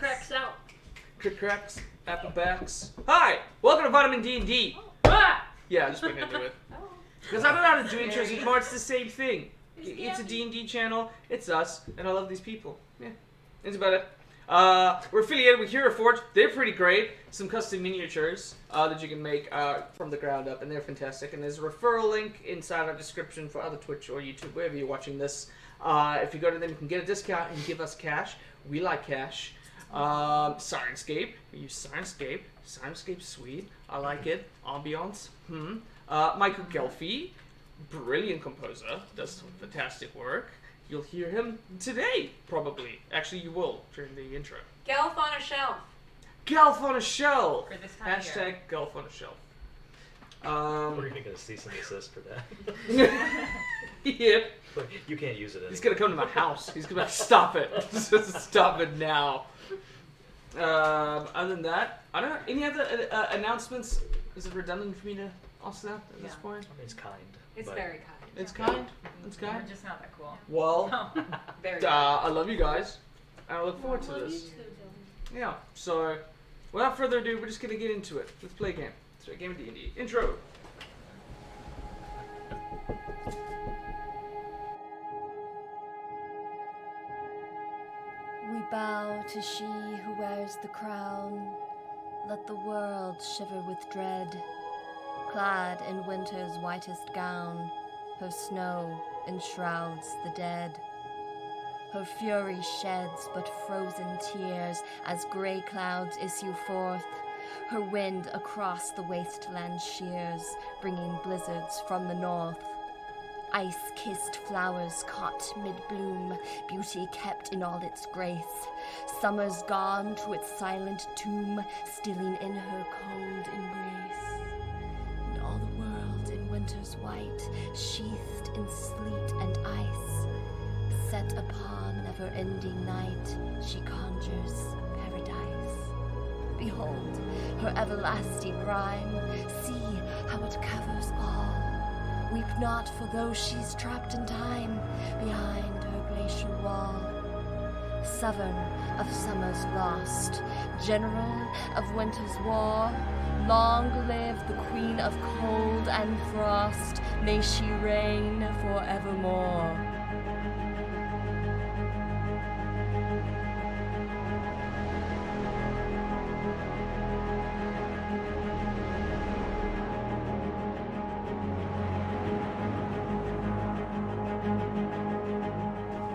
cracks out. Crick cracks, applebacks. Hi! Welcome to Vitamin D&D. Ah! Yeah, just bring it to it. Because I don't know how to do intros anymore, it's the same thing. It's a D&D channel, it's us, and I love these people. Yeah, that's about it. We're affiliated with Hero Forge. They're pretty great. Some custom miniatures that you can make from the ground up, and they're fantastic. And there's a referral link inside our description for other Twitch or YouTube, wherever you're watching this. If you go to them, you can get a discount and give us cash. We like cash. Syrinscape. We use Syrinscape. Syrinscape's sweet. I like it. Ambiance. Michael Gelfi, brilliant composer, does some fantastic work. You'll hear him today, probably. Actually, you will during the intro. Gelf on a shelf. Gelf on a shelf. For this time of year. # Gelf on a shelf. We're gonna get a cease and desist for that. Yep. You can't use it anymore. He's gonna come to my house. He's gonna stop it. Stop it now. Other than that, I don't know. Any other announcements? Is it redundant for me to ask that at this point? I mean, it's kind. It's but very kind. It's kind. It's We're kind. just not that cool. Well, Very I love you guys. And I look forward to this. Yeah. So, without further ado, we're just gonna get into it. Let's play a game. Let's play a game of D&D. Intro. We bow to she who wears the crown. Let the world shiver with dread. Clad in winter's whitest gown, her snow enshrouds the dead. Her fury sheds but frozen tears as grey clouds issue forth. Her wind across the wasteland shears, bringing blizzards from the north. Ice-kissed flowers caught mid-bloom, beauty kept in all its grace. Summer's gone to its silent tomb, stealing in her cold embrace. And all the world in winter's white, sheathed in sleet and ice. Set upon never-ending night, she conjures paradise. Behold her everlasting rhyme, see how it covers all. Weep not for those she's trapped in time, behind her glacial wall. Sovereign of summer's lost, general of winter's war, long live the queen of cold and frost, may she reign forevermore.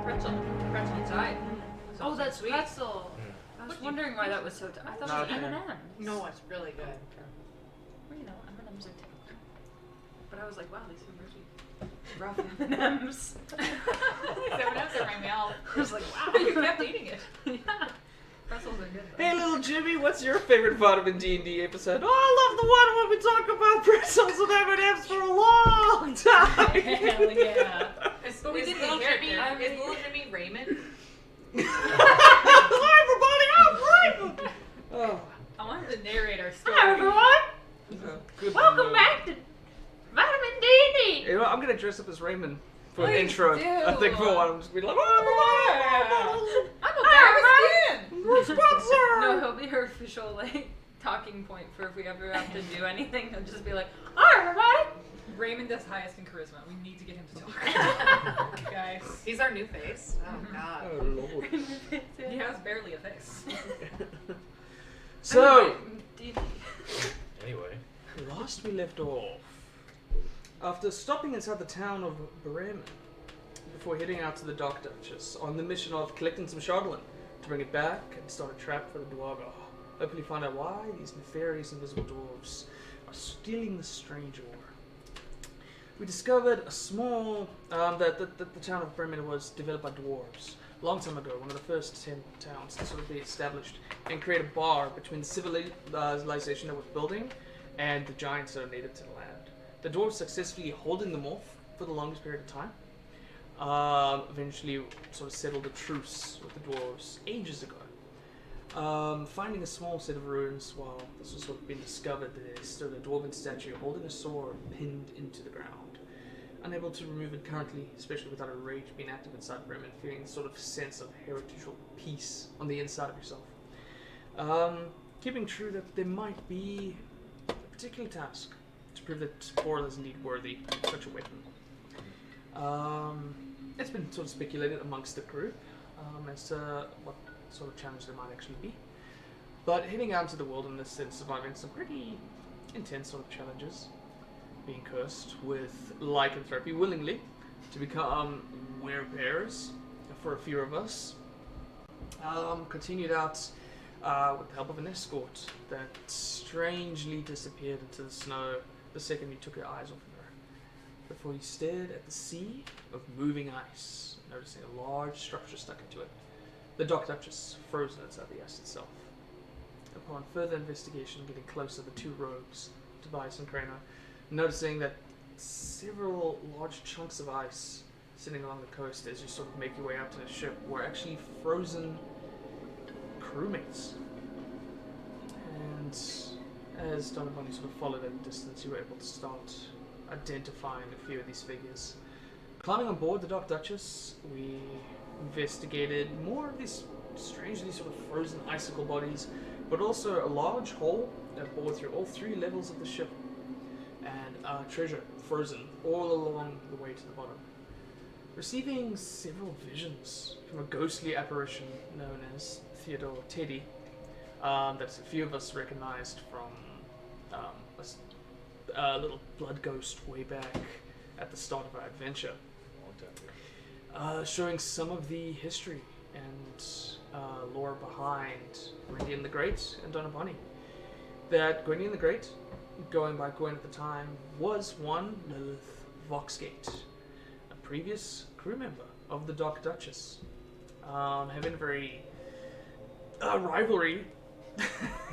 Pretzel inside. Oh, that's sweet. pretzel. I was wondering why that was so. I thought it was M&M's. No, it's really good. Well, you know, M&M's are typical. But I was like, wow, these are really Rough. M&M's. M&M's are my mouth. I was like, wow. You kept eating it. Yeah. Pretzels are good. Though. Hey, little Jimmy, what's your favorite Vitamin D&D episode? Oh, I love the one where we talk about pretzels and M&M's for a long time. Hell yeah. But we didn't little Jimmy. Jimmy- Is little Jimmy Raymond? Hi, everybody. I'm Raymond. Oh. I wanted to narrate our story. Hi, everyone. Good Welcome Lord. back to Vitamin D&D. You know, I'm gonna dress up as Raymond for an Please intro. do. I think for one, I'm just gonna be like, oh, I'm a Barry We're sponsored. No, he'll be her official like talking point for if we ever have to do anything. He'll just be like, "Hi, everybody." Raymond is highest in charisma. We need to get him to talk, guys. He's our new face. Oh, God. Oh Lord. He has barely a face. So, Anyway. last we left off, after stopping inside the town of Bremen, before heading out to the Dark Duchess on the mission of collecting some Shardlin to bring it back and start a trap for the Dwarga. Hopefully find out why these nefarious invisible dwarves are stealing the strange ore. We discovered a small, that the town of Bremen was developed by dwarves. A long time ago, one of the first 10 towns to sort of be established and create a bar between the civilization that was building and the giants that are native to the land. The dwarves successfully holding them off for the longest period of time. Eventually sort of settled a truce with the dwarves ages ago. Finding a small set of ruins while this was sort of being discovered, there stood a dwarven statue holding a sword pinned into the ground. Unable to remove it currently, especially without a rage being active inside Bremen, feeling a sort of sense of heritage or peace on the inside of yourself. Keeping true that there might be a particular task to prove that Borla is indeed worthy of such a weapon. It's been sort of speculated amongst the group as to what sort of challenge there might actually be. But heading out into the wilderness and surviving some pretty intense sort of challenges, being cursed with lycanthropy willingly to become werebearers for a few of us, continued out with the help of an escort that strangely disappeared into the snow the second you took your eyes off of her, before you stared at the sea of moving ice, noticing a large structure stuck into it. The Dock Duchess, frozen inside the ice itself. Upon further investigation, getting closer, the two rogues, Tobias and Krano, noticing that several large chunks of ice sitting along the coast as you sort of make your way out to the ship were actually frozen crewmates. And as Donaboni sort of followed at a distance, you were able to start identifying a few of these figures. Climbing on board the Dock Duchess, we investigated more of these strangely sort of frozen icicle bodies, but also a large hole that bored through all 3 levels of the ship, and treasure frozen all along the way to the bottom. Receiving several visions from a ghostly apparition known as Theodore Teddy, that a few of us recognized from a little blood ghost way back at the start of our adventure. Showing some of the history and lore behind Gwydion the Great and Donaboni. That Gwydion the Great, going by Gwen at the time, was one Lilith Voxgate, a previous crew member of the Dock Duchess. Having a very rivalry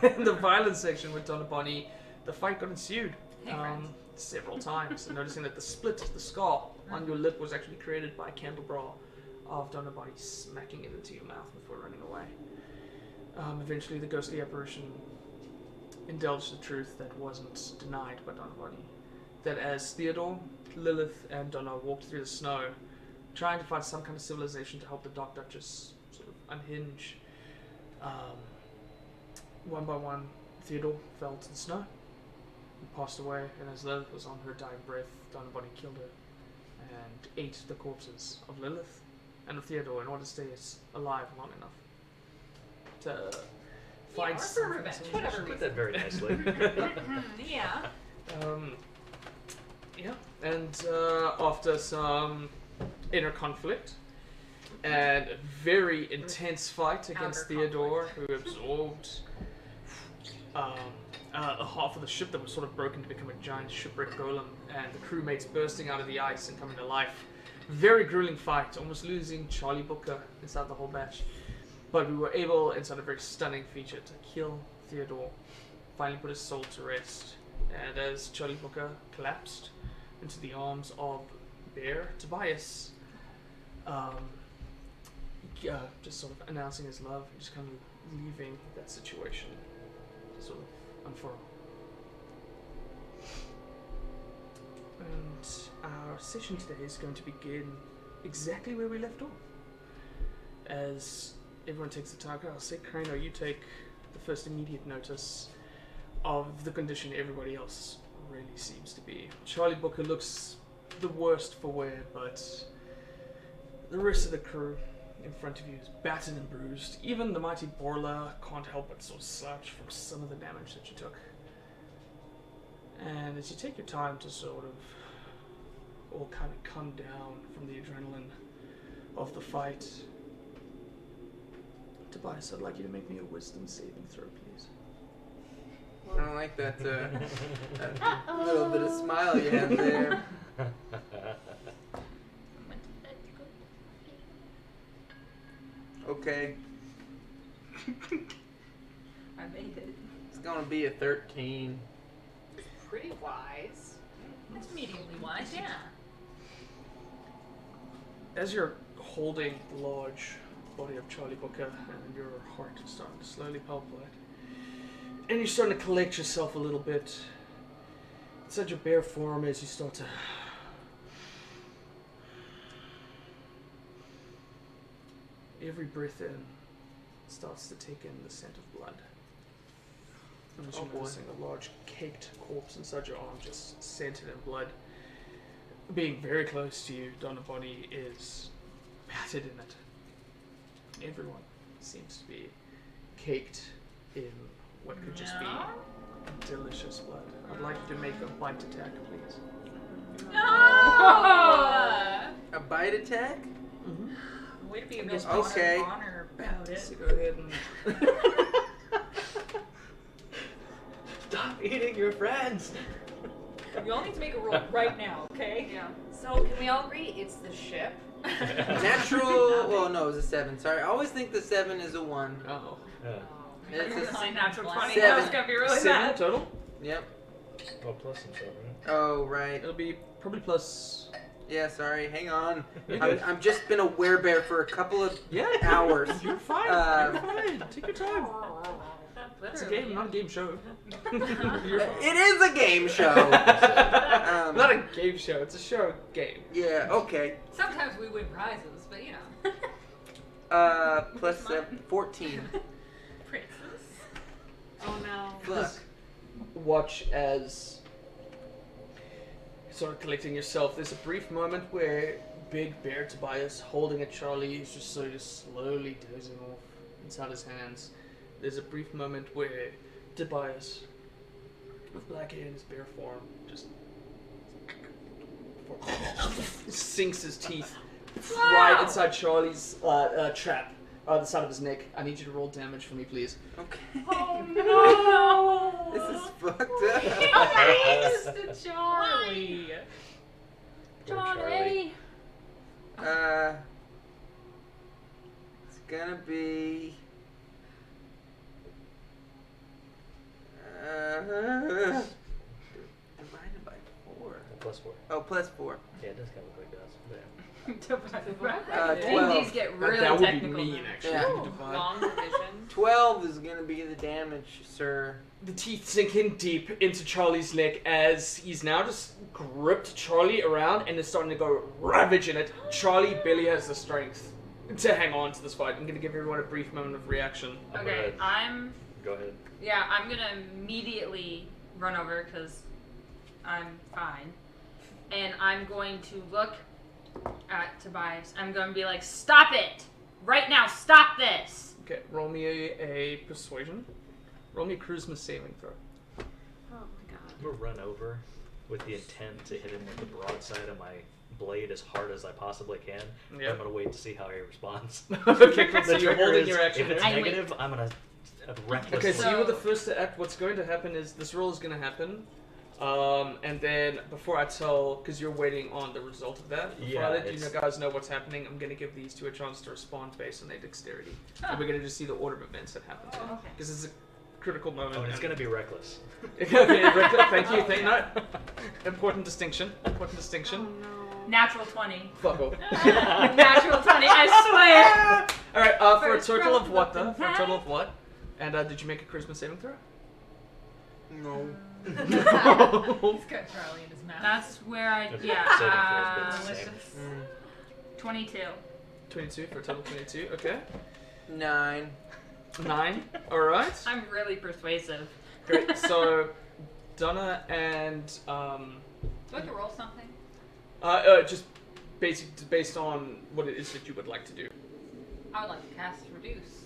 in the violence section with Donaboni, the fight got ensued several times, and noticing that the scar on your lip was actually created by a Candlebra of Donaboni smacking it into your mouth before running away. Eventually the ghostly apparition indulged the truth that wasn't denied by Donaboni, that as Theodore, Lilith, and Donna walked through the snow, trying to find some kind of civilization to help the Dock Duchess sort of unhinge, one by one, Theodore fell to the snow and passed away, and as Lilith was on her dying breath, Donaboni killed her and ate the corpses of Lilith and of Theodore in order to stay alive long enough to find for revenge, whatever. Put that very nicely. Yeah. Yeah, and after some inner conflict and a very intense fight against Outer Theodore, who absorbed a half of the ship that was sort of broken to become a giant shipwreck golem, and the crewmates bursting out of the ice and coming to life. Very grueling fight, almost losing Charlie Booker inside the whole batch. But we were able, inside a very stunning feature, to kill Theodore, finally put his soul to rest. And as Charlie Booker collapsed into the arms of Bear Tobias, just sort of announcing his love and just kind of leaving that situation to sort of unfurl. And our session today is going to begin exactly where we left off. As everyone takes the target, I'll say, Krano, you take the first immediate notice of the condition everybody else really seems to be. Charlie Booker looks the worst for wear, but the rest of the crew in front of you is battered and bruised. Even the mighty Borla can't help but sort of slouch from some of the damage that you took. And as you take your time to sort of all kind of come down from the adrenaline of the fight, Tobias, I'd like you to make me a wisdom saving throw, please. I don't like that, that little bit of smile you have there. Okay, I made it. it's gonna be a 13. Pretty wise. It's mediumly wise, yeah. As you're holding the large body of Charlie Booker and your heart is starting to slowly palpitate, and you're starting to collect yourself a little bit inside your bare form as you start to every breath in starts to take in the scent of blood. And Oh, you're boy. noticing a large caked corpse inside your arm, just scented in blood. Being very close to you, Donna Bonnie is battered in it. Everyone seems to be caked in what could just be delicious blood. I'd like you to make a bite attack, please. No! A bite attack? Mm-hmm. Way to be a Yes, real okay. honor about it. So go ahead and... Stop eating your friends. We all need to make a roll right now, okay? Yeah. So can we all agree it's the ship? Natural. Well, no, it was a 7. Sorry, I always think the 7 is a 1. Oh. It's a Say natural 20. 7. That was gonna be really 7 bad. total? Yep. Well, plus some 7. Oh, right. It'll be probably plus... Yeah, sorry. Hang on. You're good. I'm just been a werebear for a couple of Yeah. hours. You're fine. You're fine. Take your time. It's a game, not a game show. You're fine. It is a game show. Not a game show, it's a show game. Yeah, okay. Sometimes we win prizes, but you know. Plus 7, 14. Princess. Oh no. Fuck. Watch as, sort of collecting yourself, there's a brief moment where Big Bear Tobias, holding a Charlie, is just sort of slowly dozing off inside his hands. There's a brief moment where Tobias, with black hair in his bare form, just sinks his teeth right inside Charlie's trap on the side of his neck. I need you to roll damage for me, please. Okay. Oh no! This is fucked up. Mr. Charlie. Poor Charlie. It's gonna be. Divided by 4. Plus 4. Oh, plus 4. Yeah, it does kind of look like that. D&Ds 12. get really that would be technical. mean, then. actually. Yeah. You divide. Long division. 12 is gonna be the damage, sir. The teeth sink in deep into Charlie's neck as he's now just gripped Charlie around and is starting to go ravage in it. Charlie barely has the strength to hang on to this fight. I'm going to give everyone a brief moment of reaction. Okay, Go ahead. I'm gonna immediately run over because I'm fine. And I'm going to look at Tobias. I'm going to be like, stop it! Right now, stop this! Okay, roll me a persuasion. Roll me a charisma saving throw. Oh my god. I'm going to run over with the intent to hit him with the broadside of my blade as hard as I possibly can. Yeah. I'm going to wait to see how he responds. Okay, cool. So The you're trigger holding is, your action. if it's I wait. negative, I'm going to recklessly... Okay, so you were the first to act. What's going to happen is this roll is going to happen. And then before I tell, because you're waiting on the result of that, before I let you guys know what's happening, I'm going to give these two a chance to respond based on their dexterity. And we're going to just see the order of events that happen to them. okay. Because it's a critical moment. Oh, and it's and- going to be reckless. Okay, Rick, thank you. Thank no. Important distinction. Important distinction. Natural 20. Fuck off. Natural 20, I swear! Alright, for a First total of round. what then? For a total of what? And did you make a charisma saving throw? No. He's got Charlie in his mouth. That's where I, That's yeah, saving throws, but it's the let's same. just, 22. 22 for a total of 22. Okay. 9. 9. Alright. I'm really persuasive. Great. So, Donna and Do I have to roll something? just based on what it is that you would like to do. I would like to cast Reduce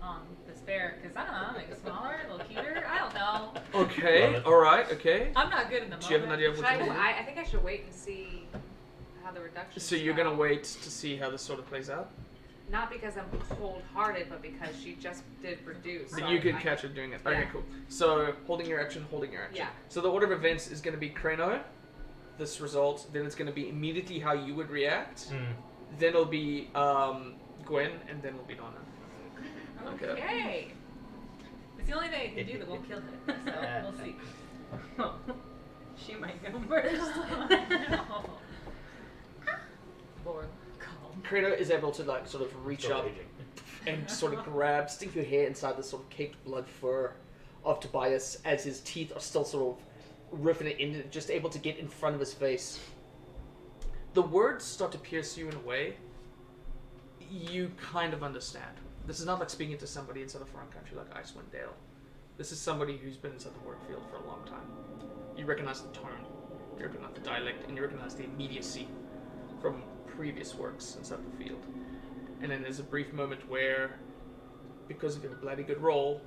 on this bear, because I don't know, make it smaller, a little cuter, I don't know. Okay. Love it. Alright. Okay. I'm not good in the moment. Do you have an idea of Should what you want to do? I think I should wait and see how the reduction. So you're gonna wait to see how this sort of plays out? Not because I'm cold-hearted, but because she just did reduce. But so you could I- catch her doing it. Okay, Yeah. cool. So, holding your action, holding your action. Yeah. So the order of events is going to be Krano, this result, then it's going to be immediately how you would react, then it'll be Gwen, and then it'll be Donna. Okay. Okay. It's the only thing I can do that won't kill her, so we'll see. She might go first. Lord, calm. Krano is able to like sort of reach Still up raging. and sort of grab, stick your hair inside the sort of caked blood fur of Tobias as his teeth are still sort of ripping it in, just able to get in front of his face. The words start to pierce you in a way you kind of understand. This is not like speaking to somebody inside a foreign country like Icewind Dale. This is somebody who's been inside the work field for a long time. You recognize the tone, you recognize the dialect, and you recognize the immediacy from previous works inside the field. And then there's a brief moment where, because of your bloody good roll,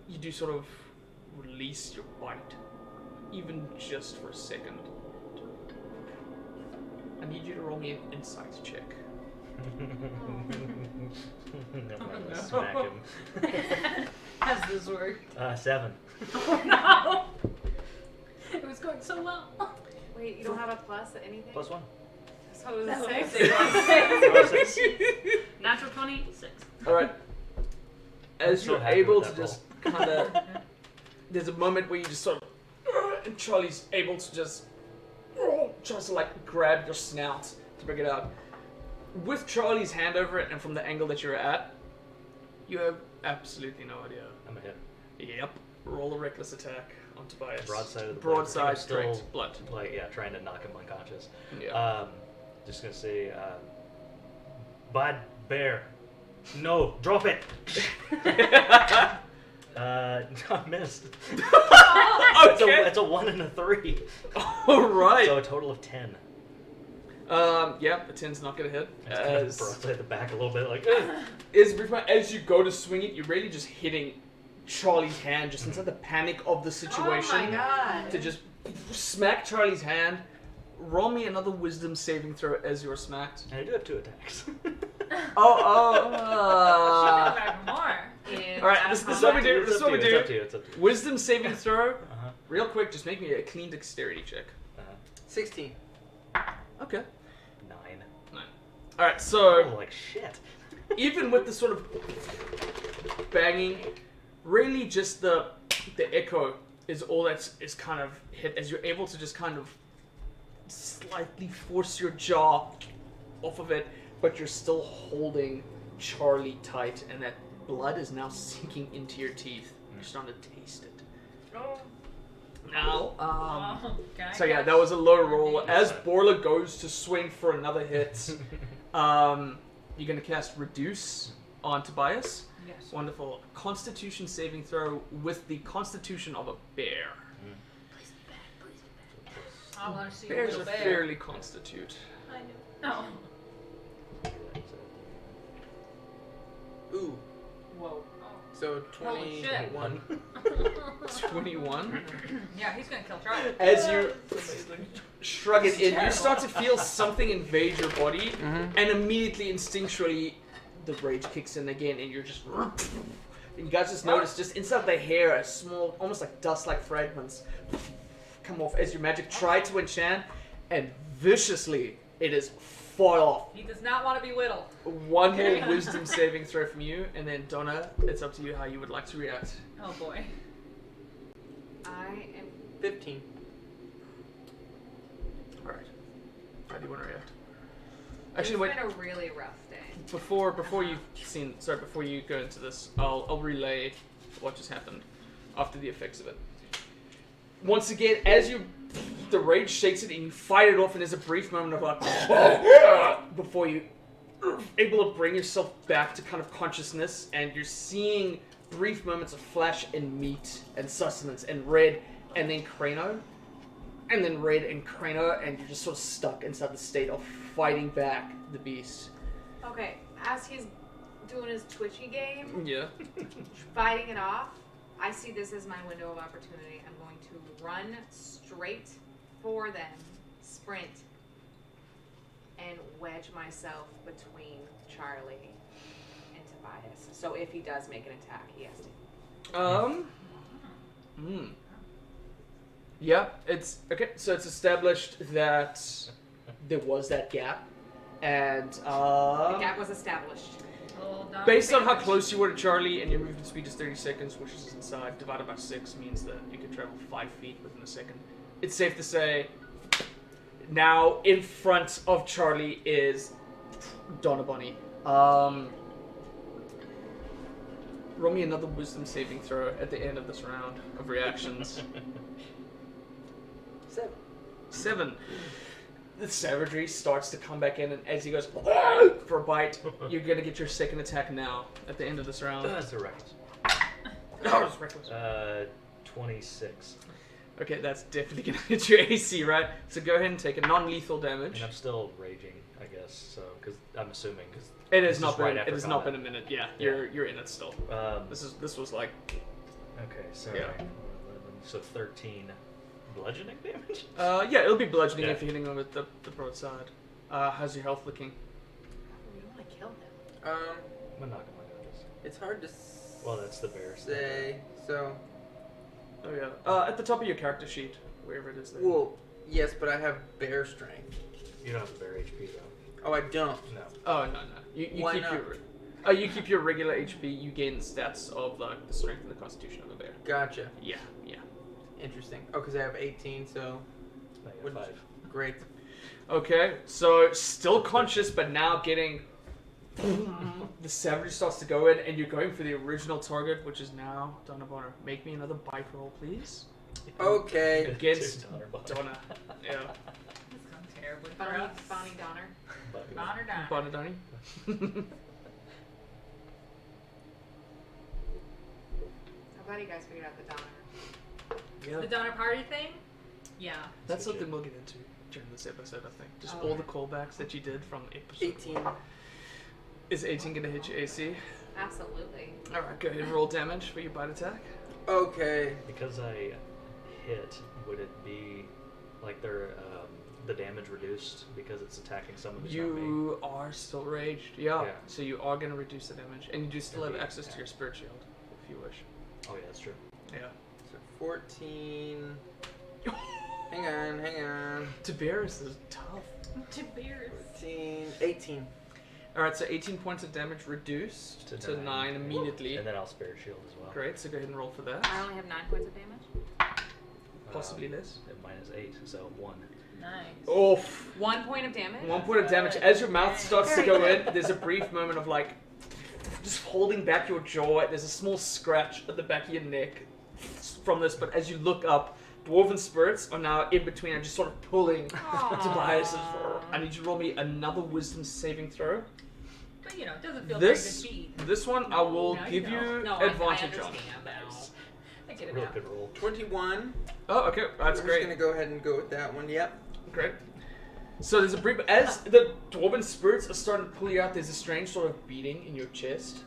you do sort of release your bite, even just for a second. I need you to roll me an insight check. I'm gonna smack him. Has this worked? 7. Oh no! It was going so well. Wait, you don't have a plus at anything? +1. So it was No. 6. 6. Natural 20, 6. Alright. As so you're happy able with to that just kind of... There's a moment where you just sort of... And Charlie's able to just... Tries to like grab your snout to bring it out. With Charlie's hand over it and from the angle that you're at, you have absolutely no idea. I'm a hit. Yep. Roll a reckless attack on Tobias. Broadside of the Broadside, blade. straight Still, blood. like, yeah, trying to knock him unconscious. Yeah. Just gonna say, bad bear. No, drop it. I missed. Okay. It's a 1 and a 3. Alright. So a total of 10. Yeah, the 10's not gonna hit. It's kind of broadside the back a little bit, like. As you go to swing it, you're really just hitting Charlie's hand just inside the panic of the situation. Oh my god. To just smack Charlie's hand. Roll me another wisdom saving throw as you're smacked. And I do have 2 attacks. Back more. Yeah. Alright, this is what we do. This is what we It's do. up to you. It's up to you. Wisdom saving throw. Uh-huh. Real quick, just make me a clean dexterity check. 16. Okay. 9. Alright, so Oh, like shit. even with the sort of banging, really just the echo is all that's is kind of hit as you're able to just kind of slightly force your jaw off of it, but you're still holding Charlie tight, and that blood is now sinking into your teeth. You're starting to taste it. Oh. Now, Can I so yeah, catch that was a low roll. Randy? As Borla goes to swing for another hit, you're gonna cast Reduce on Tobias. Yes. Wonderful. Constitution saving throw with the constitution of a bear. I want to see a Bears little are bear. fairly constitute. I know. Ooh. Whoa. So Holy shit. 21. 21. Yeah, he's gonna kill Charlie. As you shrug it in, you start to feel something invade your body, and immediately, instinctually, the rage kicks in again, and you're just... And you guys just notice, just inside the hair, a small, almost like dust-like fragments come off as your magic tried to enchant, and viciously, it is fall off. He does not want to be whittled. One more wisdom saving throw from you, and then Donna, it's up to you how you would like to react. Oh boy. I am 15. Alright. How do you want to react? It's Actually, wait. been a really rough day. Before before you go into this, I'll relay what just happened after the effects of it. Once again, as the rage shakes it and you fight it off, and there's a brief moment of like before you able to bring yourself back to kind of consciousness, and you're seeing brief moments of flesh and meat and sustenance and red, and then crano, and then red and crano, and you're just sort of stuck inside the state of fighting back the beast. Okay, as he's doing his twitchy game, Yeah. fighting it off, I see this as my window of opportunity. I'm going to run straight for them, sprint, and wedge myself between Charlie and Tobias. So if he does make an attack, he has to. Yeah, it's okay. So it's established that there was that gap, and The gap was established. based on how close you were to Charlie and your movement speed is 30 seconds, which is inside, divided by 6 means that you can travel 5 feet within a second. It's safe to say now in front of Charlie is Donna Bunny. Roll me another wisdom saving throw at the end of this round of reactions. 7. 7. the savagery starts to come back in, and as he goes for a bite, you're gonna get your second attack now at the end of this round. That's a reckless. Oh, it's reckless. 26. Okay, that's definitely gonna hit your AC, right? So go ahead and take a non-lethal damage. And I'm still raging, I guess. So, because I'm assuming, because It has not been. right It after has not been combat. a minute. Yeah, Yeah. you're in it still. This was like Okay, so Yeah. 11, so 13 bludgeoning damage. yeah, it'll be bludgeoning Yeah. if you're hitting him with the broadside. How's your health looking? We don't want to kill him. I'm gonna knock him like this. It's hard to Well, that's the bear. say. So, Oh yeah, at the top of your character sheet, wherever it is there. well, yes, but I have bear strength. You don't have the bear HP though. Oh, I don't. No. Oh no. You Why keep not? you keep your regular HP. You gain the stats of like the strength and the constitution of a bear. Gotcha. Yeah. Interesting. Oh, because I have 18, so I got What- 5. great. Okay, so still conscious, but now getting the savagery starts to go in, and you're going for the original target, which is now Donna Bonner. Make me another bite roll, please. Okay. Against $2 buck. Donna. Yeah. This goes terribly for Bonnie, us. Bonnie Donner. But- Bonner down. Bonner Donnie. I'm glad you guys figured out the Donner. Yeah. The Donner Party thing? Yeah. That's Legit. something we'll get into during this episode, I think. Just Oh, all okay. the callbacks that you did from episode 18. 1. Is 18 gonna hit your AC? Absolutely. Alright, go ahead and roll damage for your bite attack. Okay. Because I hit, would it be like the damage reduced because it's attacking someone who's not me? You are still raged, yeah. Yeah. So you are gonna reduce the damage, and you do still have That'd be access to your spirit shield if you wish. Oh yeah, that's true. Yeah. So 14. Hang on. Tiberius is tough. To bears. 14. 18. Alright, so 18 points of damage reduced to 9 immediately. And then I'll spare shield as well. Great, so go ahead and roll for that. I only have 9 points of damage. Possibly less. At -8, so 1. Nice. Oof. 1 point of damage. 1 point of damage. As your mouth starts to go in, there's a brief moment of like just holding back your jaw. There's a small scratch at the back of your neck from this, but as you look up, dwarven spirits are now in between and just sort of pulling Tobias's. I need you to roll me another wisdom saving throw. But you know, it doesn't feel This very defeat. this one I will No, give know. you No, advantage I on. understand now. I get it Real now. good roll. 21. Oh, okay, that's We're great. just gonna go ahead and go with that one. Yep. Great. So there's a brief as the dwarven spirits are starting to pull you out. There's a strange sort of beating in your chest,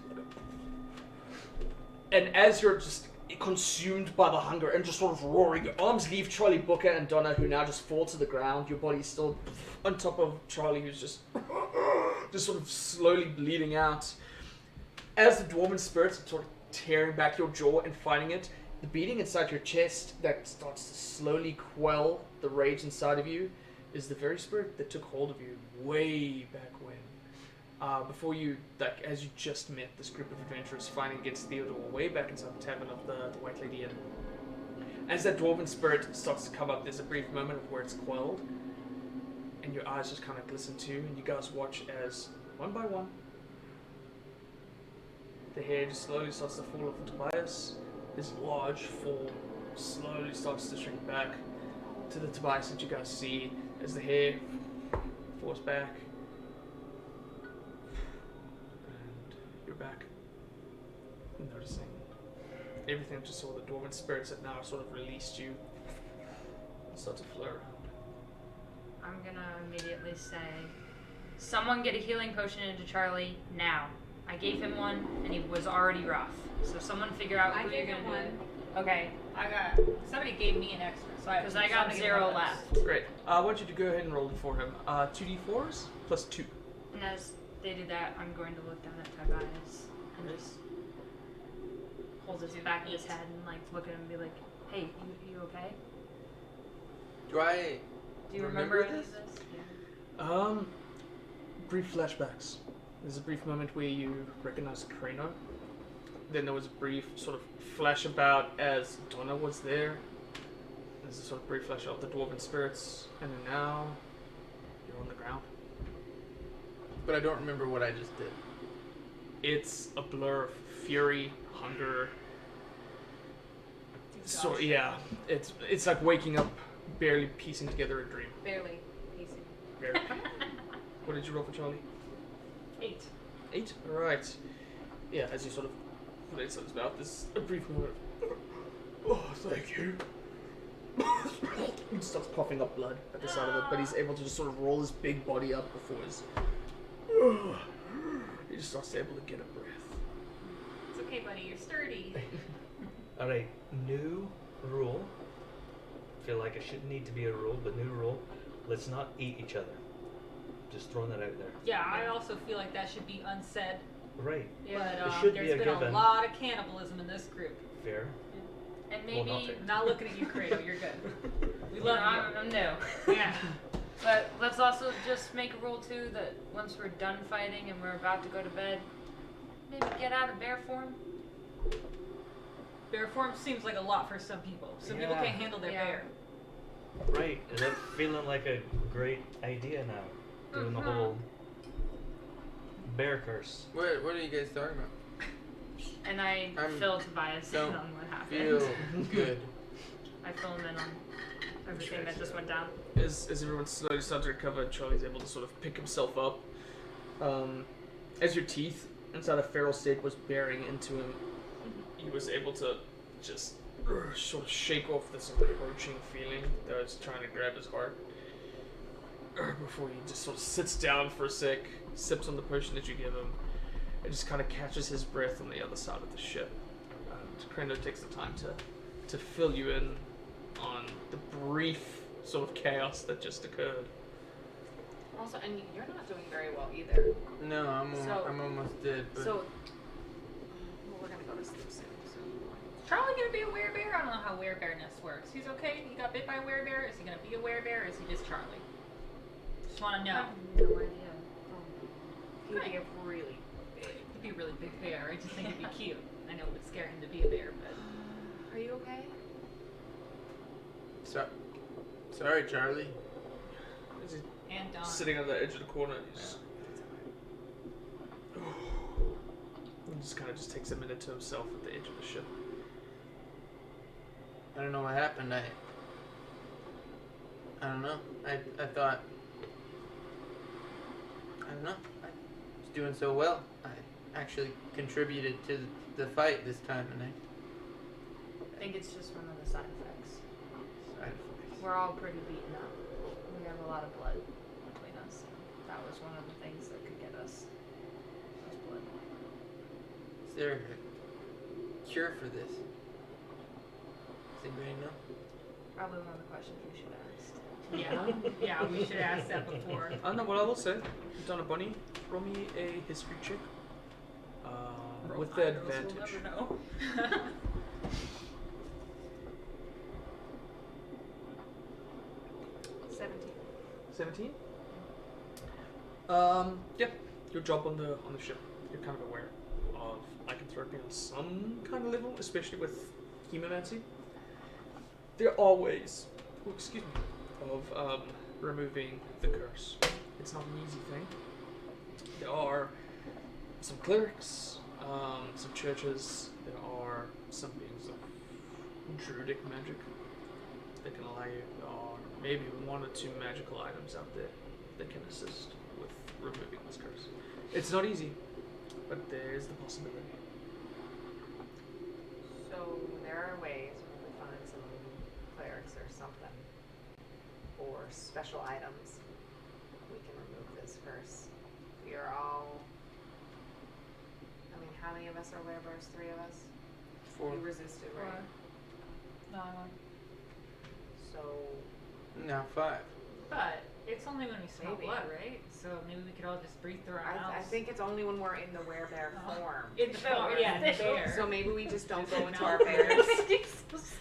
and as you're just consumed by the hunger and just sort of roaring, your arms leave Charlie Booker and Donna, who now just fall to the ground. Your body's still on top of Charlie, who's just sort of slowly bleeding out. As the dwarven spirits are sort of tearing back your jaw and finding it, the beating inside your chest that starts to slowly quell the rage inside of you is the very spirit that took hold of you way back when. Before you, like, as you just met this group of adventurers fighting against Theodore way back inside the tavern of the White Lady Inn. As that dwarven spirit starts to come up, there's a brief moment of where it's quelled, and your eyes just kind of glisten too, and you guys watch as, one by one, the hair just slowly starts to fall off of Tobias. This large form slowly starts to shrink back to the Tobias that you guys see as the hair falls back. And you're back. Noticing everything that you saw, the dwarven spirits that now sort of released you start to flow around. I'm gonna immediately say, someone get a healing potion into Charlie now. I gave him one, and he was already rough. So someone figure out I who you're gave gonna him do. Okay, I got somebody gave me an extra, so because I got somebody 0 gave me left. Great. I want you to go ahead and roll it for him. 2d4s plus 2. And as they do that, I'm going to look down at Tobias and just hold his back of his head and like look at him and be like, "Hey, you okay? Do I Do you remember remember any this? of this?" Yeah. Brief flashbacks. There's a brief moment where you recognize Krano. Then there was a brief sort of flash about as Donna was there. There's a sort of brief flash of the dwarven spirits, and then now you're on the ground. But I don't remember what I just did. It's a blur of fury, hunger. So yeah, it's like waking up, barely piecing together a dream. Barely piecing. bear. What did you roll for Charlie? 8. 8? Alright. Yeah, as you sort of put it in his mouth, there's a brief moment of, oh, thank you. He starts coughing up blood at the side of it, but he's able to just sort of roll his big body up before his... He just starts able to get a breath. It's okay, buddy. You're sturdy. Alright, new rule. Feel like it shouldn't need to be a rule, but new rule. Let's not eat each other. Just throwing that out there. Yeah, I also feel like that should be unsaid. Right. But It should be there's a been given. a lot of cannibalism in this group. Fair. And Well, maybe not fair. Not looking at you, Kratos. You're good. We No, love I'm new. you. Yeah. But let's also just make a rule too that once we're done fighting and we're about to go to bed, maybe get out of bear form. Bear form seems like a lot for some people. Some people Yeah. can't handle their Yeah. bear. Right. Is that feeling like a great idea now? Doing the Mhm. whole bear curse. What are you guys talking about? And I I'm- fill Tobias in don't on what happened. Feel good. I fill him in on everything that just went down. As everyone's slowly starting to recover, Charlie's able to sort of pick himself up. As your teeth inside a feral state was bearing into him, he was able to just sort of shake off this encroaching feeling that was trying to grab his heart. Before he just sort of sits down for a sec, sips on the potion that you give him, and just kind of catches his breath on the other side of the ship. And Krendo takes the time to fill you in on the brief sort of chaos that just occurred. Also, and you're not doing very well either. No, I'm So- almost dead. But So, well, we're gonna go to sleep soon. So. Charlie gonna be a werebear? I don't know how werebearness works. He's okay? He got bit by a werebear? Is he gonna be a werebear or is he just Charlie? Just wanna I know. have no idea. He'd be a really big. He'd be a really big bear. I just think it'd be cute. I know it would scare him to be a bear, but Are you okay? sorry, Charlie. As he's and Don. sitting on the edge of the corner, he's he just kind of just takes a minute to himself at the edge of the ship. I don't know what happened. I don't know. I thought. I don't know. I was doing so well. I actually contributed to the fight this time, and I think it's just one of the side effects. side effects. We're all pretty beaten up. We have a lot of blood between us. And that was one of the things that could get us. Was blood. Is there a cure for this? Does anybody know? Probably one of the questions we should ask. Yeah, we should ask that before. I don't know what I will say. Donna Bunny, roll me a history check. With the advantage. We'll never know. 17? Yeah. Your job on the ship. You're kind of aware of lycanthropy on some kind of level, especially with hemomancy. There are ways, of removing the curse. It's not an easy thing. There are some clerics, some churches. There are some beings of druidic magic that can allow you. There are maybe one or two magical items out there that can assist with removing this curse. It's not easy, but there is the possibility. So there are ways when we find some clerics or something, or special items, we can remove this curse. We are all. I mean, how many of us are werebears? 3 of us. 4. You resisted, right? No, So No, 5. but it's only when we smell Maybe. blood, right? So maybe we could all just breathe through our mouths. I think it's only when we're in the werebear Oh. form. In the form, yeah, in the bear. So maybe we just don't Just go into mouth our bears. bears.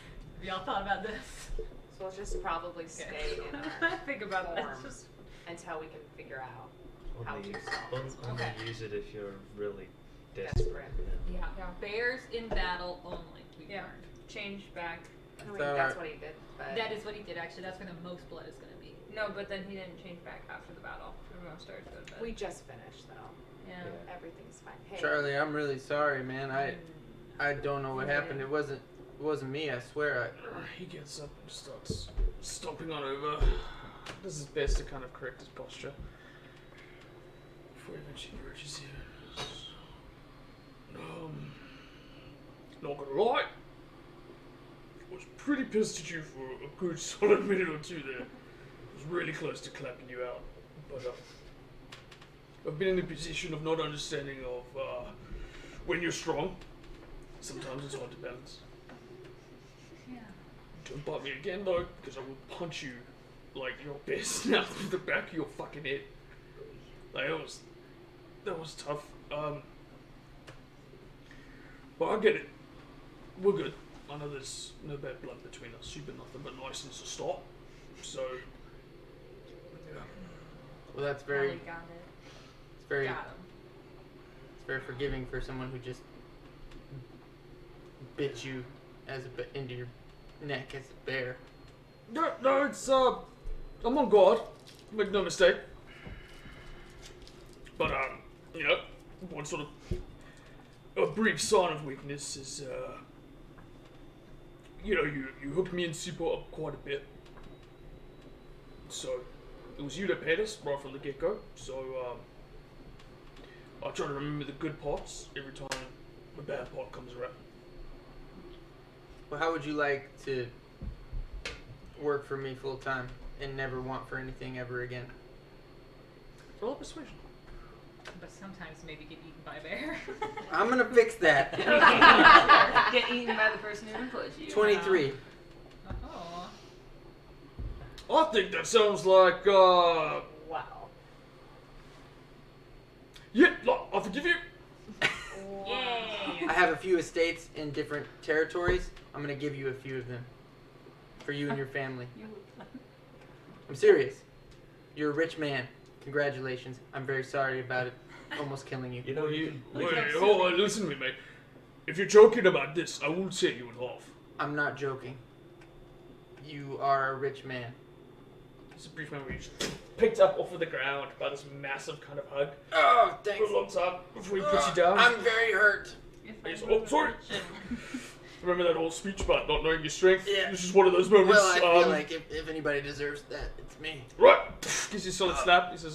Y'all thought about this? So we'll just probably stay in our Think about that. forms until we can figure out how Only, to solve only Okay. use it if you're really desperate. desperate. Yeah. Yeah. Bears in battle only. We Yeah. learned. Change back. I mean, So that's what he did, but That is what he did. Actually, that's where the most blood is going to be. No, but then he didn't change back after the battle. Everyone started to go to bed. we just finished though. yeah. Yeah. Everything's fine. Hey, Charlie, I'm really sorry, man. I don't know what happened. It wasn't me. I swear. He gets up and starts stomping on over. does his best to kind of correct his posture before he eventually emerges here. Not gonna lie, I was pretty pissed at you for a good solid minute or two there. I was really close to clapping you out, but I've been in the position of not understanding of when you're strong. Sometimes it's hard to balance. Yeah. Don't bite me again though, because I will punch you like your best now through the back of your fucking head. Like that was tough. But I get it. We're good. I know there's no bad blood between us. You've been nothing but nice since the start. So yeah. Well, that's Very very, got it. it's very, Got him. it's very forgiving for someone who just bit you into your neck as a bear. No, it's I'm on guard. Make no mistake. But you know, one sort of a brief sign of weakness is you know, you hooked me and Sipo up quite a bit. So it was you that paid us right from the get-go. So I try to remember the good parts every time the bad part comes around. Well, how would you like to work for me full time and never want for anything ever again? Roll a persuasion. But sometimes maybe get eaten by a bear. I'm gonna fix that. Get eaten by the person who employs you. 23. Oh. I think that sounds like Wow. yeah, look, I forgive you. Yay. I have a few estates in different territories. I'm gonna give you a few of them for you and your family. I'm serious. You're a rich man. Congratulations. I'm very sorry about it. Almost killing you. You know, you can. Wait, hold on, listen to me, mate. If you're joking about this, I won't say you in half. I'm not joking. You are a rich man. It's a brief moment where you just picked up off of the ground by this massive kind of hug Oh, for thanks. a long time before he puts you down. I'm very hurt. He's, oh, sorry. Remember that old speech about not knowing your strength? Yeah. This is one of those moments. Well, I feel like if anybody deserves that, it's me. Right. Gives you a solid slap. He says,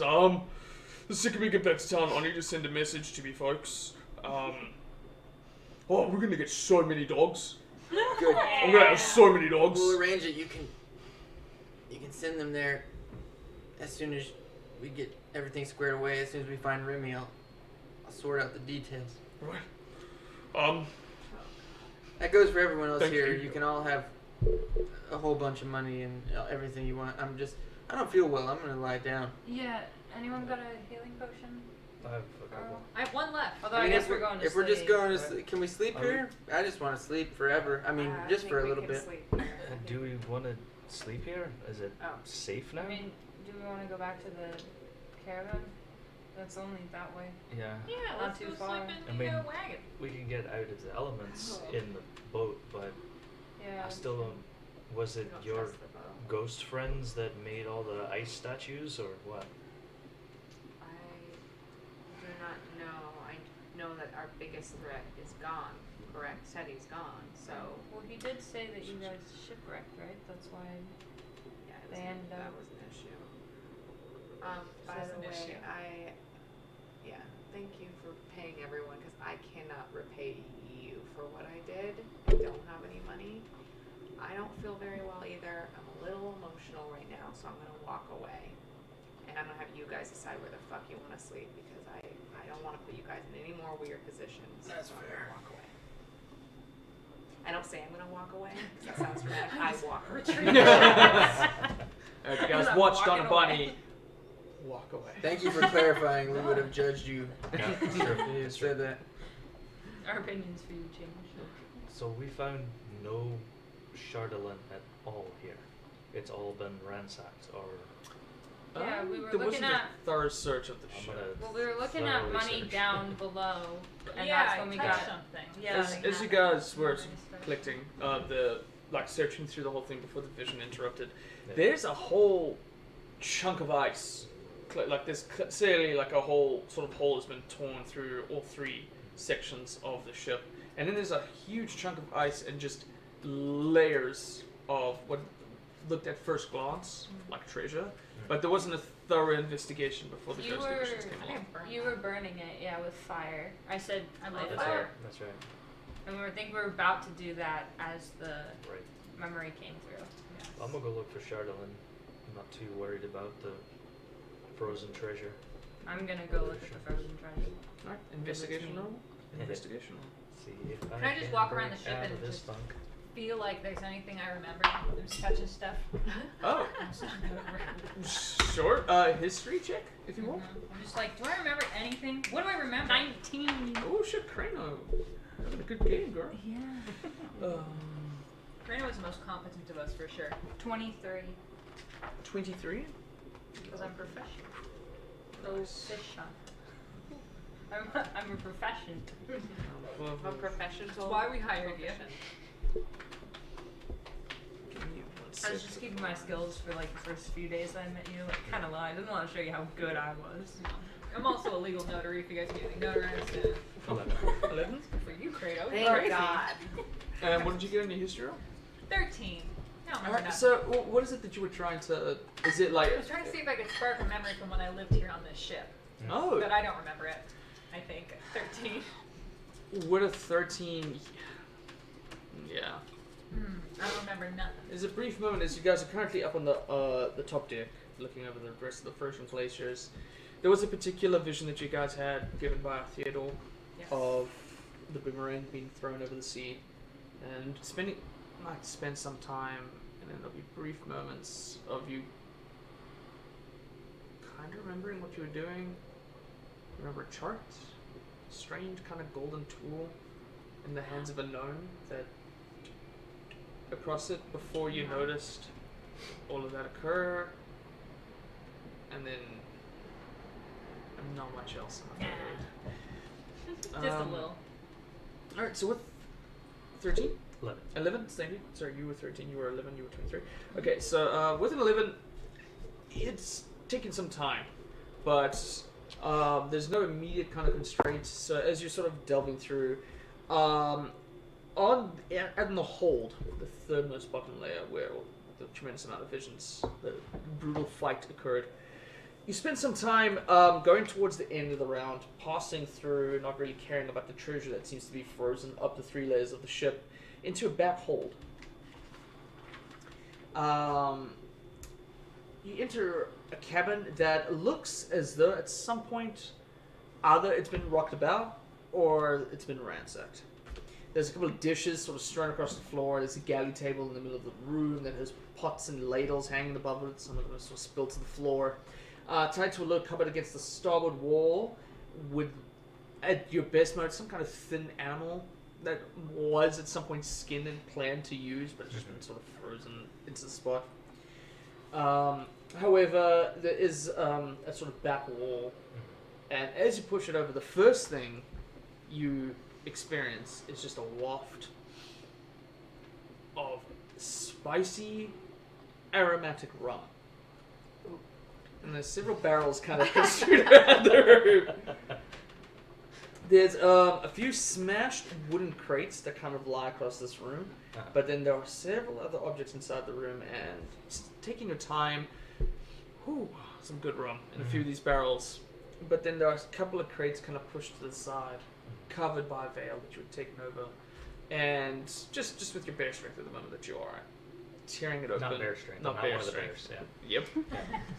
the sick of me get back to town. I need to send a message to me folks. Oh, we're gonna get so many dogs. Good. I'm gonna have so many dogs. We'll arrange it. You can send them there as soon as we get everything squared away. As soon as we find Remy, I'll sort out the details. Right. That goes for everyone else Thank here. you. You can all have a whole bunch of money and everything you want. I don't feel well. I'm gonna lie down. Yeah. Anyone got a healing potion? I have a couple. I have one left. Although I mean, I guess if we're going to if sleep. we're just going to but- sleep, can we sleep Are here? I just want to sleep forever. I mean, I just think for a we little can bit. sleep. Do we want to sleep here? Is it Oh. safe now? I mean, do we want to go back to the caravan? That's only that way. Yeah. Yeah, Not let's too go far. sleep I in mean- the wagon. We can get out of the elements Oh. in the boat, but Yeah. I still don't. Was it I don't your trust the bow. ghost friends that made all the ice statues, or what? I do not know. I know that our biggest threat is gone. Correct? Teddy's gone. So Well, he did say that you guys shipwrecked, right? That's why. yeah, They ended that up- was an issue. By That's the an way, issue. thank you for paying everyone because I cannot repay you for what I did. I don't have any money. I don't feel very well either. I'm a little emotional right now, so I'm gonna walk away. And I'm gonna have you guys decide where the fuck you want to sleep because I don't want to put you guys in any more weird positions. That's so I'm fair. gonna walk away. I don't say I'm gonna walk away because that sounds dramatic. I walk away. If you guys I'm watched on walking a bunny, walk away. Thank you for clarifying. We would have judged you Yeah, if you had said that. Our opinions for you change. So we found no Chardolin at all here. It's all been ransacked, or Yeah, we were there looking wasn't at. a thorough search of the I'm ship. gonna. Well, we were looking at thoroughly money search. down below, and yeah, that's when we I got. touched something. Yeah. As you guys were collecting searching through the whole thing before the vision interrupted, Yeah. there's a whole chunk of ice. Like there's clearly like a whole sort of hole has been torn through all three sections of the ship, and then there's a huge chunk of ice and just layers of what looked at first glance like treasure, but there wasn't a thorough investigation before the You ghost were divisions came along. you were burning it, yeah, with fire. I said I love That's fire, right. That's right. and I think we were about to do that as the Right. memory came through. I'm gonna go look for Chardolin. I'm not too worried about the frozen treasure. I'm gonna go look at the frozen treasure. Alright, investigation team. roll. Investigation roll. See if Can I just walk around the ship out and of this just- funk. Feel like there's anything I remember. I'm just touching stuff. Oh, sure. History check, if you want. I'm just like, do I remember anything? What do I remember? 19. Oh shit, Crano. Having a good game, girl. Yeah. Rena was the most competent of us for sure. 23. 23? Because I'm professional. Proficient. I'm a profession. I'm a professional. That's why we hired you. I was just keeping my skills for like the first few days that I met you. Like, kind of low. I didn't want to show you how good I was. I'm also a legal notary if you guys need anything notarized. 11? For you, Kratos. Thank Crazy. God. And what did you get on your history roll? 13. No, I'm Alright, not. so what is it that you were trying to? Is it like? I was trying to see if I could spark a memory from when I lived here on this ship. Oh, But I don't remember it. I think. 13. would a 13? Yeah. I don't remember nothing. There's a brief moment as you guys are currently up on the top deck, looking over the rest of the frozen glaciers. There was a particular vision that you guys had given by Theodore Yes. of the boomerang being thrown over the sea, and might spend some time, and then there'll be brief moments of you kind of remembering what you were doing. Remember a chart, strange kind of golden tool in the hands of a gnome that across it before you noticed all of that occur, and then not much else. I'm afraid. Just a little. Alright, so with 13? 11. 11? Thank you. Sorry, you were 13, you were 11, you were 23. Okay, so with an 11, it's taken some time, but there's no immediate kind of constraints. So as you're sort of delving through, in the hold, the third most bottom layer where the tremendous amount of visions, the brutal fight occurred, you spend some time going towards the end of the round, passing through, not really caring about the treasure that seems to be frozen up the 3 layers of the ship, into a back hold. You enter a cabin that looks as though at some point either it's been rocked about or it's been ransacked. There's a couple of dishes sort of strewn across the floor. There's a galley table in the middle of the room that has pots and ladles hanging above it. Some of them are sort of spilled to the floor. Tied to a low cupboard against the starboard wall with, at your best mode, some kind of thin animal that was at some point skinned and planned to use, but it's just been sort of frozen into the spot. However, there is a sort of back wall, and as you push it over, the first thing you experience is just a waft of spicy, aromatic rum. And there's several barrels kind of construed around the room. There's a few smashed wooden crates that kind of lie across this room, but then there are several other objects inside the room, and just taking your time, some good rum in a few of these barrels. But then there are a couple of crates kind of pushed to the side, covered by a veil that you had taken over, and just with your bear strength at the moment that you are tearing it open. Not bear strength. Not I'm bear one of the strength. bears, yeah. Yep.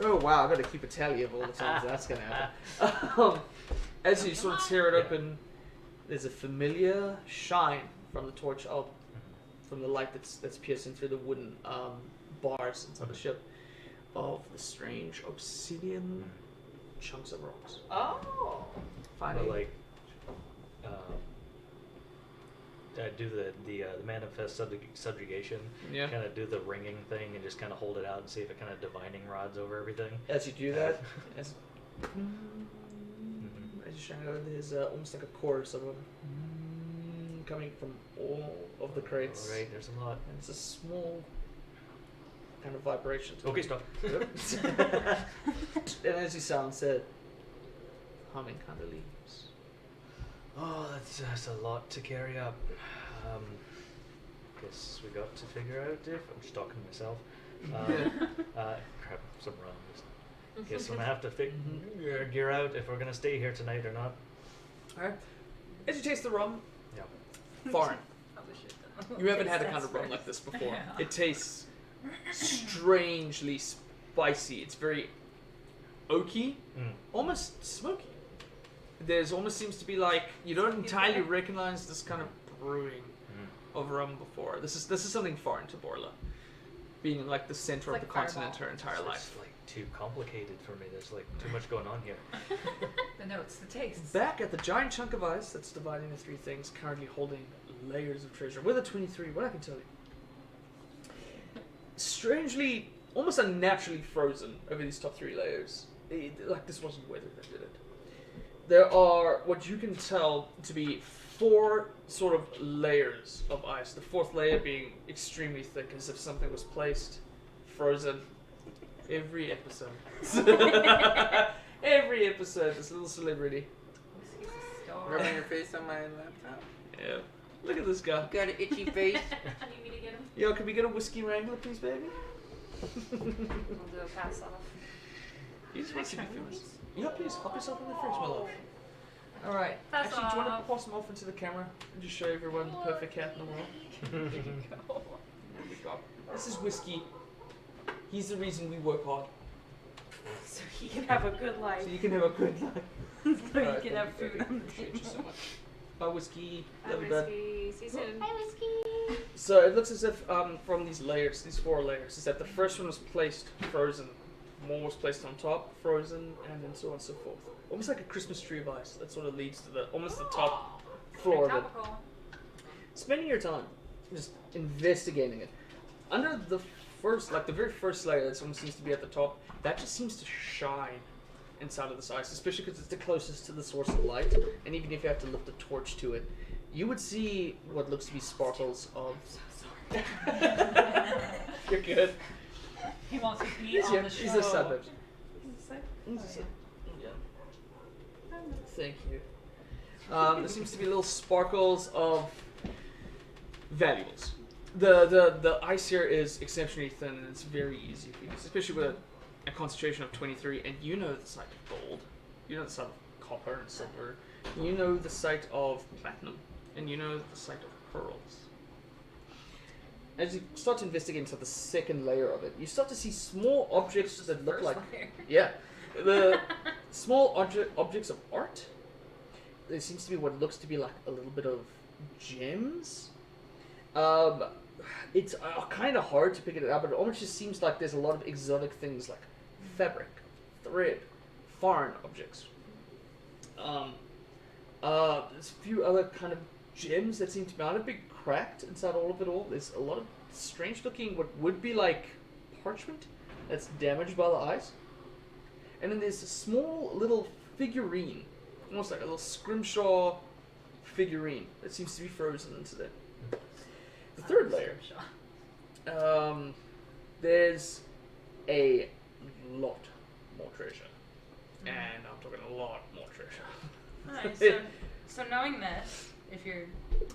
Oh wow, I've got to keep a tally of all the times that's going to happen. As you sort of tear it open, there's a familiar shine from the torch, from the light that's piercing through the wooden bars inside the ship, of the strange obsidian chunks of rocks. Oh. But like, do the manifest subjugation. Yeah. Kind of do the ringing thing and just kind of hold it out and see if it kind of divining rods over everything. As you do that, as you shine it over, there's almost like a chorus of them coming from all of the crates. All right, there's a lot. And it's a small kind of vibration. To Okay, it. stop. And as you sound said, humming kind of leaves. Oh, that's a lot to carry up. Guess we got to figure out if I'm just talking to myself. Grab some rum. Guess I'm gonna have to gear out if we're gonna stay here tonight or not. Alright. As you taste the rum, Yeah. foreign. Probably should. You haven't had a kind of rum like this before. It tastes strangely spicy. It's very oaky, almost smoky. There's almost seems to be like you don't entirely recognize this kind of brewing of rum before. This is something foreign to Borla, being like the center of like the continent Fireball. her entire life. It's like too complicated for me. There's like too much going on here. But no, it's the taste. Back at the giant chunk of ice that's dividing the three things, currently holding layers of treasure. With a 23, what I can tell you. Strangely, almost unnaturally frozen over these top three layers. Like this wasn't weather that did it. There are what you can tell to be 4 sort of layers of ice. The 4th layer being extremely thick, as if something was placed, frozen. Every episode. Every episode, this little celebrity. Rubbing your face on my laptop. Yeah. Look at this guy. You got an itchy face. You need me to get him? Yo, can we get a whiskey wrangler, please, baby? We'll do a pass off. You just want to be famous. Yeah, please, hop yourself in the fridge, my love. Alright. Pass Actually, do you want off. to pass him off into the camera and just show everyone the perfect cat in the world? There you go. There we go. This is Whiskey. He's the reason we work hard. So he can have a good life. So you can have a good life. So Alright, you can have thank you, food. baby. Appreciate you so much. Bye, Whiskey. Bye, Love you, bud. Whiskey. See you soon. Whiskey. So it looks as if from these layers, these 4 layers, is that the first one was placed frozen, more was placed on top, frozen, and then so on and so forth. Almost like a Christmas tree of ice. That sort of leads to the almost the top floor of it. Topical. Spending your time just investigating it. Under the first, like the very first layer that almost seems to be at the top, that just seems to shine inside of this ice, especially because it's the closest to the source of light. And even if you have to lift a torch to it, you would see what looks to be sparkles of. You're good. He wants to be He's on the show. a suburb. He's a Yeah. Thank you. There seems to be little sparkles of valuables. The ice here is exceptionally thin and it's very easy to use, especially with a concentration of 23. And you know the site of gold, you know the site of copper and silver, you know the site of platinum, and you know the site of pearls. As you start to investigate into the second layer of it, you start to see small objects that look like the small objects of art. There seems to be what looks to be like a little bit of gems. It's kind of hard to pick it up, but it almost just seems like there's a lot of exotic things like fabric, thread, foreign objects. There's a few other kind of gems that seem to be a bit cracked inside all of it all. There's a lot of strange looking, what would be like parchment that's damaged by the ice. And then there's a small little figurine, almost like a little scrimshaw figurine that seems to be frozen into there. The third layer, there's a lot more treasure. And I'm talking a lot more treasure. Nice. So knowing this, if you're...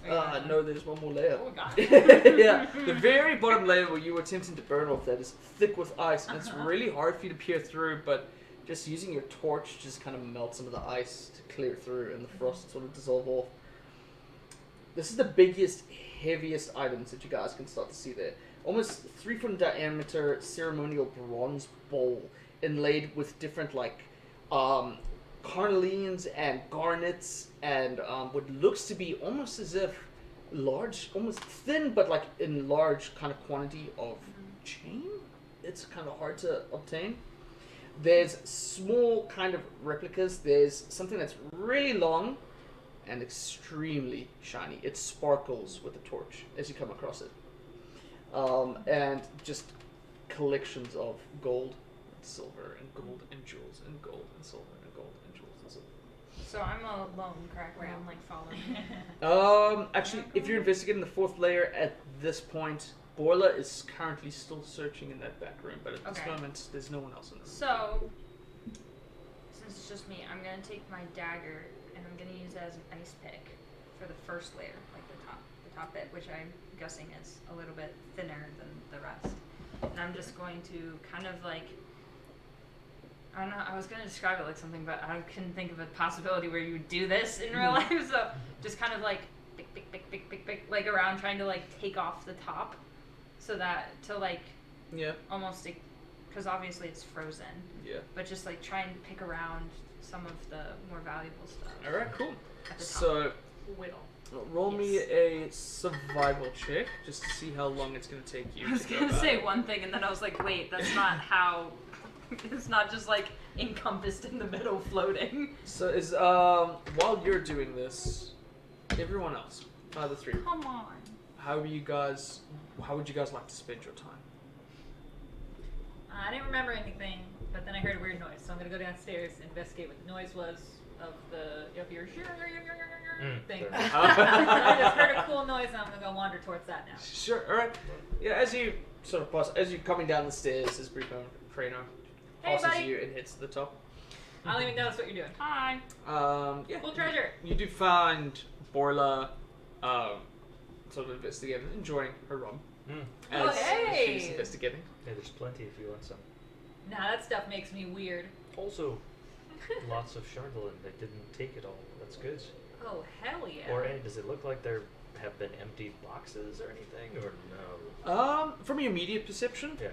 No, there's one more layer. Oh, God. Yeah, the very bottom layer where you were attempting to burn off that is thick with ice, and it's really hard for you to peer through, but just using your torch just kind of melts some of the ice to clear through, and the frost sort of dissolve off. This is the biggest, heaviest items that you guys can start to see there. Almost 3-foot in diameter ceremonial bronze bowl inlaid with different like carnelians and garnets and what looks to be almost as if large, almost thin, but like in large kind of quantity of chain. It's kind of hard to obtain. There's small kind of replicas. There's something that's really long and extremely shiny. It sparkles with the torch as you come across it. And just collections of gold and silver and gold and jewels and gold and silver and gold and jewels and silver. So I'm alone, correct? Where I'm like following. Actually, if you're investigating the 4th layer at this point, Borla is currently still searching in that back room, but at this Okay. moment, there's no one else in this. So, since it's just me, I'm gonna take my dagger and I'm gonna use it as an ice pick for the first layer, like the top bit, which I'm guessing is a little bit thinner than the rest. And I'm just going to kind of like, I don't know, I was going to describe it like something, but I couldn't think of a possibility where you would do this in real life. So just kind of like, pick, like around trying to like take off the top so that to like Yeah. almost, because obviously it's frozen, Yeah. but just like try and pick around some of the more valuable stuff All right. Cool. at the top. So Whittle. roll me a survival check just to see how long it's going to take you. I was to go gonna about say it. one thing and then I was like, wait, that's not how. It's not just like encompassed in the middle floating. So is while you're doing this, everyone else, the three, Come on. how would you guys like to spend your time? I didn't remember anything, but then I heard a weird noise, so I'm gonna go downstairs and investigate what the noise was of your thing. Fair I just heard a cool noise, and I'm gonna go wander towards that now. Sure. All right. Yeah. As you sort of pass, as you're coming down the stairs, as Brico Trainer Hey, passes buddy. you and hits the top. I don't even notice what you're doing. Hi. Yeah. Cool treasure. You do find Borla, sort of investigating, enjoying her rum Oh, as hey. she's investigating. Yeah, there's plenty if you want some. Nah, that stuff makes me weird. Also, lots of Chardonnay. They didn't take it all. That's good. Oh, hell yeah. Or does it look like there have been empty boxes or anything, or no? From your immediate perception, Yeah.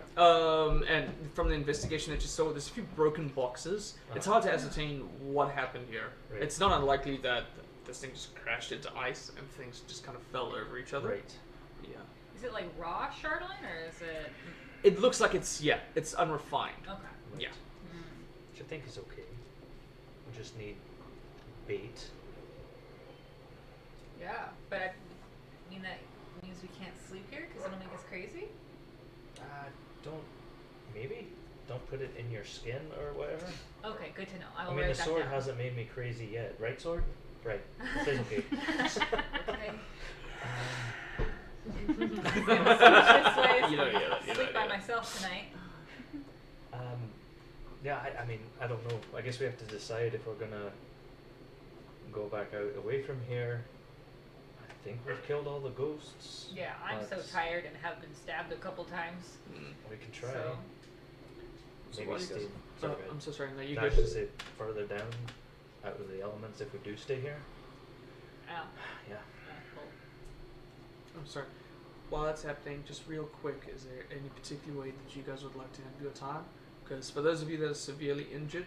and from the investigation that you saw, there's a few broken boxes. It's hard to ascertain what happened here. Right. It's not unlikely that this thing just crashed into ice and things just kind of fell over each other. Right. Yeah. Is it like raw Chardonnay, or is it... It looks like it's unrefined. Okay. Right. Yeah. Which I think is okay. We just need bait. Yeah, but I mean that means we can't sleep here because it'll make us crazy? Don't put it in your skin or whatever. Okay, good to know. I will I mean, write the that sword down. hasn't made me crazy yet, right, sword? Right. It says okay. Okay. You know, Sleep by myself tonight. Yeah, I mean, I don't know. I guess we have to decide if we're gonna go back out away from here. I think we've killed all the ghosts. Yeah, I'm so but tired and have been stabbed a couple times. We can try. So, So Maybe what- stay. Oh, Sorry, I'm so sorry. No, you I was good? gonna say further down, out of the elements if we do stay here. ow. Yeah. I'm sorry. While that's happening, just real quick, is there any particular way that you guys would like to have your time? Because for those of you that are severely injured,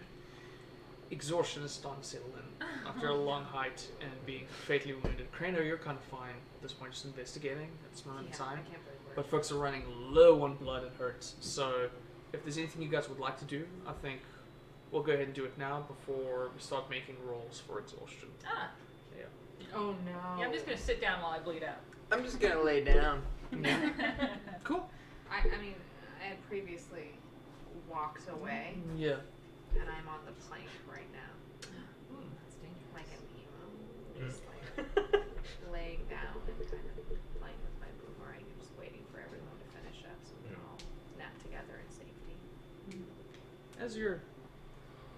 exhaustion is starting to settle in after a long hike and being fatally wounded. Crano, you're kind of fine at this point, just investigating at this moment in Yeah, time. I can't believe we're... But folks are running low on blood and hurts. So if there's anything you guys would like to do, I think we'll go ahead and do it now before we start making rolls for exhaustion. Ah. Yeah. Oh no. Yeah, I'm just gonna sit down while I bleed out. I'm just gonna lay down. Cool. I mean, I had previously walked away, Yeah. and I'm on the plank right now, That's dangerous. like an emo, just like laying down and kind of playing with my boomerang and just waiting for everyone to finish up so we can all nap together in safety. As you're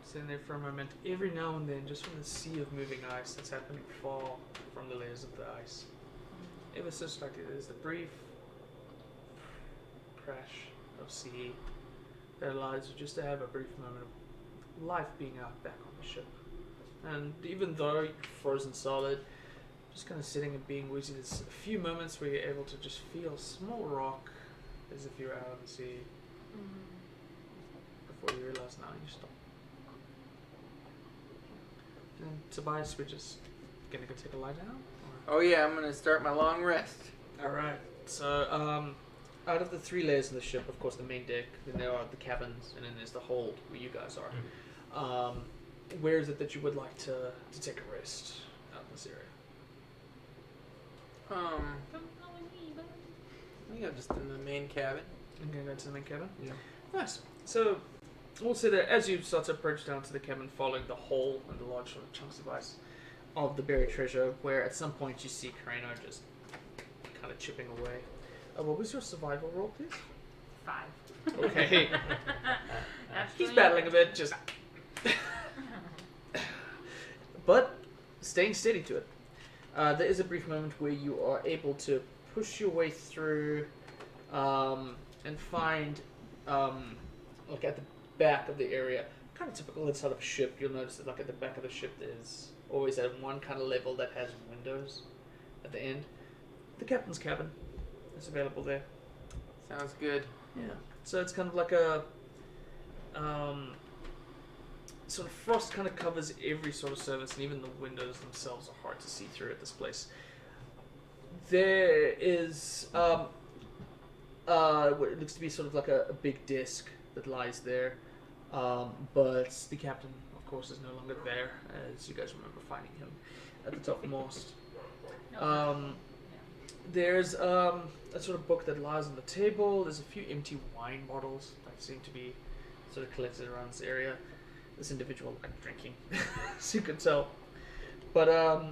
sitting there for a moment, every now and then, just from the sea of moving ice that's happening far from the layers of the ice, ever so slightly, there's the brief crash of sea that allows you just to have a brief moment of life being out back on the ship. And even though you're frozen solid, just kind of sitting and being woozy, there's a few moments where you're able to just feel a small rock as if you're out on the sea before you realize now you stop. And Tobias, we're just gonna go take a lie down? Oh yeah, I'm gonna start my long rest. Alright, so out of the three layers of the ship, of course the main deck, then there are the cabins, and then there's the hold where you guys are. Where is it that you would like to take a rest out in this area? I think I'm just in the main cabin. I'm gonna go to the main cabin? Yeah. Nice. So, we'll say that as you start to approach down to the cabin, following the hole and the large sort of chunks of ice of the buried treasure, where at some point you see Kareno just kind of chipping away. What was your survival roll, please? 5. Okay. That's He's really battling a good. bit, just... but staying steady to it. There is a brief moment where you are able to push your way through and find, like at the back of the area, kind of typical inside of a ship. You'll notice that like at the back of the ship, there's always that one kind of level that has windows at the end. The captain's cabin is available there. Sounds good. Yeah. So it's kind of like a sort of frost kind of covers every sort of surface, and even the windows themselves are hard to see through at this place. There is what it looks to be sort of like a big disc that lies there, but the captain, of course, is no longer there, as you guys remember finding him at the topmost. There's a sort of book that lies on the table. There's a few empty wine bottles that seem to be sort of collected around this area. This individual like drinking, as you can tell. But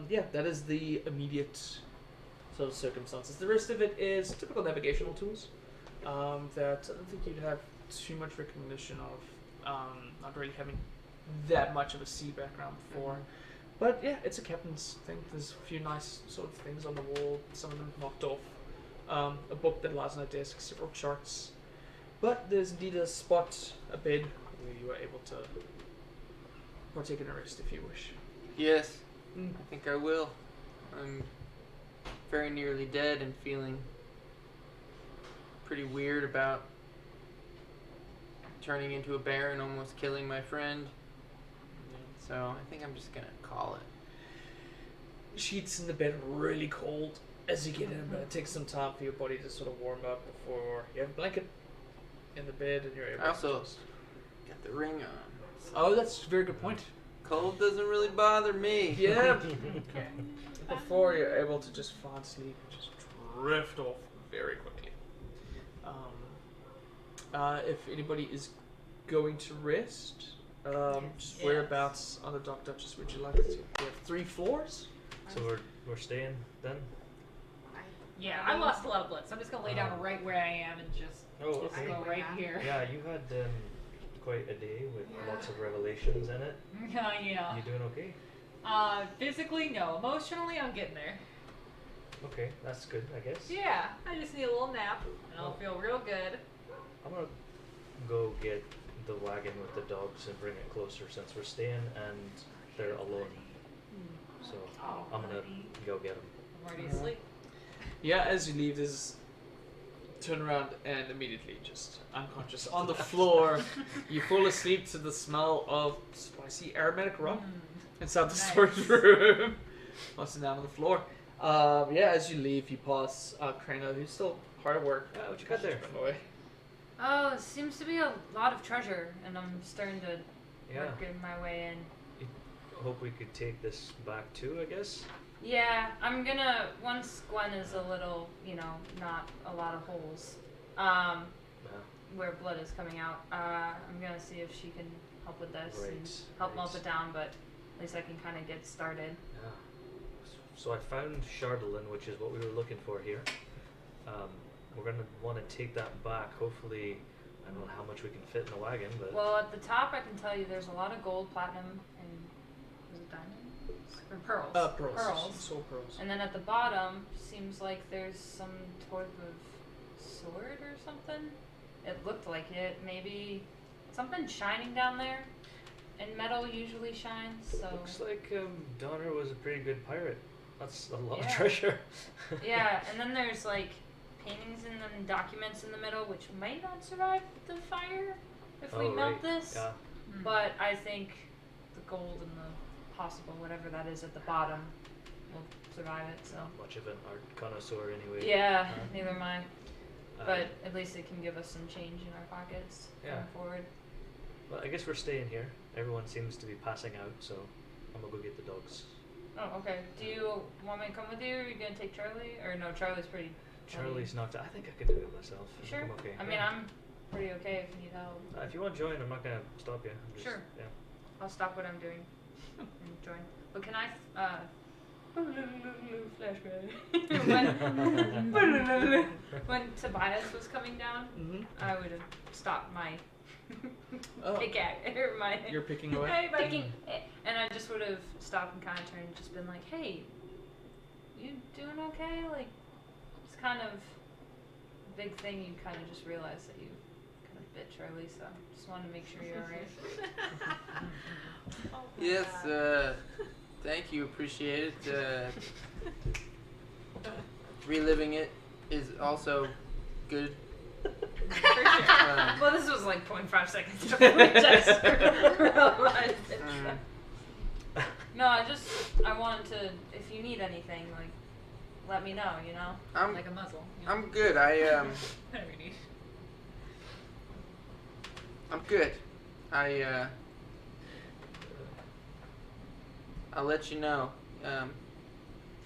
yeah, that is the immediate sort of circumstances. The rest of it is typical navigational tools that I don't think you'd have too much recognition of, not really having that much of a sea background before. But yeah, it's a captain's thing. There's a few nice sort of things on the wall, some of them knocked off. A book that lies on a desk, several charts. But there's indeed a spot, a bed, where you are able to partake in a rest if you wish. Yes, I think I will. I'm very nearly dead and feeling pretty weird about turning into a bear and almost killing my friend. So I think I'm just gonna call it. Sheets in the bed are really cold as you get in, but it takes some time for your body to sort of warm up before you have a blanket in the bed and you're able I also to just... got the ring on. Oh, that's a very good point. Cold doesn't really bother me. Yeah. Before you're able to just find sleep and just drift off very quickly. If anybody is going to rest, just whereabouts on the Dock Duchess would you like to? We have 3 floors. So we're staying then? Yeah, I lost a lot of blood, so I'm just gonna lay down right where I am and just Okay. go right here. Yeah, you had quite a day with lots of revelations in it. Yeah. You doing okay? Physically, no. Emotionally, I'm getting there. Okay, that's good, I guess. Yeah, I just need a little nap, and I'll feel real good. I'm gonna go get the wagon with the dogs and bring it closer since we're staying and they're alone. So I'm gonna go get them. I'm already asleep. Yeah, as you leave, there's turn around and immediately just unconscious on the floor. You fall asleep to the smell of spicy aromatic rum inside the storage room. Tossing down on the floor. Yeah, as you leave, you pass Krano, who's still hard at work. What you got there? Away. Oh, it seems to be a lot of treasure, and I'm starting to Yeah. work my way in. Hope we could take this back too, I guess. Yeah, I'm gonna, once Gwen is a little, not a lot of holes, where blood is coming out, I'm gonna see if she can help with this and help melt it down, but at least I can kind of get started. Yeah. So I found Chardolin, which is what we were looking for here. We're gonna want to take that back. Hopefully, I don't know how much we can fit in the wagon, but Well, at the top, I can tell you there's a lot of gold, platinum, and is it diamonds? Or pearls. Pearls. Soul pearls. And then at the bottom, seems like there's some type of sword or something. It looked like it. Maybe something shining down there. And metal usually shines, so... looks like Donner was a pretty good pirate. That's a lot of Yeah. treasure. Yeah, and then there's like paintings and then documents in the middle, which might not survive the fire if we melt this. Yeah. But I think the gold and the possible whatever that is at the bottom will survive it. So Much of an art connoisseur anyway. yeah, neither am I. Um, But at least it can give us some change in our pockets going forward. Well, I guess we're staying here. Everyone seems to be passing out, so I'm gonna go get the dogs. Oh, okay. Do you want me to come with you? Or are you gonna take Charlie? Or no, Charlie's pretty. Charlie's knocked out. I think I can do it myself. I Sure. think I'm okay. I mean, I'm pretty okay if you need help. If you want to join, I'm not gonna stop you. I'm just- Sure. Yeah. I'll stop what I'm doing and join. But can I, flashback. when Tobias was coming down, I would have stopped my pickaxe or my. You're picking away? Hey, buddy. And I just would have stopped and kind of turned and just been like, "Hey, you doing okay?" Like, it's kind of big thing, you kind of just realize that you kind of bit Charlie, so just wanted to make sure you're alright. Oh my Yes, God. thank you, appreciate it. Reliving it is also good. For sure. Well, this was like 0.5 seconds before we just realized it. No, I wanted to, if you need anything, like, let me know, you know? I'm Like a muzzle. You know? I'm good. Whatever you need. I'm good. I'll let you know.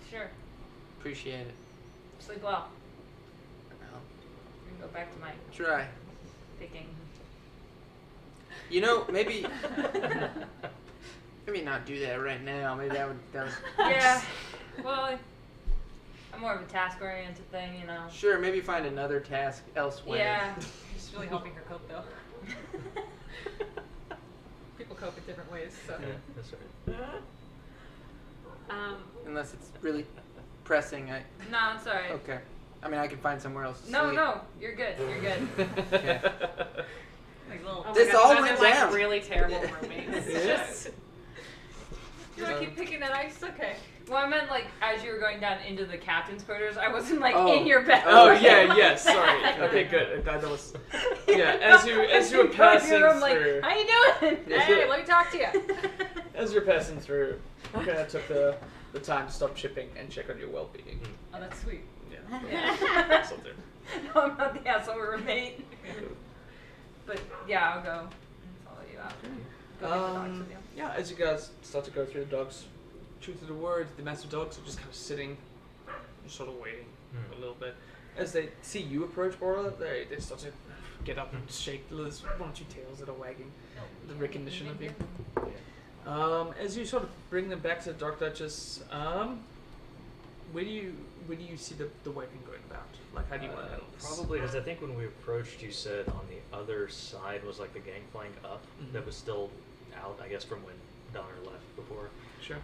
Sure. Appreciate it. Sleep well. I'll We can go back to my try. picking. You know, maybe not do that right now. Maybe that was Yeah. Well, I'm more of a task-oriented thing, you know? sure. Maybe find another task elsewhere. Yeah. It's really helping her cope, though. People cope in different ways, so. Yeah, that's right. Unless it's really pressing. No, it's alright. Okay. I mean, I can find somewhere else to No, sleep. no, you're good. You're good. Okay. Like little. Oh my This God, all you guys went are, like, down. really terrible Yeah. roommates. Yes. You want to keep picking at ice? Okay. Well, I meant like as you were going down into the captain's quarters. I wasn't like Oh. in your bed. Oh Like yeah, that. yeah. Sorry. Okay, good. That was. Yeah, as you were Go to passing your room, like, through, how you doing? Hey, let me talk to you. as you're passing through, I kind of took the time to stop shipping and check on your well-being. Oh, that's sweet. Yeah. Yeah. Something. No, I'm not the asshole roommate. But yeah, I'll go and follow you out. Go get the dogs with you. Yeah, as you guys start to go through the dogs, truth of the word, the massive dogs are just kind of sitting, just sort of waiting a little bit. As they see you approach, Borla, they start to get up and shake. There's one or two tails that are wagging, the recognition of you. As you sort of bring them back to the Dark Duchess, where do you see the wagon going about? Like, how do you want to handle this? Probably because I think when we approached, you said on the other side was like the gangplank up that was still out, I guess, from when Donner left before. Sure.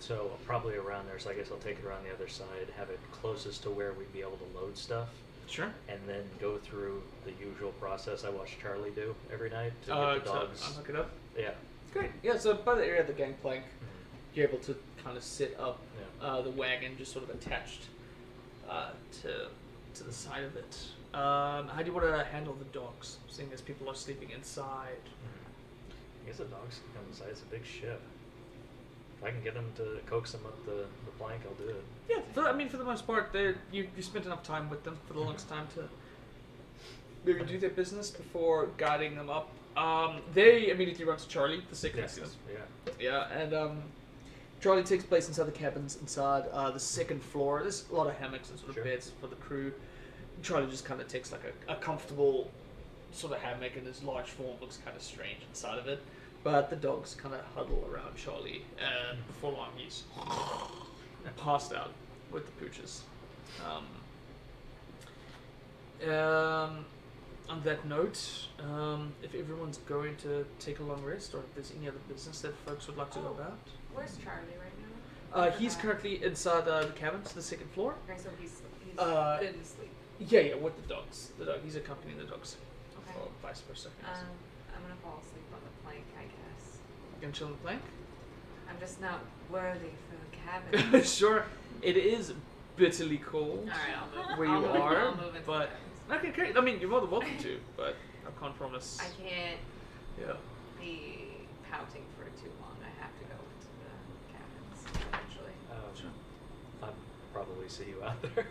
So probably around there. So I guess I'll take it around the other side, have it closest to where we'd be able to load stuff, Sure. and then go through the usual process I watch Charlie do every night to get the dogs. To unhook it up. Yeah. Great. Yeah. So by the area of the gangplank, you're able to kind of sit up Yeah. the wagon, just sort of attached to the side of it. How do you want to handle the dogs, seeing as people are sleeping inside? I guess the dogs can come inside. It's a big ship. If I can get them to coax them up the plank, I'll do it. Yeah, for the most part, you spent enough time with them for the longest time to maybe do their business before guiding them up. They immediately run to Charlie, the sickness. Yeah. Yeah, and Charlie takes place inside the cabins, inside the second floor. There's a lot of hammocks and sort of Sure. beds for the crew. Charlie just kind of takes like a comfortable sort of hammock, and his large form looks kind of strange inside of it. But the dogs kind of huddle around Charlie, and before long he's passed out with the pooches. On that note, if everyone's going to take a long rest, or if there's any other business that folks would like to go about. Where's Charlie right now? He's currently inside the cabins, the second floor. Okay, so he's good in sleep. Yeah, with the dogs. He's accompanying the dogs. Okay. Or vice versa. Yes. I'm gonna fall asleep on the plank, I guess. You can chill on the plank. I'm just not worthy for the cabin. Sure, it is bitterly cold Alright, I'll move. where I'll you move, are, I'll move into but the cabins. okay, great. I mean, you're more than welcome to, but I can't promise. I can't Yeah. be pouting for too long. I have to go into the cabins eventually. Sure. I'll probably see you out there.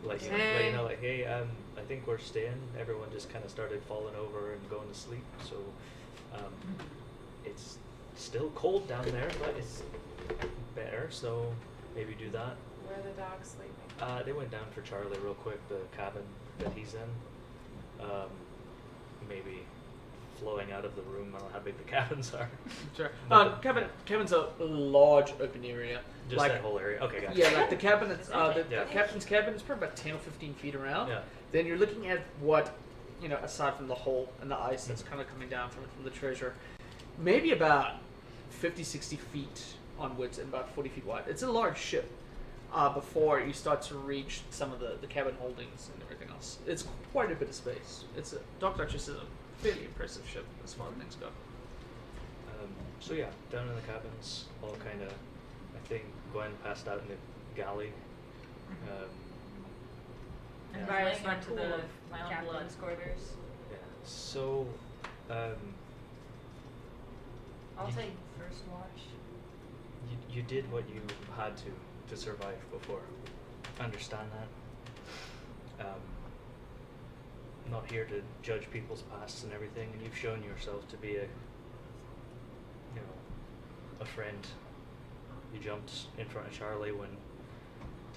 let you know, like, hey, I think we're staying. Everyone just kind of started falling over and going to sleep. So it's still cold down there, but it's better. So maybe do that. Where are the dogs sleeping? They went down for Charlie real quick, the cabin that he's in. Maybe flowing out of the room. I don't know how big the cabins are. Sure. But Cabin's a large open area. Just like, that whole area. Okay, gotcha. Yeah, like the cabin. The Yeah. captain's cabin is probably about 10 or 15 feet around. Yeah. Then you're looking at what, aside from the hole and the ice that's kind of coming down from the treasure, maybe about 50, 60 feet onwards and about 40 feet wide. It's a large ship. before you start to reach some of the cabin holdings and everything else. It's quite a bit of space. Dark Duchess is a fairly impressive ship as far as things go. So yeah, down in the cabins, all kind of. I think Gwen passed out in the galley. And Yeah. Virus Laying in went a to pool the of my own captain's quarters. Yeah. So, I'll You- take first watch. you did what you had to survive before. I understand that. I'm not here to judge people's pasts and everything, and you've shown yourself to be a friend. You jumped in front of Charlie when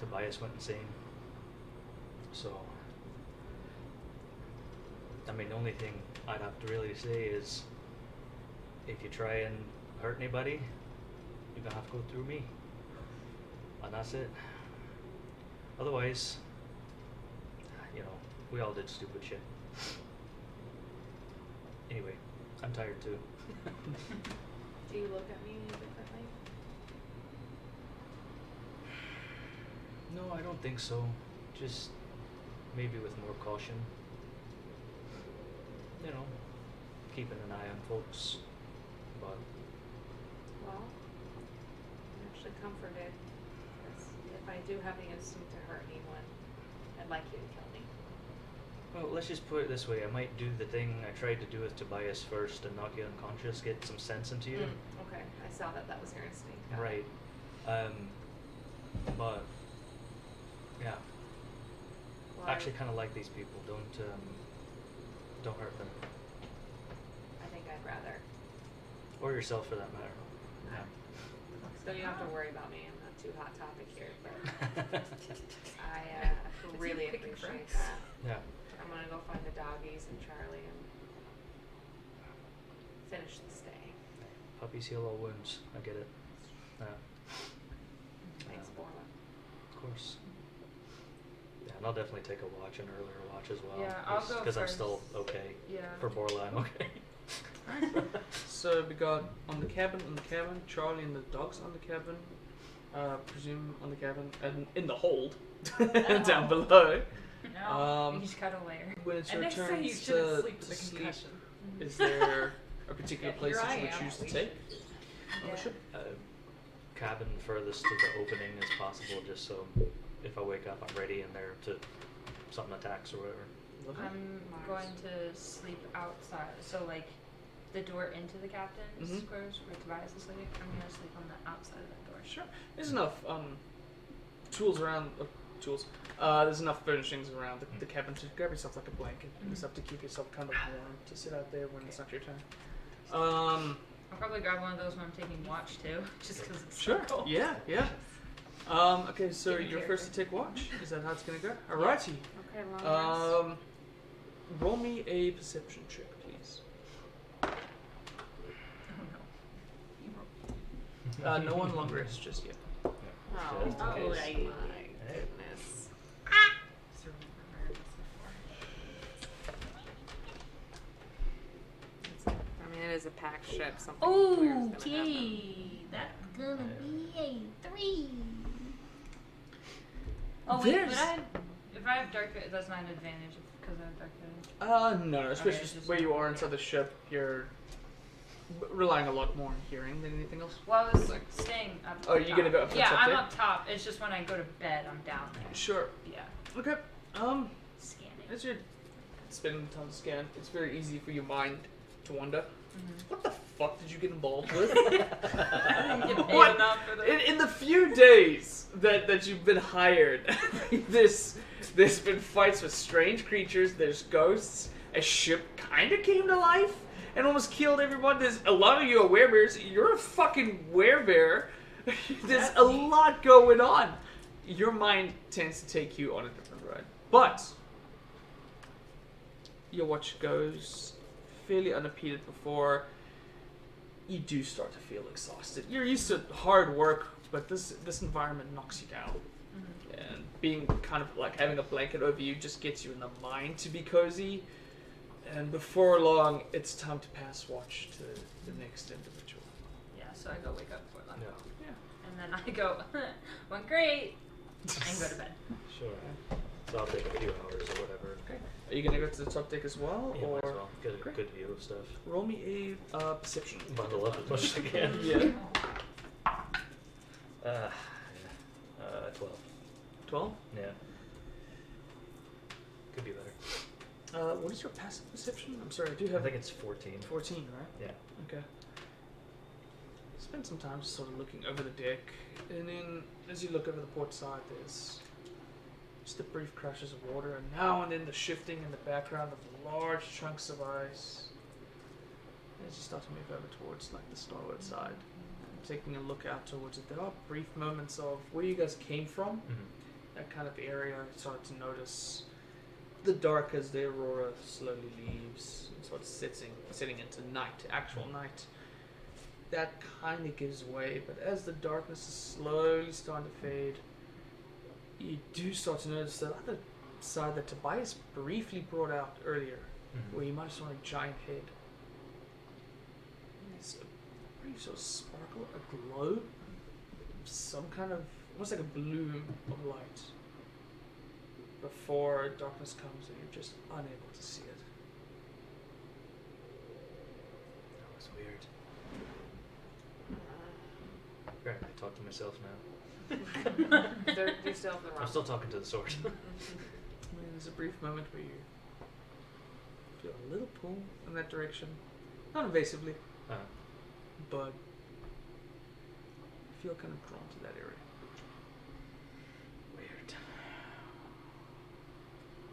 Tobias went insane. So, I mean, the only thing I'd have to really say is, if you try and hurt anybody, you're gonna have to go through me. And that's it. Otherwise, we all did stupid shit. Anyway, I'm tired too. Do you look at me any differently? No, I don't think so. Just maybe with more caution. Keeping an eye on folks. But Well, I'm actually comforted. 'Cause if I do have the instinct to hurt anyone, I'd like you to kill me. well, let's just put it this way. I might do the thing I tried to do with Tobias first and knock you unconscious, get some sense into you. Okay, I saw that was your instinct. Got it. Right. But yeah, Well, I actually kind of like these people. Don't hurt them, I think I'd rather. or yourself for that matter. Yeah. So you don't have to worry about me. I'm not too hot topic here, but I really picking appreciate friends. that. Yeah. I'm gonna go find the doggies and Charlie and finish the stay. Puppies heal all wounds. I get it. Yeah. Thanks, Borla. Of course. Yeah, and I'll definitely take a watch, an earlier watch as well. Yeah, I'll go Because I'm still first. okay. Yeah. For Borla, I'm okay. So we got on the cabin, Charlie and the dogs on the cabin, presume on the cabin, and in the hold down below. No. You just got a layer. When it's And your they say turn you shouldn't to sleep with a sleep, concussion. is there a particular Yeah, place here that I you would am, choose at to least. take on the Yeah. ship? Cabin furthest to the opening as possible, just so if I wake up, I'm ready and there to something attacks or whatever. Lovely. I'm Mars. going to sleep outside. So like the door into the captain's Mhm. quarters where Tobias is sleeping. I'm gonna sleep on the outside of that door. Sure. There's enough tools around. There's enough furnishings around the cabin to grab yourself like a blanket and stuff to keep yourself kind of warm to sit out there when it's not your turn. I'll probably grab one of those when I'm taking watch too, just because it's Sure. so cold. Yeah. Yeah. Okay. So Give me you're first to character. take watch. Is that how it's gonna go? Alrighty. Okay, long rest. Roll me a perception check, please. Oh no. No one long rest just yet. Oh, Just in oh, case. my goodness. Just remember this I mean, it is a packed ship. Something weird is gonna happen. Okay, that's gonna be a 3. Oh wait, There's- but if I have dark vision, that's not an advantage because I have dark vision. No, especially Okay, just just where you not- are inside the ship, you're relying a lot more on hearing than anything else. Well, I was staying up. Oh, you're gonna go up Yeah, up I'm there? up top. It's just when I go to bed, I'm down there. Sure. Yeah. Okay. Scanning. As you're spending time to scan, it's very easy for your mind to wonder, what the fuck did you get involved with? I didn't get paid What? enough for this. In the few days that you've been hired, there's been fights with strange creatures, there's ghosts, a ship kind of came to life and almost killed everyone. There's a lot of you are werebears. You're a fucking werebear. There's a lot going on. Your mind tends to take you on a different road. But your watch goes fairly unimpeded before you do start to feel exhausted. You're used to hard work, but this environment knocks you down. And being kind of like having a blanket over you just gets you in the mind to be cozy. And before long, it's time to pass watch to the next individual. Yeah, so I go wake up for them. Yeah. Yeah. And then I go, went great. and go to bed. Sure. So I'll take a few hours or whatever. Okay. Are you gonna go to the top deck as well, Yeah, or might as well. Get a Great. good view of stuff. roll me a perception? Bundle up as much as I can. Yeah. 12. 12. Yeah. Could be better. What is your passive perception? I'm sorry, I do I have think it's 14. 14, right? Yeah. Okay. Spend some time just sort of looking over the deck, and then as you look over the port side, there's just the brief crashes of water, and now and then the shifting in the background of large chunks of ice. As you start to move over towards like the starboard side, taking a look out towards it, there are brief moments of where you guys came from, that kind of area. You started to notice the dark as the aurora slowly leaves and starts setting into night, actual night. That kind of gives way, but as the darkness is slowly starting to fade, you do start to notice the other side that Tobias briefly brought out earlier, where you might have saw a giant head. It's a pretty sort of sparkle, a glow, some kind of, almost like a bloom of light, before darkness comes and you're just unable to see it. That was weird. Great, I talk to myself now. You're still in the wrong. I'm still talking to the sword. I mean, there's a brief moment where you feel a little pull in that direction. Not invasively, but feel kind of drawn to that area. Weird.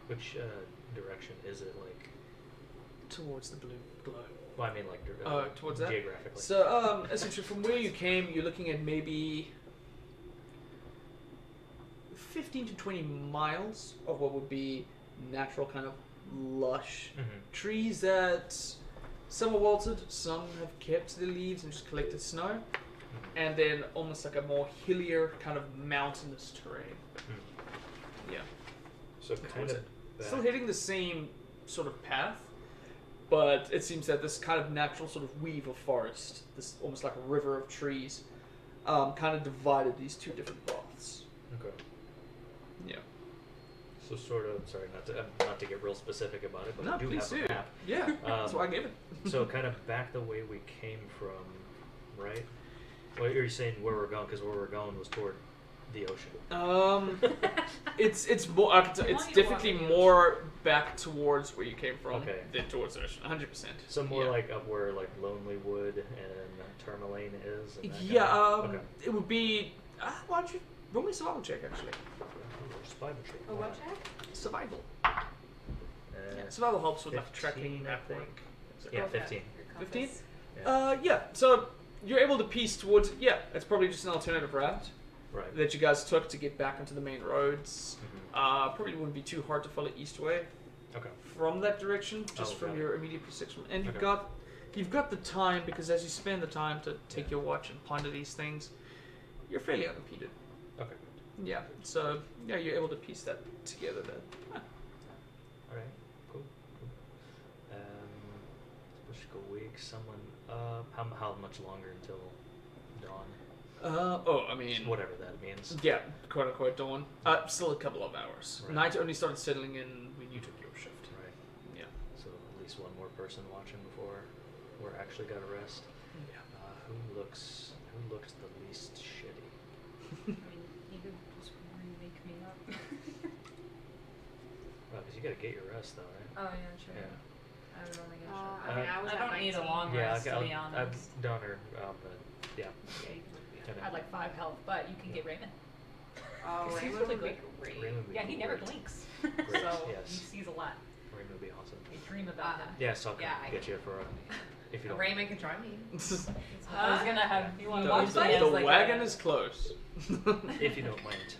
Which direction is it, like? Towards the blue glow. Well, I mean, like, towards that? geographically. So, essentially, from where you came, you're looking at maybe 15 to 20 miles of what would be natural, kind of lush trees that some are wilted, some have kept the leaves and just collected snow, and then almost like a more hillier, kind of mountainous terrain. Yeah. So kind of Still hitting the same sort of path, but it seems that this kind of natural sort of weave of forest, this almost like a river of trees, kind of divided these two different paths. Okay. Yeah. So sort of, sorry, not to get real specific about it, but No, I do please have do. a map. Yeah, that's why I gave it. So kind of back the way we came from, right? Well, you're saying where we're going, because where we're going was toward the ocean. It's more. It's definitely more back towards where you came from than towards the ocean. 100%. So more like up where like Lonely Wood and Tourmaline is. And that Yeah. kind of, It would be. Why don't you roll me a survival check actually? Survival check. A what check? Survival. Survival helps with like 15, tracking. I think. Yeah, 15. 15? Yeah. Yeah. So you're able to piece towards. Yeah, it's probably just an alternative route Right. that you guys took to get back into the main roads. Probably wouldn't be too hard to follow east way. Okay. From that direction, just from got your immediate perception, and you've Okay. got the time, because as you spend the time to take your watch and ponder these things, you're fairly unimpeded. Okay. Yeah. So yeah, you're able to piece that together. Then. All right. Cool. Supposed to go wake someone up. How much longer until dawn? I mean, Whatever that means. yeah, quote unquote dawn. Still a couple of hours. Right. Night only started settling in when you took your shift. Right. Yeah. So at least one more person watching before we're actually got to rest. Yeah. Who looks the least shitty? I mean, you could just wake me up. Well, because you got to get your rest though, right? Oh yeah, sure. Yeah. I would only get I mean, I was I at don't need a 19. long rest, to be honest. I've done her, but yeah. I had like 5 health, but you can get Raymond. Oh, 'Cause he's Raymond really would be good. great. Raymond would be Yeah, he never great. blinks. Great, So yes. he sees a lot. Raymond would be awesome. I dream about him. Yeah, so I'll come Yeah, I get you for if you don't. Raymond can join me. I was gonna have you want to The, watch the, that? the Like wagon a- is close. If you don't mind.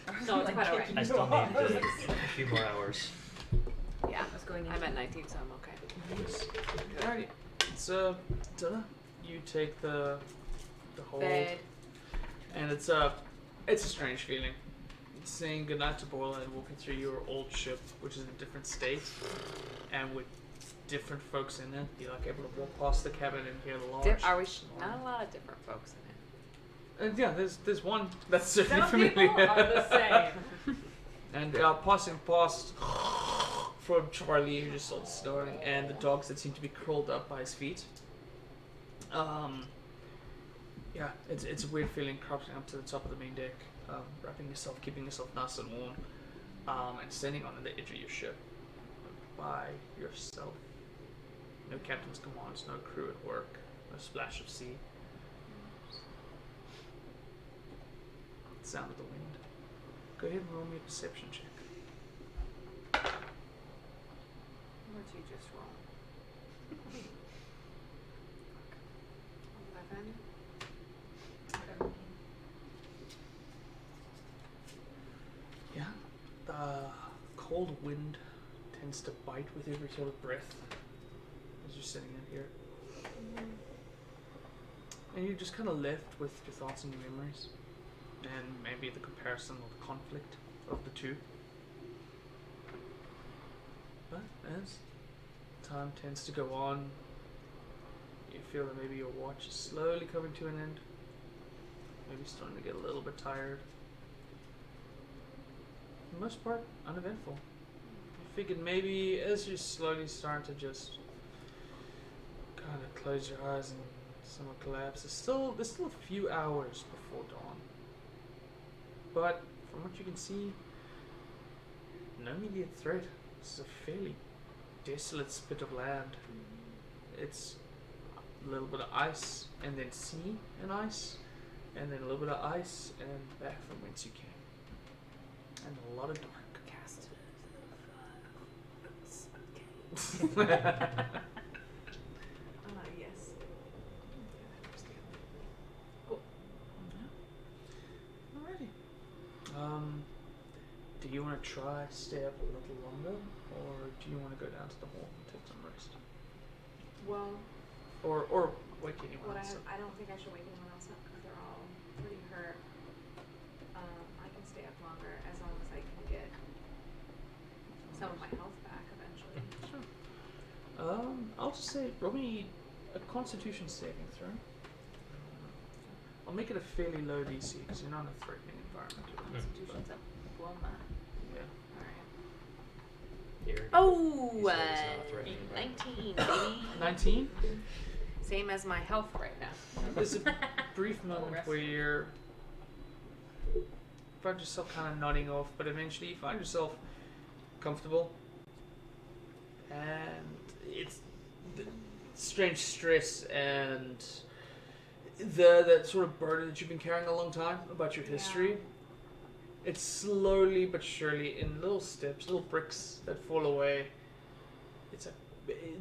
No, it's Quite like alright. I still need a few more hours. Yeah, What's going on? I'm at 19, so I'm okay. Alrighty. So, Donna, you take the hold, Bed. and it's a strange feeling. Saying goodnight to Borla and walking through your old ship, which is in a different state, and with different folks in it. You're like able to walk past the cabin and hear the large. Are we snoring. not a lot of different folks in Yeah, there's one that's certainly Some familiar. people are the same. And passing past from Charlie, who just starts snoring, and the dogs that seem to be curled up by his feet. Yeah, it's a weird feeling crouching up to the top of the main deck, wrapping yourself, keeping yourself nice and warm, and standing on the edge of your ship by yourself. No captain's commands, no crew at work, no splash of sea. Sound of the wind. Go ahead and roll me a perception check. What'd you just roll? 11. Yeah, the cold wind tends to bite with every sort of breath as you're sitting in here. And you're just kind of left with your thoughts and your memories, and maybe the comparison or the conflict of the two. But as time tends to go on, you feel that maybe your watch is slowly coming to an end, maybe starting to get a little bit tired. For the most part, uneventful. You figured maybe as you're slowly starting to just kind of close your eyes and somewhat collapse, there's still a few hours before dawn. But from what you can see, no immediate threat. This is a fairly desolate spit of land. It's a little bit of ice, and then sea and ice, and then a little bit of ice, and back from whence you came. And a lot of dark. Yes. Alrighty. Do you want to try stay up a little longer, or do you want to go down to the hall and take some rest, Well, or wake anyone what else up? I don't think I should wake anyone else up because they're all pretty hurt. I can stay up longer as long as I can get some of my health back eventually. Sure. I'll just say roll me a Constitution saving throw. I'll make it a fairly low DC because you're not in a threatening environment. Constitution's up. Well, Yeah. Alright. Here. Oh, He said it's not threatening, right? 19, baby. 19. Same as my health right now. There's a brief moment rest. where you find yourself kind of nodding off, but eventually you find yourself comfortable, and it's the strange stress and that sort of burden that you've been carrying a long time about your history. Yeah. It's slowly but surely in little steps, little bricks that fall away.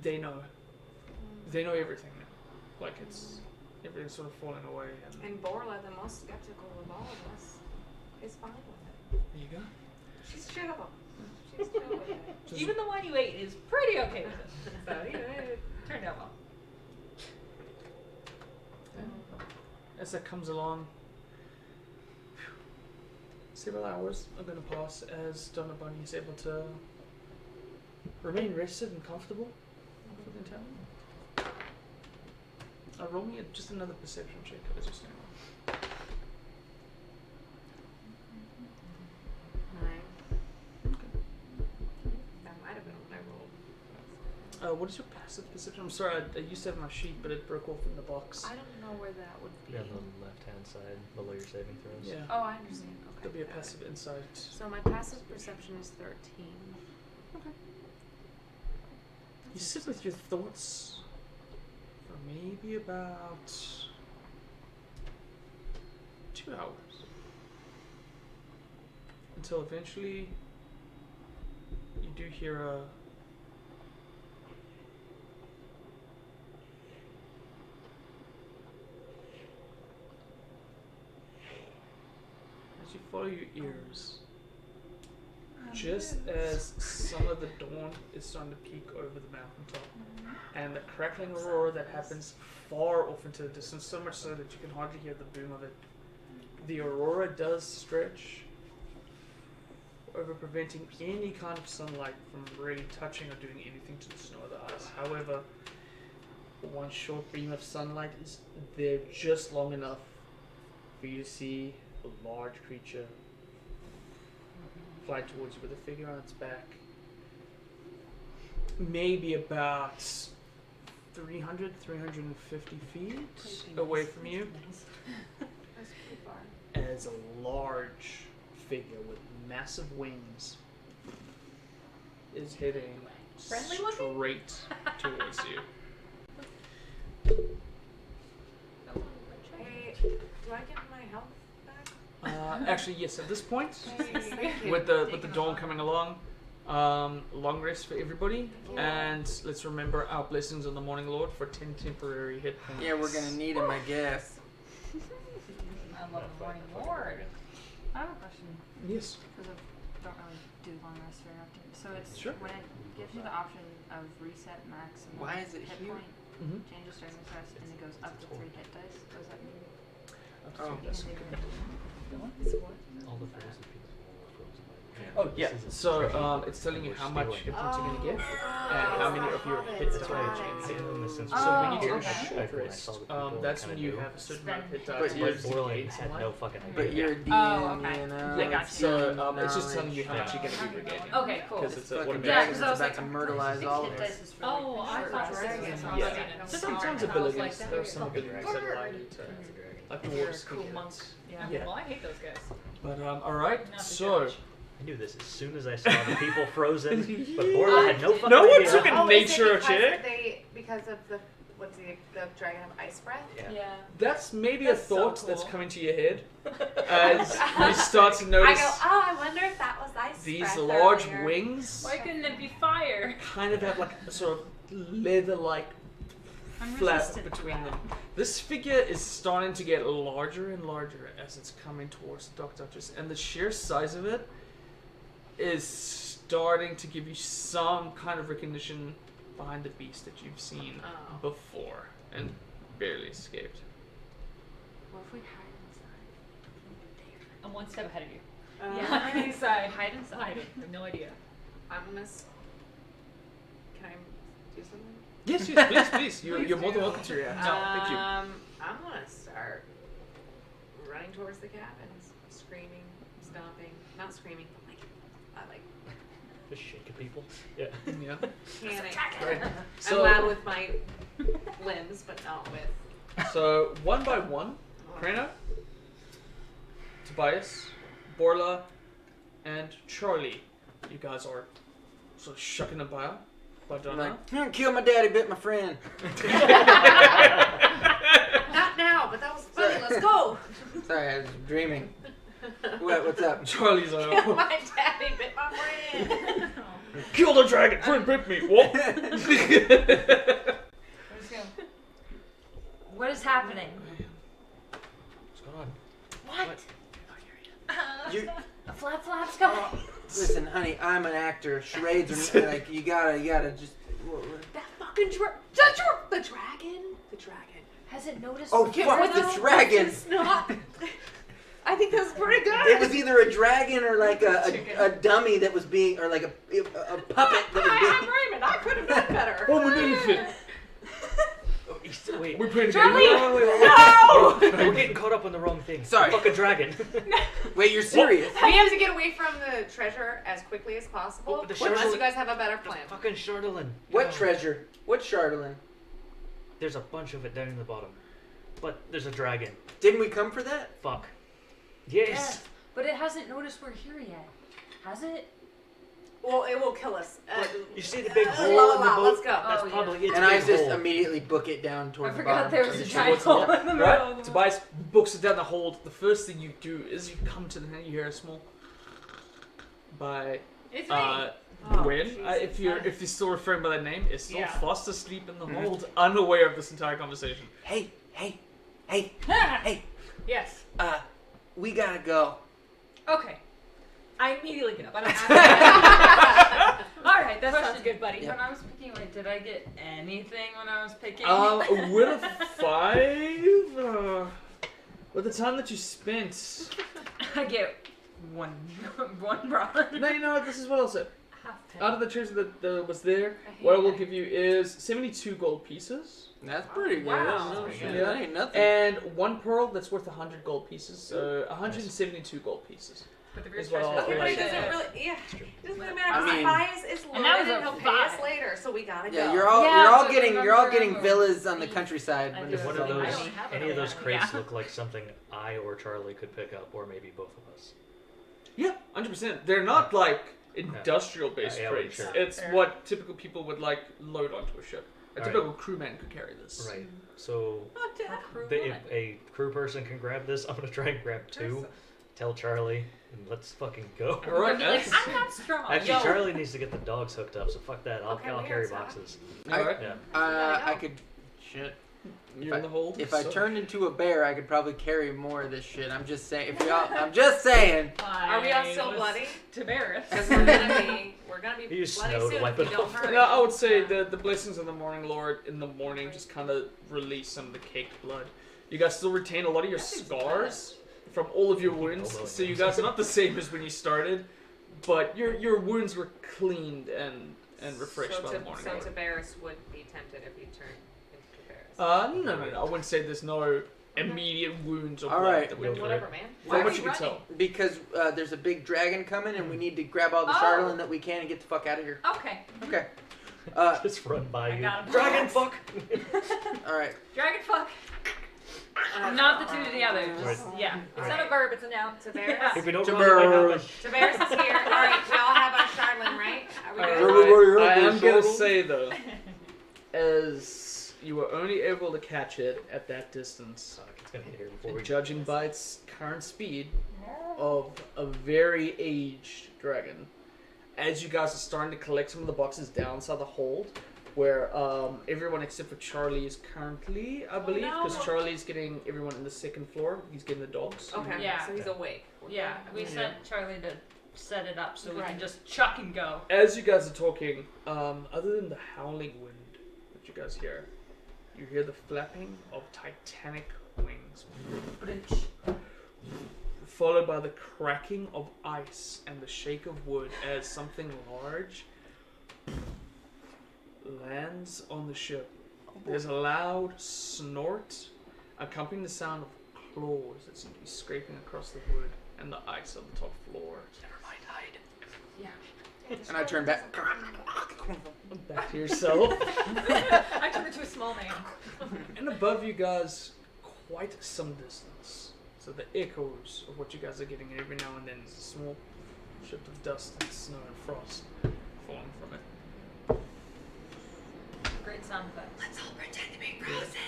They know everything now. Like everything's sort of falling away, and And Borla, the most skeptical of all of us, is fine with it. there you go. She's chill. She's chill with it. Just- even the one you ate is pretty okay with it. So, it turned out well. As that comes along, several hours are going to pass as Donna Bunny is able to remain rested and comfortable for the entire night. Roll me just another perception check as you're standing on. 9. That might have been what I rolled. What is your passive perception? I'm sorry, I used to have my sheet, but it broke off in the box. I don't know where that would be. Be on the left-hand side, below your saving throws. Yeah, Oh, I understand. Okay. there'll be a got it. passive insight. So my passive perception is 13. Okay. You sit with your thoughts for maybe about 2 hours. Until eventually you do hear a as you follow your ears, just as some of the dawn is starting to peek over the mountaintop, and the crackling roar that happens far off into the distance, so much so that you can hardly hear the boom of it. The aurora does stretch over, preventing any kind of sunlight from really touching or doing anything to the snow or the ice. However, one short beam of sunlight is there just long enough for you to see a large creature fly towards you with a figure on its back. Maybe about 350 feet away from you. That's pretty far. As a large figure with massive wings is heading Friendly looking? straight towards you. Hey, do I get my health back? Actually, yes. At this point, Thank you. with the dawn coming along, long rest for everybody, and let's remember our blessings on the Morning Lord for 10 temporary hit points. Yeah, we're gonna need him, I guess. I love the Morning Lord. I have a question Yes. because I don't really do long rest very often. So it's Sure. when it gives you the option of reset maximum Why is it hit here? point, Mm-hmm. changes starting rest, and it goes up to 3 hit dice. What does that mean? Oh. You can do All the frozen people are frozen. Oh yeah. This is So very- it's telling you how much hit stealing. points you're gonna get, and how many of your hit That's why dice I you can hit. in the sense So Oh, when you do a okay. short When I rest, saw the people that's kinda when you do. have a certain amount of hit Spend dice. hit where dice. you Borderline gain some had life. no fucking idea. But you're a DM, Oh, okay. you know. I got it's you. So DM it's just telling you how much knowledge. you're gonna be regaining. Okay, cool. Because it's a Fucking automatic. Yeah, dragon's because I was about like, to murderalize all of us. dice is for Oh, I short thought rest. dragons were Yeah. like in a Sometimes star, and I was abilities. like, that There are is some fucking abilities that allow weird. you to, like You're dwarves. cool can monk. Yeah. Yeah. Well, I hate those guys. But all right. Not the So judge. I knew this as soon as I saw the people frozen, but Borla had no fucking No one idea. took a Oh, is it nature because check? because of the dragon of ice breath? Yeah. that's maybe That's a thought so that's cool. coming to your head as you start to notice I wonder if that was ice these breath large earlier. wings Why couldn't it be fire? kind of have like a sort of leather-like I'm flap resistant to between that. them. This figure is starting to get larger and larger as it's coming towards the Dark Duchess, and the sheer size of it is starting to give you some kind of recognition behind the beast that you've seen Oh. before and barely escaped. What if we hide I'm one step ahead of you. inside? I'm inside. Hide inside. Hiding. I have no idea. I'm gonna. Can I do something? Yes, please. You're more than welcome to react. Thank you. I'm gonna start running towards the cabins, screaming, stomping, not screaming, but like Just shaking people. Yeah. Yeah. panic. Right. I'm So, loud with my limbs, but not with. so one by one, Krena, Tobias, Borla, and Charlie. You guys are sort of shucking about. I'm Donna. like, kill my daddy, bit my friend. Not now, but that was funny. Let's go. Sorry, I was dreaming. What's up? Charlie's Kill like, my daddy, bit my friend. kill the dragon, friend bit me. What? Let's go. What is happening? What's going on? What? You, Flaps going. listen, honey, I'm an actor. Charades are like you gotta just. That fucking the dragon. The dragon. Has it noticed? Oh we're fuck here? the dragon! It's not. I think that's pretty good. It was either a dragon or like a dummy that was being, or like a puppet that Hi, I'm was being. Raymond. I could have done better. Oh, my elephant. Wait. We're playing a Charlie! game. No! We're getting caught up on the wrong thing. Sorry. Fucking dragon. Wait, you're serious? We have to get away from the treasure as quickly as possible. Oh, but the Unless Charlotte- you guys have a better plan. Fucking Charlatan. What treasure? What Charlatan? There's a bunch of it down in the bottom. But there's a dragon. Didn't we come for that? Fuck. Yes. Yes, but it hasn't noticed we're here yet. Has it? Well, it will kill us. You see the big hole la, in the la, boat? let's go. That's Oh, yeah. probably its And I big just hole. immediately book it down I towards the forgot bottom. there was a Just giant what's hole left. in the middle of Right? the Tobias books it down the hold. The first thing you do is you come to the hand. You hear a small. By It's me. Gwen, Jesus. if you're still referring by that name, is still Yeah. fast asleep in the Mhm. hold, unaware of this entire conversation. Hey, Yes. we gotta go. Okay. I immediately get up. I don't ask. All right, that Sounds good, buddy. Yeah. When I was picking, like, did I get anything when I was picking? With a 5, with the time that you spent. I get one bronze. No, you know what? This is what I'll say. Out of the treasure that was there, I hate what I will that. give you is 72 gold pieces. That's pretty good. Wow. No That's shit, pretty that good. ain't nothing. And 1 pearl that's worth 100 gold pieces. So 172 gold pieces. But the Is real what treasure I'll- Okay, but like it doesn't that. really. Yeah, true. it doesn't really matter. I 'Cause mean- Tobias is And that loaded was and a he'll pay us five. later, so we gotta Yeah, go. you're all Yeah, but getting remember, villas on the we- countryside. I when do. this If one is of all I those, don't have any of those another crates one. look like something I or Charlie could pick up, or maybe both of us. Yeah, 100%. They're not like industrial-based Yeah, crates. sure. It's Fair. what typical people would like load onto a ship. A Alright. typical crewman could carry this. Right. So Not to have crew if woman. a crew person can grab this, I'm gonna try and grab 2. Tell Charlie, and let's fucking go. All right, I'd be like, X. I'm not strong. Actually, Yo. Charlie needs to get the dogs hooked up, so fuck that. I'll Okay, I'll we carry are sad. boxes. All right. Yeah. I could. Shit. You're in the hold. If I so- turned into a bear, I could probably carry more of this shit. I'm just saying. If y'all, I'm just saying. Are we all still bloody? Embarrassed. Because we're gonna be You bloody use soon snow to if wipe we it don't off. hurry. No, I would say the blessings of the Morning Lord in the morning just kind of release some of the caked blood. You guys still retain a lot of your scars from all of your wounds, Although, so you yes. guys are not the same as when you started, but your wounds were cleaned and refreshed so by the Morning So Lord. Tiberius would be tempted if he turned into Tiberius. No. I wouldn't say there's no immediate wounds or All blood right. that Go would for Whatever, man. From Why are what we you can running? tell. Because there's a big dragon coming, and we need to grab all the Oh. Charlatan that we can and get the fuck out of here. Okay. Okay. Just run by I you. got him. Dragon fuck! All right. Dragon fuck. Not the two to the others. Right. Yeah. It's not a verb, it's a noun. Tiberius. If we don't Timber. run, it might happen. Tiberius is here. All right, we all have our Charlatan, right? Are we Alright, good? Everybody I have am their gonna shovel? say though, as you were only able to catch it at that distance, Fuck, it's gonna hit here before and we judging by its current speed of a very aged dragon, as you guys are starting to collect some of the boxes down inside the hold, where everyone except for Charlie is currently, I believe, no. because Charlie's getting everyone in the second floor. He's getting the dogs. Okay, Yeah. so he's awake. We're Yeah, we good. sent Charlie to set it up so we Right. can just chuck and go. As you guys are talking, other than the howling wind that you guys hear, you hear the flapping of titanic wings, followed by the cracking of ice and the shake of wood as something large lands on the ship. There's a loud snort, accompanying the sound of claws that seem to be scraping across the wood and the ice on the top floor. Never mind, hide. And I turn back. Back to yourself. I turned into a small man. And above you guys, quite some distance. So the echoes of what you guys are getting every now and then is a small shift of dust and snow and frost falling from it. Great sound effects. Let's all pretend to be frozen.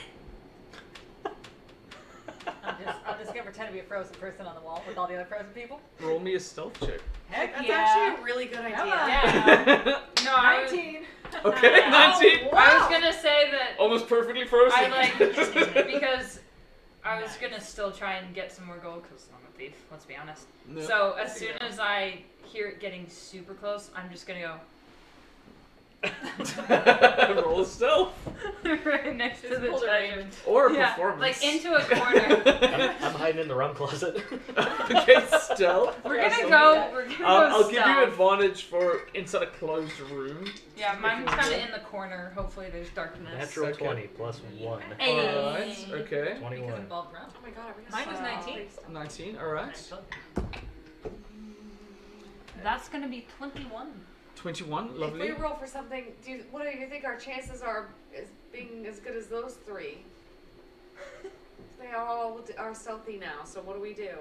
I'll just gonna pretend to be a frozen person on the wall with all the other frozen people. Roll me a stealth check. Heck That's yeah. actually a really good idea. Come on. Yeah. No, I was, 19. Okay, 19. I was gonna say that Almost perfectly frozen. I like because I was gonna still try and get some more gold because I'm a thief. Let's be honest. No. So as soon as I hear it getting super close, I'm just gonna go Roll a stealth. right next to the Just treasure. Or a Yeah, performance. like into a corner. I'm hiding in the rum closet. Okay, stealth. We're Yeah, gonna so go. We're gonna go I'll give you stealth. advantage for inside a closed room. Yeah, mine's kind of in the corner. Hopefully, there's darkness. Natural Okay. 20 plus 1. Hey. Alright, okay. Because 21. it involved rum. Oh my god, are we gonna Mine was stop? 19. 19, alright. That's gonna be 21. 21, If lovely. we roll for something, what do you think our chances are as being as good as those three? They are stealthy now, so what do we do?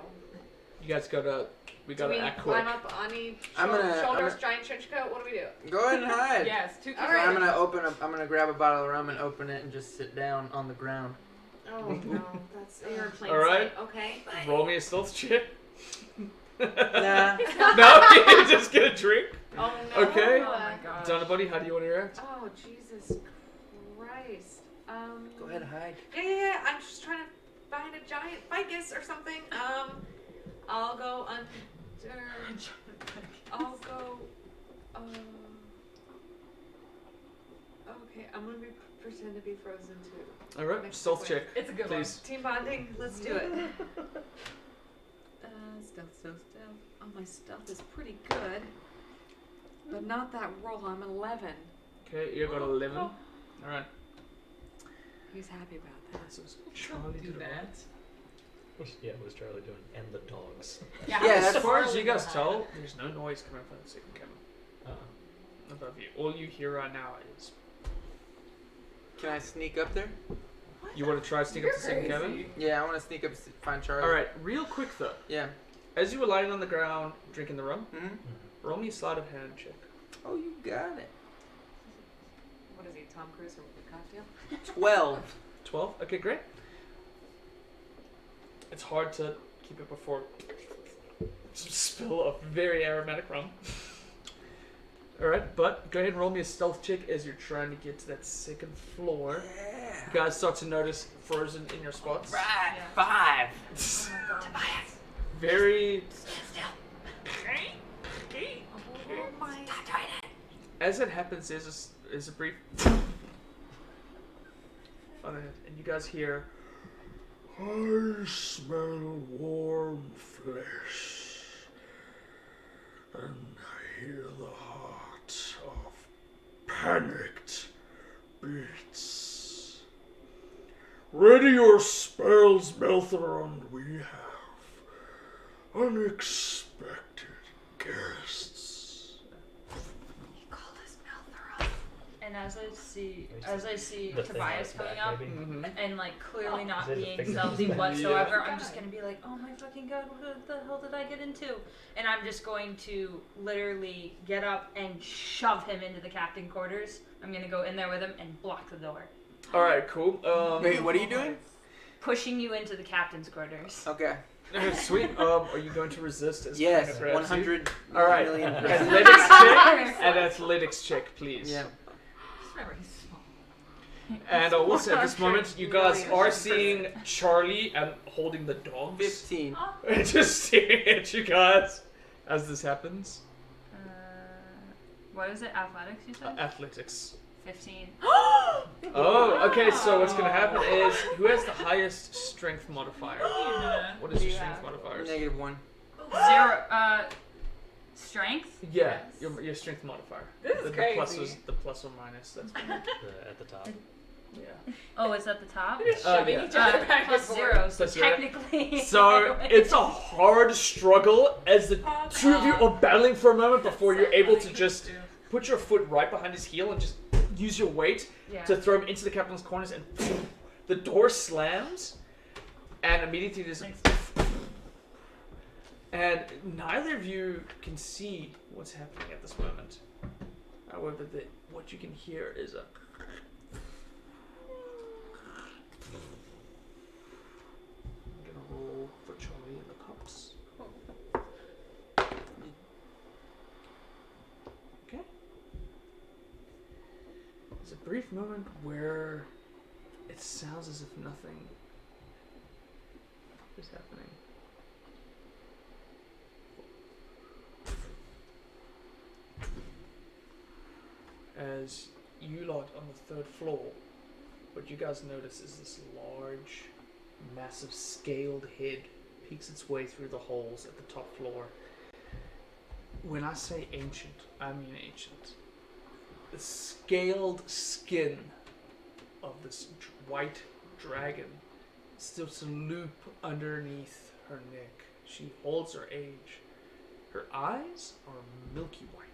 You guys gotta, we Do gotta we act quick. climb up on each I'm gonna- shoulders, I'm giant trench coat? What do we do? Go ahead and hide. Yes, 2 All right. I'm gonna open up. I'm gonna grab a bottle of rum and open it and just sit down on the ground. Oh no, that's you're in plain All right. sight. Okay. Roll me a stealth check. Nah. No, you just get a drink. Oh no. Okay. Oh my god. Donna, buddy, how do you want to react? Oh Jesus Christ. Go ahead and hide. Yeah. I'm just trying to find a giant ficus or something. I'll go under. I'll go. Okay, I'm gonna pretend to be frozen too. All right, stealth check, It's a good please. Team bonding. Let's do it. Stealth. Oh, my stealth is pretty good. But not that roll. I'm 11. Okay, you got 11. All right. He's happy about that. This is Charlie Do that. Yeah, what was Charlie doing? And the dogs. Yeah, As that's far as you Charlie guys behind tell, it. there's no noise coming from the second cabin Uh, above you. All you hear right now is. Can I sneak up there? You want to try to sneak up to the second You're cabin? crazy. Yeah, I want to sneak up, find Charlie. All right, real quick though. Yeah. As you were lying on the ground drinking the rum, Hmm. roll me a sleight of hand check. Oh, you got it. What is he, Tom Cruise or the cocktail? 12. 12. Okay, great. It's hard to keep it before spill of very aromatic rum. Alright, but go ahead and roll me a stealth check as you're trying to get to that second floor. Yeah. You guys start to notice frozen in your spots. Right. Yeah. 5. Oh my god. Very. Oh my. As it happens, there's a brief. On it, and you guys hear. I smell warm flesh, and I hear the heart of panicked beats. Ready your spells, Meltheron. We have unexpected guests. And as I see The thing Tobias on his coming back, up, maybe? Mm-hmm. and like clearly not Is it a being finger? stealthy Yeah. whatsoever, I'm just gonna be like, oh my fucking god, what the hell did I get into? And I'm just going to literally get up and shove him into the captain quarters. I'm gonna go in there with him and block the door, Alright, cool. Wait, what are you doing? pushing you into the captain's quarters. Okay. Sweet. Are you going to resist as Yes, kind of grabs you? 100 All right. million. Athletics check. An athletics check, please. Yeah. Just remember, he's small. And also at this moment, you guys 100 are million. seeing Charlie and holding the dogs. 15. Just staring at you guys as this happens. What is it? Athletics, you said? Athletics. 15. Oh, okay. So what's gonna happen is who has the highest strength modifier? What is your You strength have. modifiers? -1. 0. Strength? Yeah, Yes. your strength modifier. This is the crazy. pluses, the plus or minus. That's At the top. yeah. Oh, is that the top? Just shoving yeah. each other back and Plus forth. 0, so Plus 0. technically. So it's a hard struggle as the two of you are battling for a moment before you're able to just put your foot right behind his heel and just use your weight Yeah. to throw him into the captain's corners, and the door slams, and immediately there's and neither of you can see what's happening at this moment. However, what you can hear is a I'm gonna roll for Charlie and the cups. Okay. There's a brief moment where it sounds as if nothing is happening. As you lot on the third floor, what you guys notice is this large, massive scaled head peeks its way through the holes at the top floor. When I say ancient, I mean ancient. The scaled skin of this white dragon still to loop underneath her neck. She holds her age. Her eyes are milky white.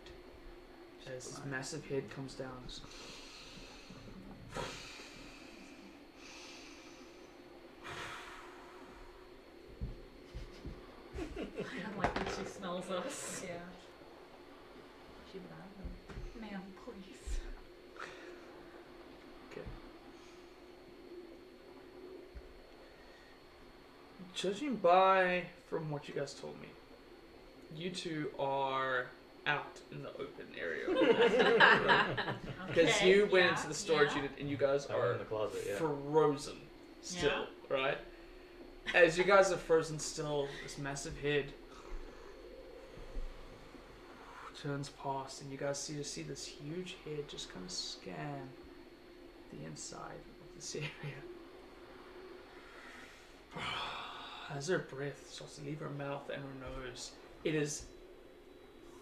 As this massive head comes down. I don't like when she smells us. Yeah. She bad. Ma'am, please. Okay. Judging from what you guys told me, you two are out in the open area. Because Okay, you went yeah, into the storage yeah. unit and you guys I went are in the closet, yeah. frozen still, right? As you guys are frozen still, this massive head turns past and you guys see this huge head just kind of scan the inside of this area. As her breath starts to leave her mouth and her nose, it is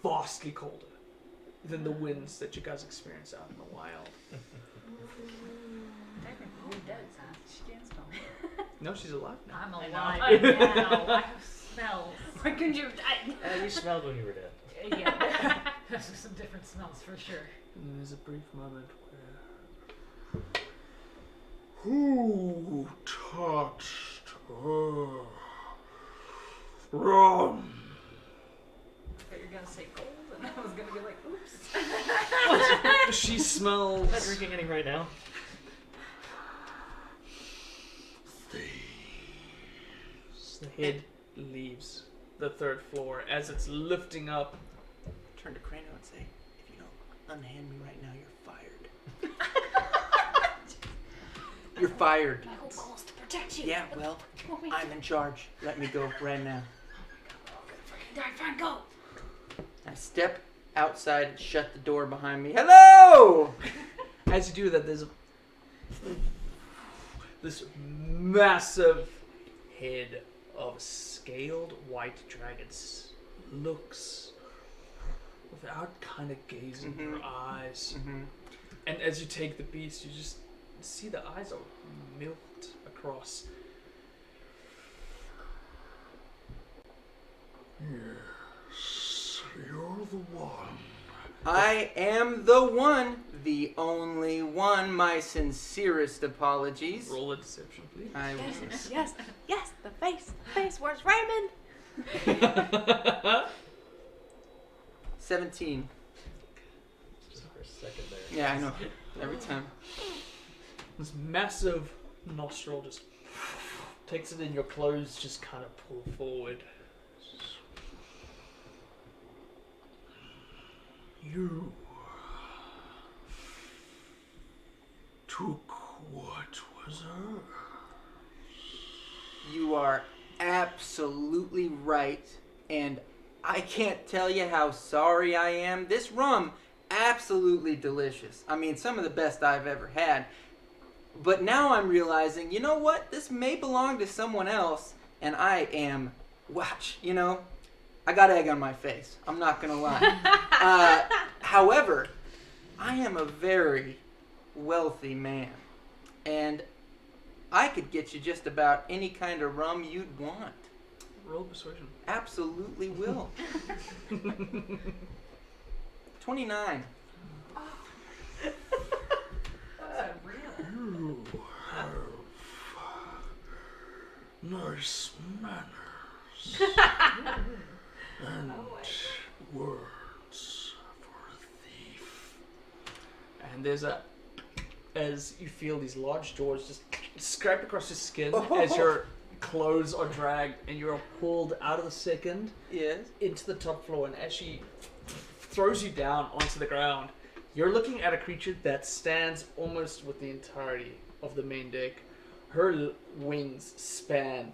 vastly colder than the winds that you guys experience out in the wild. Technically, you're dead, so she can't smell me. No, she's alive now. I'm I know. alive now. I have smells. Why couldn't you have died? You smelled when you were dead. Yeah. Those are some different smells for sure. And there's a brief moment where... Who touched her? Rum. I thought you were gonna say gold, and I was gonna be like, oops. She I'm not smells... drinking any right now. The head leaves the 3rd floor as it's lifting up. Turn to Crano and say, if you don't unhand me right now, you're fired. You're fired. My whole goal is to protect you. Yeah, well, I'm in charge. Let me go right now. Fine, go. I step outside and shut the door behind me. Hello! As you do that, there's this massive head of scaled white dragons looks without kind of gazing Mhm. her eyes. Mm-hmm. And as you take the beast, you just see the eyes are milked across. Yes, you're the one. I am the one, the only one. My sincerest apologies. Roll a deception, please. I Yes, the face. Where's Raymond? 17. Just for a second there. Yeah, I know. Every time. This massive nostril just takes it in, your clothes just kind of pull forward. You took what was hers. You are absolutely right, and I can't tell you how sorry I am. This rum, absolutely delicious. I mean, some of the best I've ever had. But now I'm realizing, you know what? This may belong to someone else, and I am, watch, you know, I got egg on my face. I'm not gonna lie. However, I am a very wealthy man, and I could get you just about any kind of rum you'd want. Roll persuasion. Absolutely will. 29. You have nice manners and words for a thief. And there's as you feel these large jaws just scrape across your skin as your clothes are dragged and you're pulled out of the second Yes. into the top floor, and as she throws you down onto the ground, you're looking at a creature that stands almost with the entirety of the main deck. Her wings span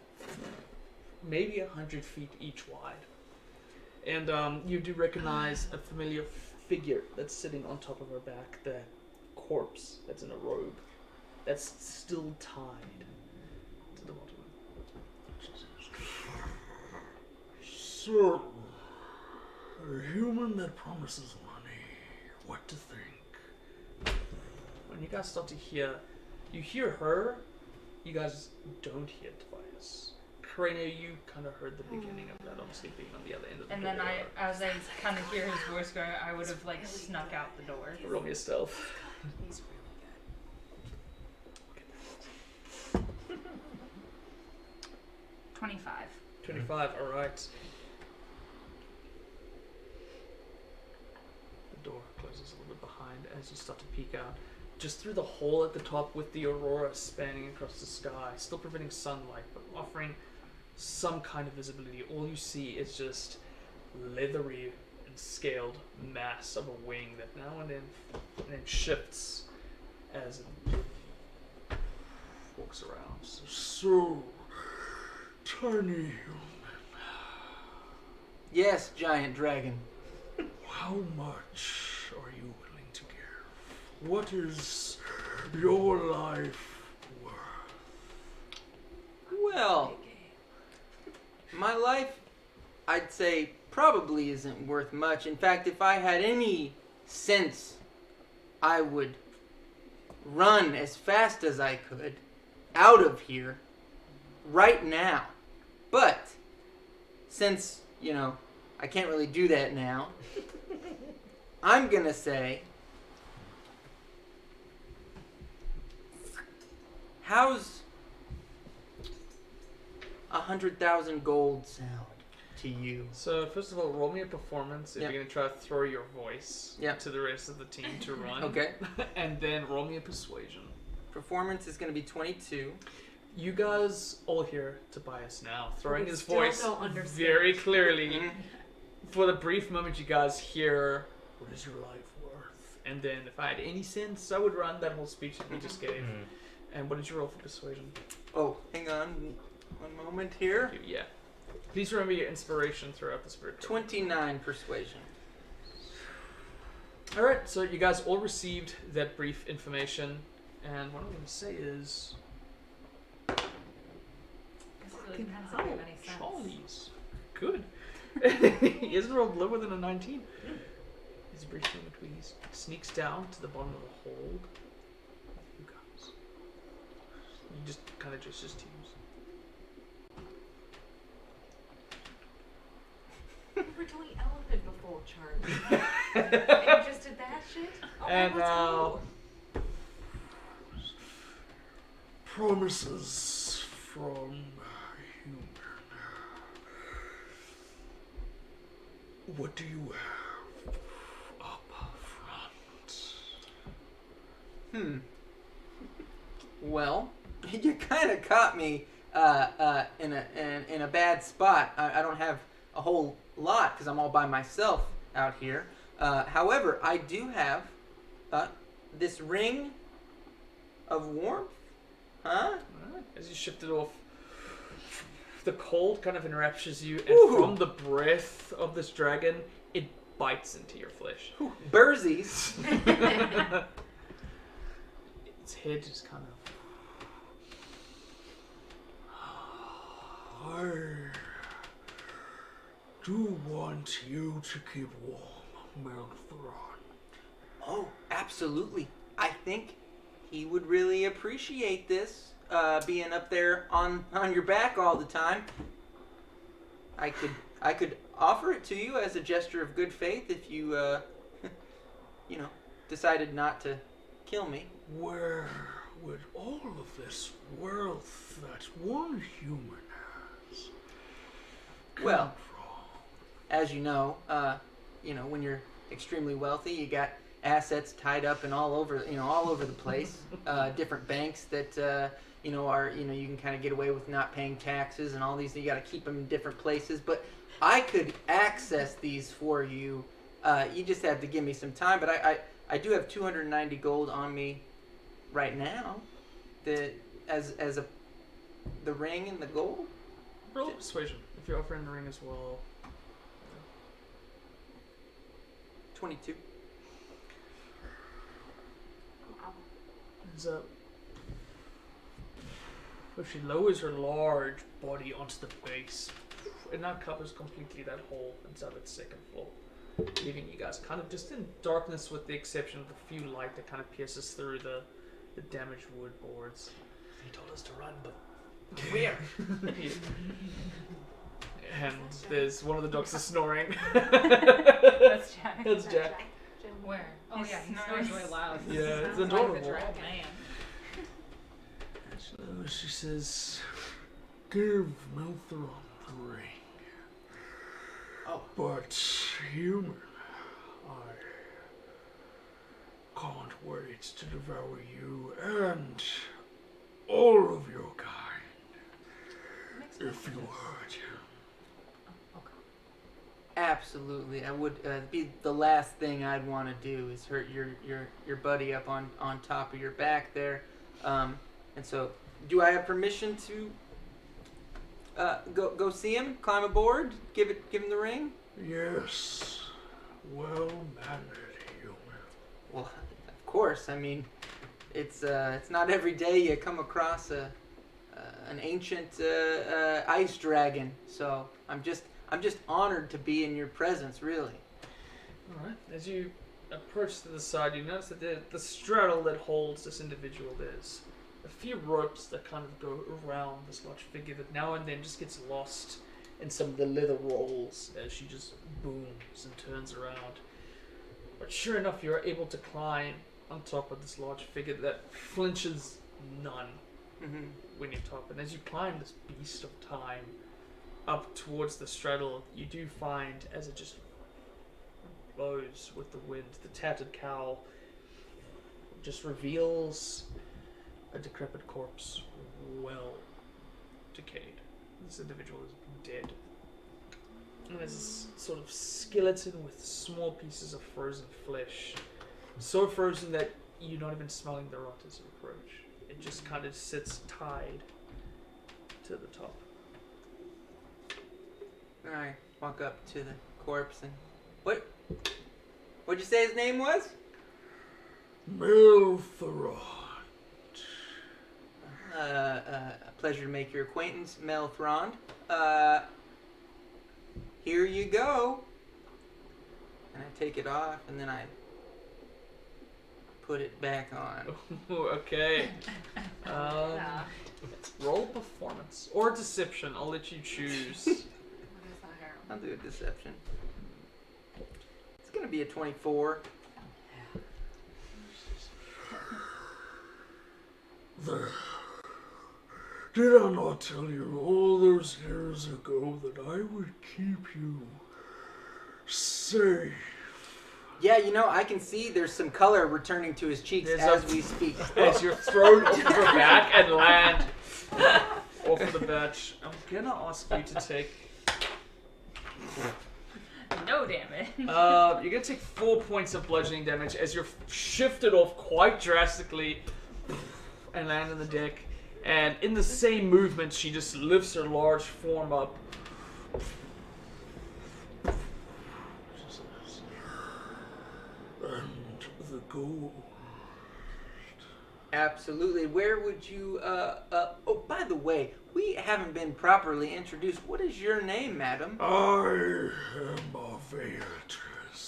maybe 100 feet each wide. And you do recognize a familiar figure that's sitting on top of her back, the corpse that's in a robe that's still tied to the bottom. So, a human that promises money, what to think? When you guys start to hear, you hear her, you guys don't hear Tobias. Karina, you kind of heard the beginning of that, obviously being on the other end of the And door. then as I kind of hear his voice going, I would have like snuck out the door. Roll me a stealth. He's really 25. 25, alright. The door closes a little bit behind as you start to peek out. Just through the hole at the top with the aurora spanning across the sky, still preventing sunlight, but offering some kind of visibility. All you see is just leathery and scaled mass of a wing that now and then shifts as it walks around. So tiny human. Yes, giant dragon. How much are you willing to give? What is your life worth? Well, my life, I'd say, probably isn't worth much. In fact, if I had any since I would run as fast as I could out of here right now. But since, I can't really do that now, I'm going to say, how's 100,000 gold sound to you? So first of all, roll me a performance if Yep. you're gonna try to throw your voice Yep. to the rest of the team to run. Okay. And then roll me a persuasion. Performance is going to be 22. You guys all hear Tobias now throwing We his still voice don't understand. very clearly. Mhm. For the brief moment, you guys hear, "What is your life worth?" And then, if I had any sense, I would run that whole speech that we just gave. Mm. And what did you roll for persuasion? Oh, hang on one moment here. Yeah. Please remember your inspiration throughout the spirit. 29 persuasion. All right, so you guys all received that brief information, and what I'm going to say is, This really depends on how many cents. Charlie's good. He hasn't rolled lower than a 19. There's a brief moment where he sneaks down to the bottom of the hold. You guys. You just kind of just his teams. We were doing elephant before, Charlie. And you just did that shit? Okay, And let's now, go. promises from human. What do you have up front? Well, you kind of caught me in a bad spot. I don't have a whole lot because I'm all by myself out here. However, I do have this ring of warmth. Huh? Alright, as you shift it off, the cold kind of enraptures you, and Ooh. from the breath of this dragon, it bites into your flesh. Bursies. Its head just kind of. I do want you to keep warm, Melthron. Oh, absolutely. I think he would really appreciate this, being up there on your back all the time. I could offer it to you as a gesture of good faith if you, decided not to kill me. Where would all of this wealth that one human has come Well, from? as you know, when you're extremely wealthy, you got assets tied up and all over the place. Different banks that are you can kind of get away with not paying taxes and all these. You got to keep them in different places. But I could access these for you. You just have to give me some time. But I do have 290 gold on me right now. The ring and the gold. Roll persuasion if you're offering the ring as well. 22. She lowers her large body onto the base, and that covers completely that hole inside its second floor, leaving you guys kind of just in darkness, with the exception of the few light that kind of pierces through the damaged wood boards. He told us to run, but Where? And there's one of the dogs is snoring. That's Jack. That's Jack. Where? Oh yeah, he snores really loud. Yeah, it's Sounds like the adorable. dragon. Man. So she says, "Give Melthron the ring." Oh. But human, I can't wait to devour you and all of your kind, if you hurt him. Absolutely, I would be the last thing I'd want to do is hurt your buddy up on top of your back there, and so do I have permission to go see him, climb aboard, give him the ring? Yes, well-mannered human. Well, of course. I mean, it's not every day you come across an ancient ice dragon, so I'm just honored to be in your presence, really. All right. As you approach to the side, you notice that the straddle that holds this individual, there's a few ropes that kind of go around this large figure that now and then just gets lost in some of the leather rolls as she just booms and turns around. But sure enough, you're able to climb on top of this large figure that flinches none when you top. And as you climb this beast of time up towards the straddle, you do find, as it just blows with the wind, the tattered cowl just reveals a decrepit corpse, well decayed. This individual is dead. And there's this sort of skeleton with small pieces of frozen flesh. So frozen that you're not even smelling the rot as you approach. It just kind of sits tied to the top. I walk up to the corpse and... What'd you say his name was? Melthrond. A pleasure to make your acquaintance, Melthrond. Here you go. And I take it off, and then I put it back on. Okay. Roll performance. Or deception. I'll let you choose. I'll do a deception. It's gonna be a 24. There. Did I not tell you all those years ago that I would keep you safe? Yeah, you know, I can see there's some color returning to his cheeks as we speak. As you're thrown over back and land off of the bench, I'm gonna ask you to take... No damage. You're gonna take 4 points of bludgeoning damage as you're shifted off quite drastically and land on the deck. And in the same movement, she just lifts her large form up. And the gold. Absolutely. Where would you, oh, by the way, we haven't been properly introduced. What is your name, madam? I am a Beatrice,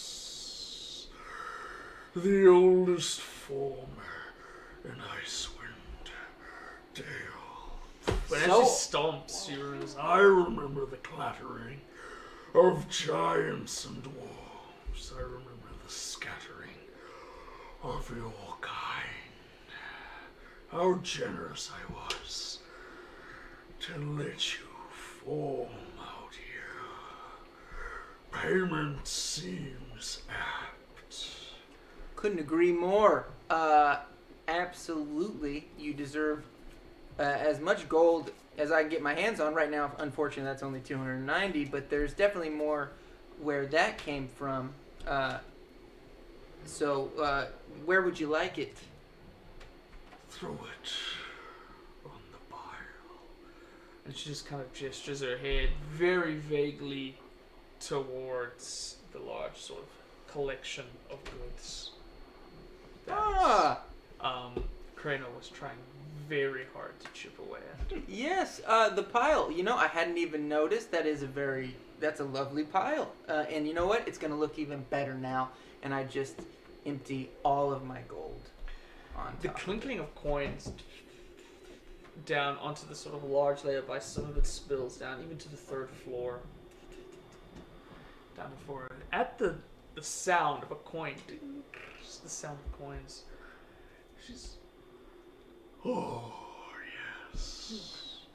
the oldest form in Icewind Dale. But So- as she stomps, she realizes, I remember the clattering of giants and dwarves. I remember the scattering of your kind. How generous I was to let you form out here. Payment seems apt. Couldn't agree more. Absolutely, you deserve as much gold as I can get my hands on right now. Unfortunately, that's only 290, but there's definitely more where that came from. So, where would you like it? Throw it on the pile. and she just kind of gestures her head very vaguely towards the large sort of collection of goods that Krano was trying very hard to chip away at. Yes, the pile. You know, I hadn't even noticed. That's a lovely pile. And you know what? It's going to look even better now. And I just empty all of my gold on The top. clinking of coins down onto the sort of large layer by some of it spills down even to the third floor. Down before it. At the sound of a coin, just the sound of coins, she's... Oh, yes.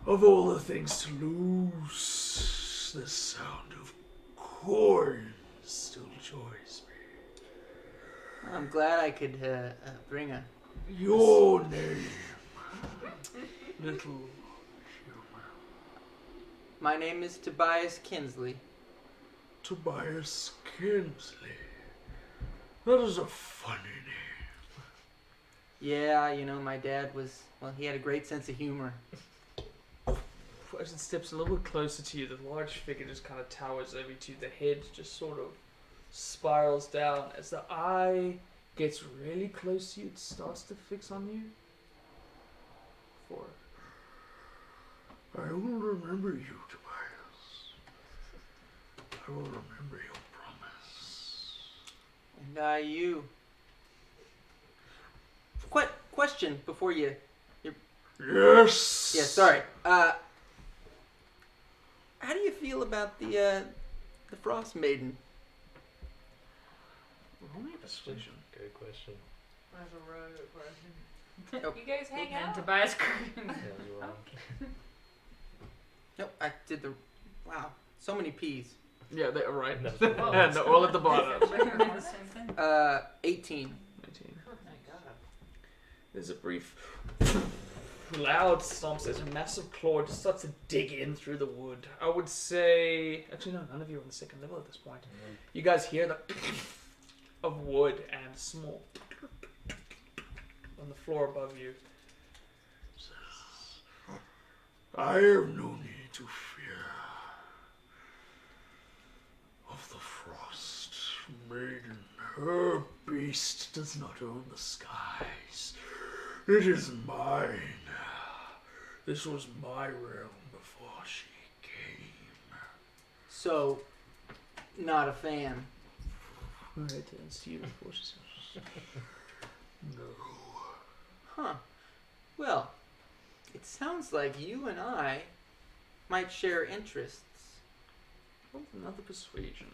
Of all the things to lose, the sound of coins still joys me. I'm glad I could bring a... Your name, little human. My name is Tobias Kinsley. Tobias Kinsley. That is a funny name. Yeah, you know, my dad was... Well, he had a great sense of humor. As it steps a little bit closer to you, the large figure just kind of towers over you. The head just sort of spirals down. As the eye gets really close to you, it starts to fix on you. I will remember you, Tobias. I will remember your promise. And you. Question before you. Yes. Yeah, sorry. How do you feel about the Frostmaiden? Roll me a persuasion. Good question. That's a really good question. Nope. You guys hang And out? Tobias. Yeah, you are. Nope, I did the. Wow, so many P's. Yeah, they're right. That's Yeah, they're all at the bottom. 18. 19. Oh my god. There's a brief, loud stomps as a massive claw just starts to dig in through the wood. I would say, actually no, none of you are on the second level at this point. You guys hear the of wood and small on the floor above you. I have no need to fear of the Frost Maiden. Her beast does not own the skies. It is mine. This was my realm before she came. So, not a fan. Alright, and Steve forces No. Huh. Well, it sounds like you and I might share interests. another persuasion.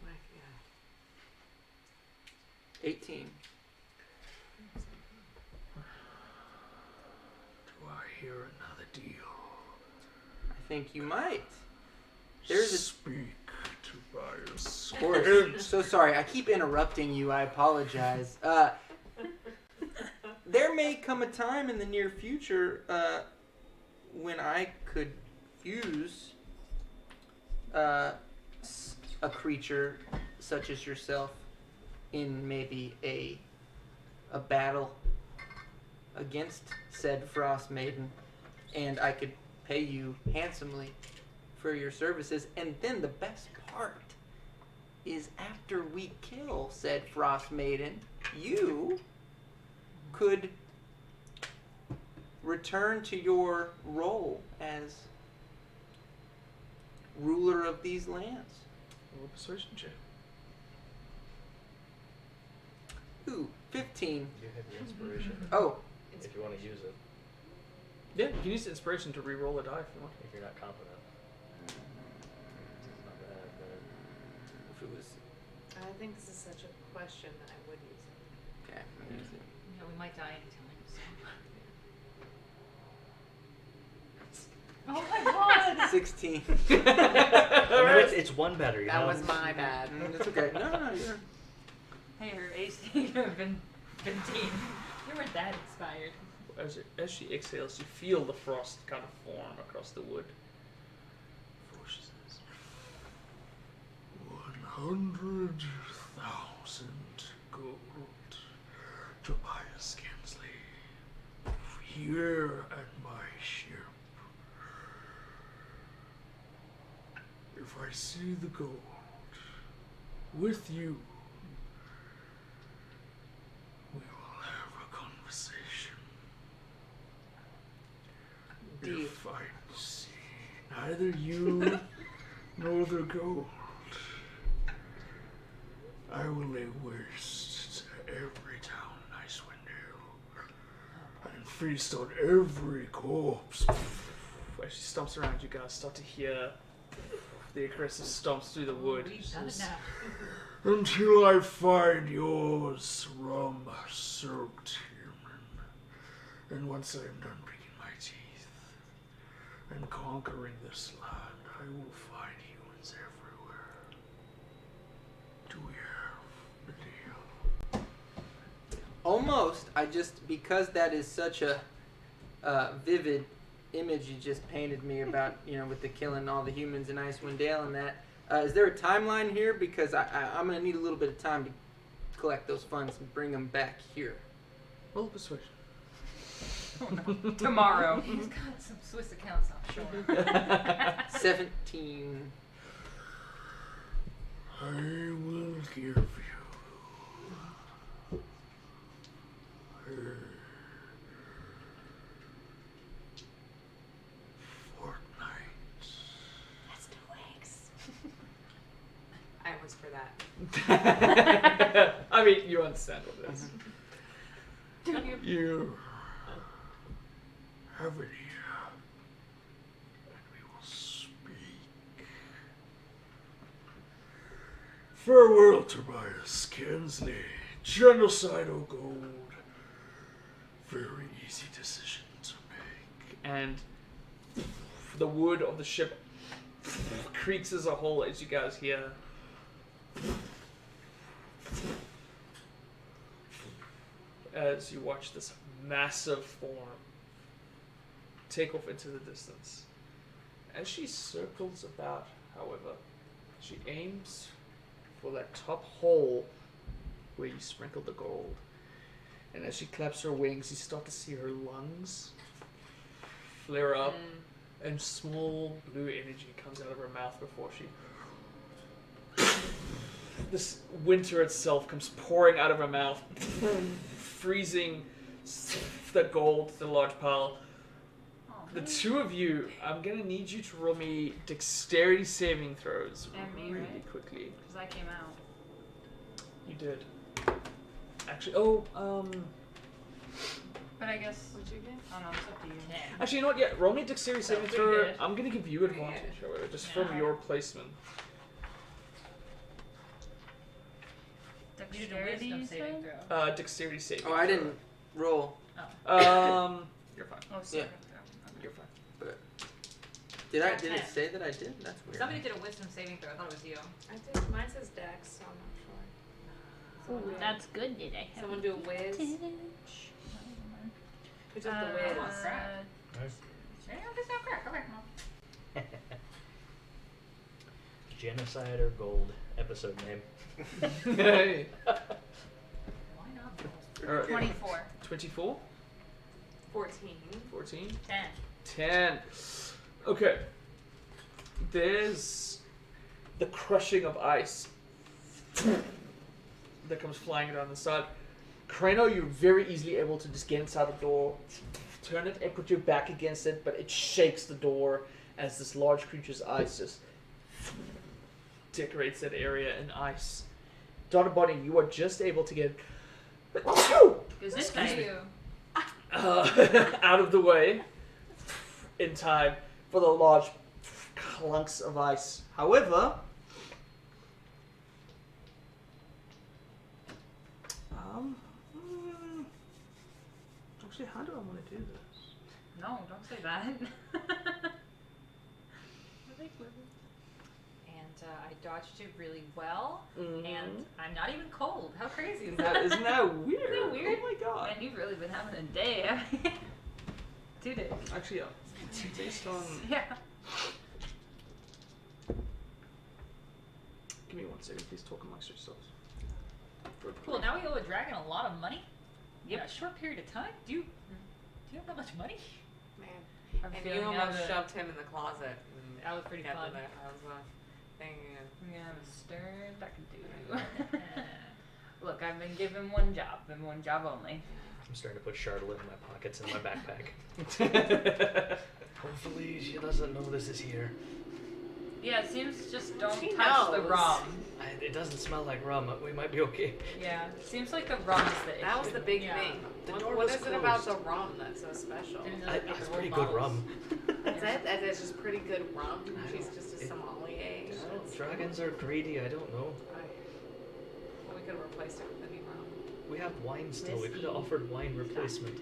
My god. 18. Do I hear another deal? I think you might. There's a... Speak, Tobias. Of course. So sorry, I keep interrupting you. I apologize. There may come a time in the near future when I could use a creature such as yourself in maybe a battle against said Frostmaiden, and I could pay you handsomely for your services. And then the best part is after we kill said Frostmaiden, you could return to your role as ruler of these lands. Roll a persuasion check. Ooh, 15. You have your inspiration. Oh, If you want to use it, Yeah, you can use the inspiration to re-roll a die if you want. if you're not confident. It's not bad, but if it was... I think this is such a question that I would use it. Okay, I'm gonna use it. Yeah, we might die anytime. So. Oh my god! 16. I mean, it's one better, you That know? was my bad. That's okay. No, you're... Hey, her AC could have been 15. You weren't that inspired. As she exhales, you feel the frost kind of form across the wood. Before she says, 100,000 gold. Tobias Kinsley. Here at my ship. If I see the gold with you, we will have a conversation. Deal. If I see neither you nor the gold, I will lay waste to every town in Icewind Dale and feast on every corpse. as she stomps around, you guys start to hear the aggressive stomps through the wood. We've done it now. Until I find yours rum-soaked human. And once I am done breaking my teeth and conquering this land, I will find humans everywhere. Do we have a deal? Almost. Because that is such a vivid image you just painted me about, with the killing all the humans in Icewind Dale and that. Is there a timeline here? Because I'm going to need a little bit of time to collect those funds and bring them back here. Roll persuasion. Oh, no. Tomorrow. He's got some Swiss accounts offshore. 17. I will give you a fortnight. That's 2 weeks. I was for that. I mean, you understand what it is. You have it here, and we will speak. Farewell, Tobias Kinsley. Genocide or gold. Very easy decision to make. And the wood of the ship creaks as a whole as you guys hear. As you watch this massive form take off into the distance. As she circles about, however, she aims for that top hole where you sprinkled the gold. And as she claps her wings, you start to see her lungs flare up, and small blue energy comes out of her mouth before she... This winter itself comes pouring out of her mouth, freezing the gold, the large pile. The two of you, I'm going to need you to roll me dexterity saving throws And me, really right? quickly. Because I came out. You did. Actually, But I guess. What'd you get? Oh no, it's up to you. actually, you know what? Yeah, roll me a dexterity saving pretty throw. good. I'm going to give you advantage, however, just from Yeah. your placement. You did a Dexterity, wisdom you saving said? throw. Dexterity saving Oh, I didn't roll. You're fine. Oh, sorry. You're fine. Did Yeah, Did it 10. say that I did? That's weird. Somebody did a wisdom saving throw. I thought it was you. I did. Mine says Dex, so I'm not sure. Someone, That's good, did I? someone do a whiz. Who took the whiz? Oh, crap. Nice. Yeah, this not crack. Okay, come on. Genocide or gold episode name. Hey. Why not? Alright. 24. 24? 14. 14? 10. 10. Okay. There's the crushing of ice that comes flying down the side. Crano, you're very easily able to just get inside the door, turn it and put your back against it, but it shakes the door as this large creature's ice just decorates that area in ice. Donna Bonnie, you are just able to get Is this Excuse me. you? out of the way in time for the large clunks of ice. However, actually, how do I want to do this? No, don't say that. And I dodged it really well, and I'm not even cold. How crazy is that? Isn't that weird? Isn't that weird? Oh my god. Man, you've really been having a day. haven't you? 2 days. Actually, yeah. Based on. Yeah. Give me 1 second, please talk amongst yourselves. Cool. Now we owe a dragon a lot of money. In a short period of time. Do you have that much money? Man. I'm And you feeling almost out of- shoved him in the closet. And That was pretty kept fun. him there. I was thinking. Yeah, I'm a stern back do. Look, I've been given one job and one job only. I'm starting to put Charlotte in my pockets in my backpack. Hopefully she doesn't know this is here. Yeah, it seems just don't She touch the knows. rum. It doesn't smell like rum. We might be okay. Yeah, it seems like the rum is the issue. That was the big Yeah. thing. The What, door what was is it about closed. the rum that's so special? It's pretty good rum. That's it? That is just pretty good rum? I She's don't- just a it- sommelier. Dragons are greedy. I don't know. Right. Well, we could have replaced it with any rum. We have wine still. We could Whiskey. have offered wine replacement.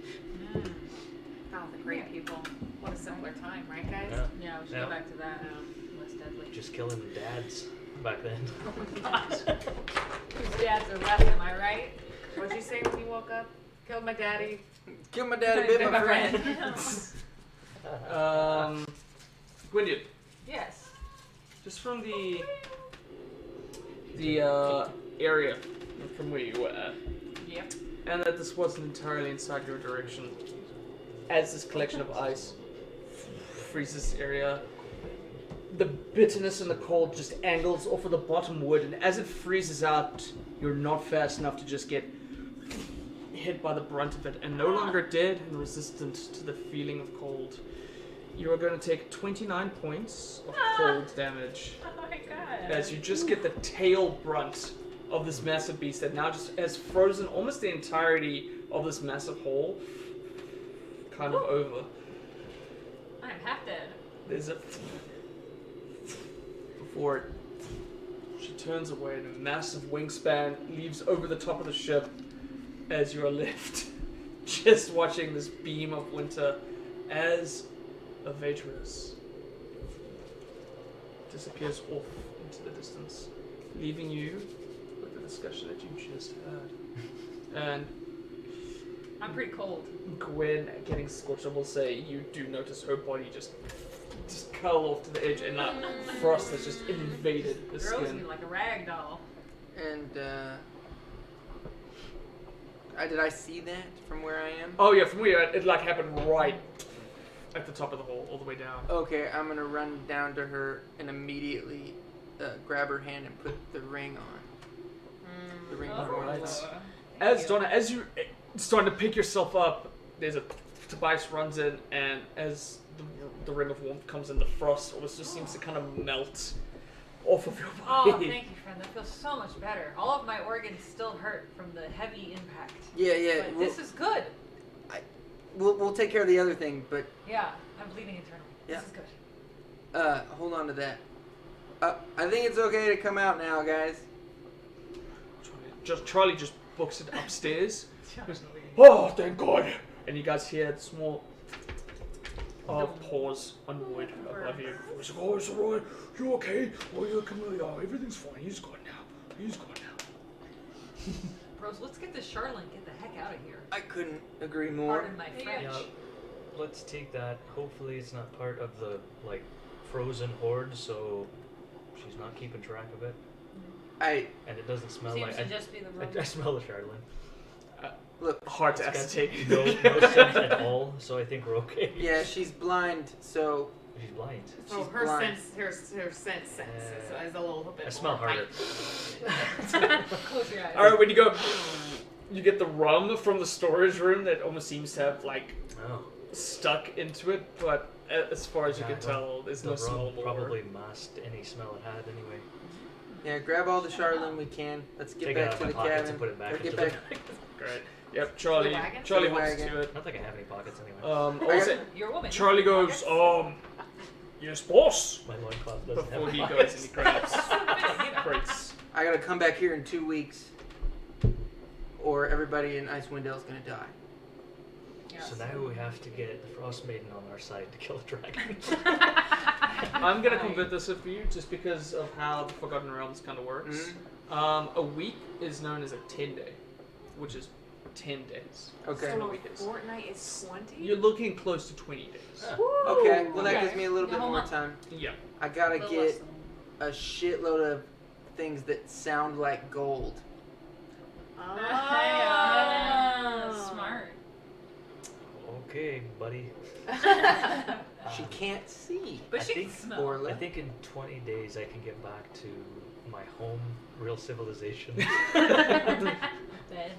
Oh, the great people. What a simpler time, right, guys? Yeah. Yeah, we should Yeah. go back to that. Less deadly. Just killing dads back then. Oh my gosh. Whose dads are left, am I right? What'd you say when you woke up? Killed my daddy. Kill my daddy, bit my friend. Gwydion, Yes. just from the area from where you were at, Yep. and that this wasn't entirely inside your direction, as this collection of ice freezes this area, the bitterness and the cold just angles off of the bottom wood, and as it freezes out, you're not fast enough to just get hit by the brunt of it, and no longer dead and resistant to the feeling of cold. You are going to take 29 points of cold damage Oh my god. as you just get the tail brunt of this massive beast that now just has frozen almost the entirety of this massive hole kind of over. I'm half dead. There's a... Before it... She turns away and a massive wingspan leaves over the top of the ship as you are left just watching this beam of winter as a Vatrus disappears off into the distance, leaving you with the discussion that you just had. And I'm pretty cold. Gwen, getting scorched, I will say you do notice her body just curl off to the edge, and that frost has just invaded the Throws skin. me like a rag doll. And did I see that from where I am? Oh yeah, from where it like happened right at the top of the hole, all the way down. Okay, I'm gonna run down to her and immediately grab her hand and put the ring on. The ring Oh. before I Right. left. As Donna, as you starting to pick yourself up, there's a Tobias runs in, and as the ring of warmth comes in, the frost almost just seems to kind of melt off of your Oh, body. thank you, friend. That feels so much better. All of my organs still hurt from the heavy impact. Yeah. But this is good. We'll take care of the other thing, but Yeah, I'm bleeding internally. Yeah. This is good. hold on to that. I think it's okay to come out now, guys. Charlie just books it upstairs. Goes, oh, thank God! And you guys hear a small pause on wood above you. It's like, oh, it's alright. You okay? Oh, you're coming. Oh, everything's fine. He's gone now. He's gone now. Bros, let's get this Charlotte and get the heck out of here. I couldn't agree more. Pardon my French. Yeah, let's take that. Hopefully it's not part of the, like, frozen horde, so she's not keeping track of it. And it doesn't smell Seems like... to just be the room. I smell the Charlotte. Look, Hard to It's got ascertain. no sense at all, so I think we're okay. yeah, she's blind, so She's blind. So she's her blind. her sense is a little bit I smell more harder. Close your eyes. Alright, when you go, you get the rum from the storage room that almost seems to have, like, Oh. stuck into it, but as far as you Yeah, can tell, there's no The smell rum more. probably masked any smell it had anyway. Yeah, grab all the Charlene we can. Let's get Take it back out to of the my pockets cabin. and put it back Or into get the back. Great. Yep, Charlie. The wagon? Charlie The walks wagon. to it. I don't think I have any pockets anyway. Also, You're a woman. Charlie goes, yes, boss. My loincloth doesn't Before have he pockets. goes and he grabs crates. I gotta come back here in 2 weeks, or everybody in Icewind Dale is gonna die. So now we have to get the Frostmaiden on our side to kill a dragon. I'm gonna convert this for you just because of how the Forgotten Realms kind of works. A week is known as a 10-day, which is 10 days. Okay. So So a a week is. fortnight is 20? You're looking close to 20 days. Okay, well that Okay. gives me a little bit Yeah, hold more on. time. Yeah. I gotta Little less get than- a shitload of things that sound like gold. Ah, smart. Okay, buddy. She can't see. But I she can think- smell. Orla. I think in 20 days I can get back to my home, real civilization. Bed.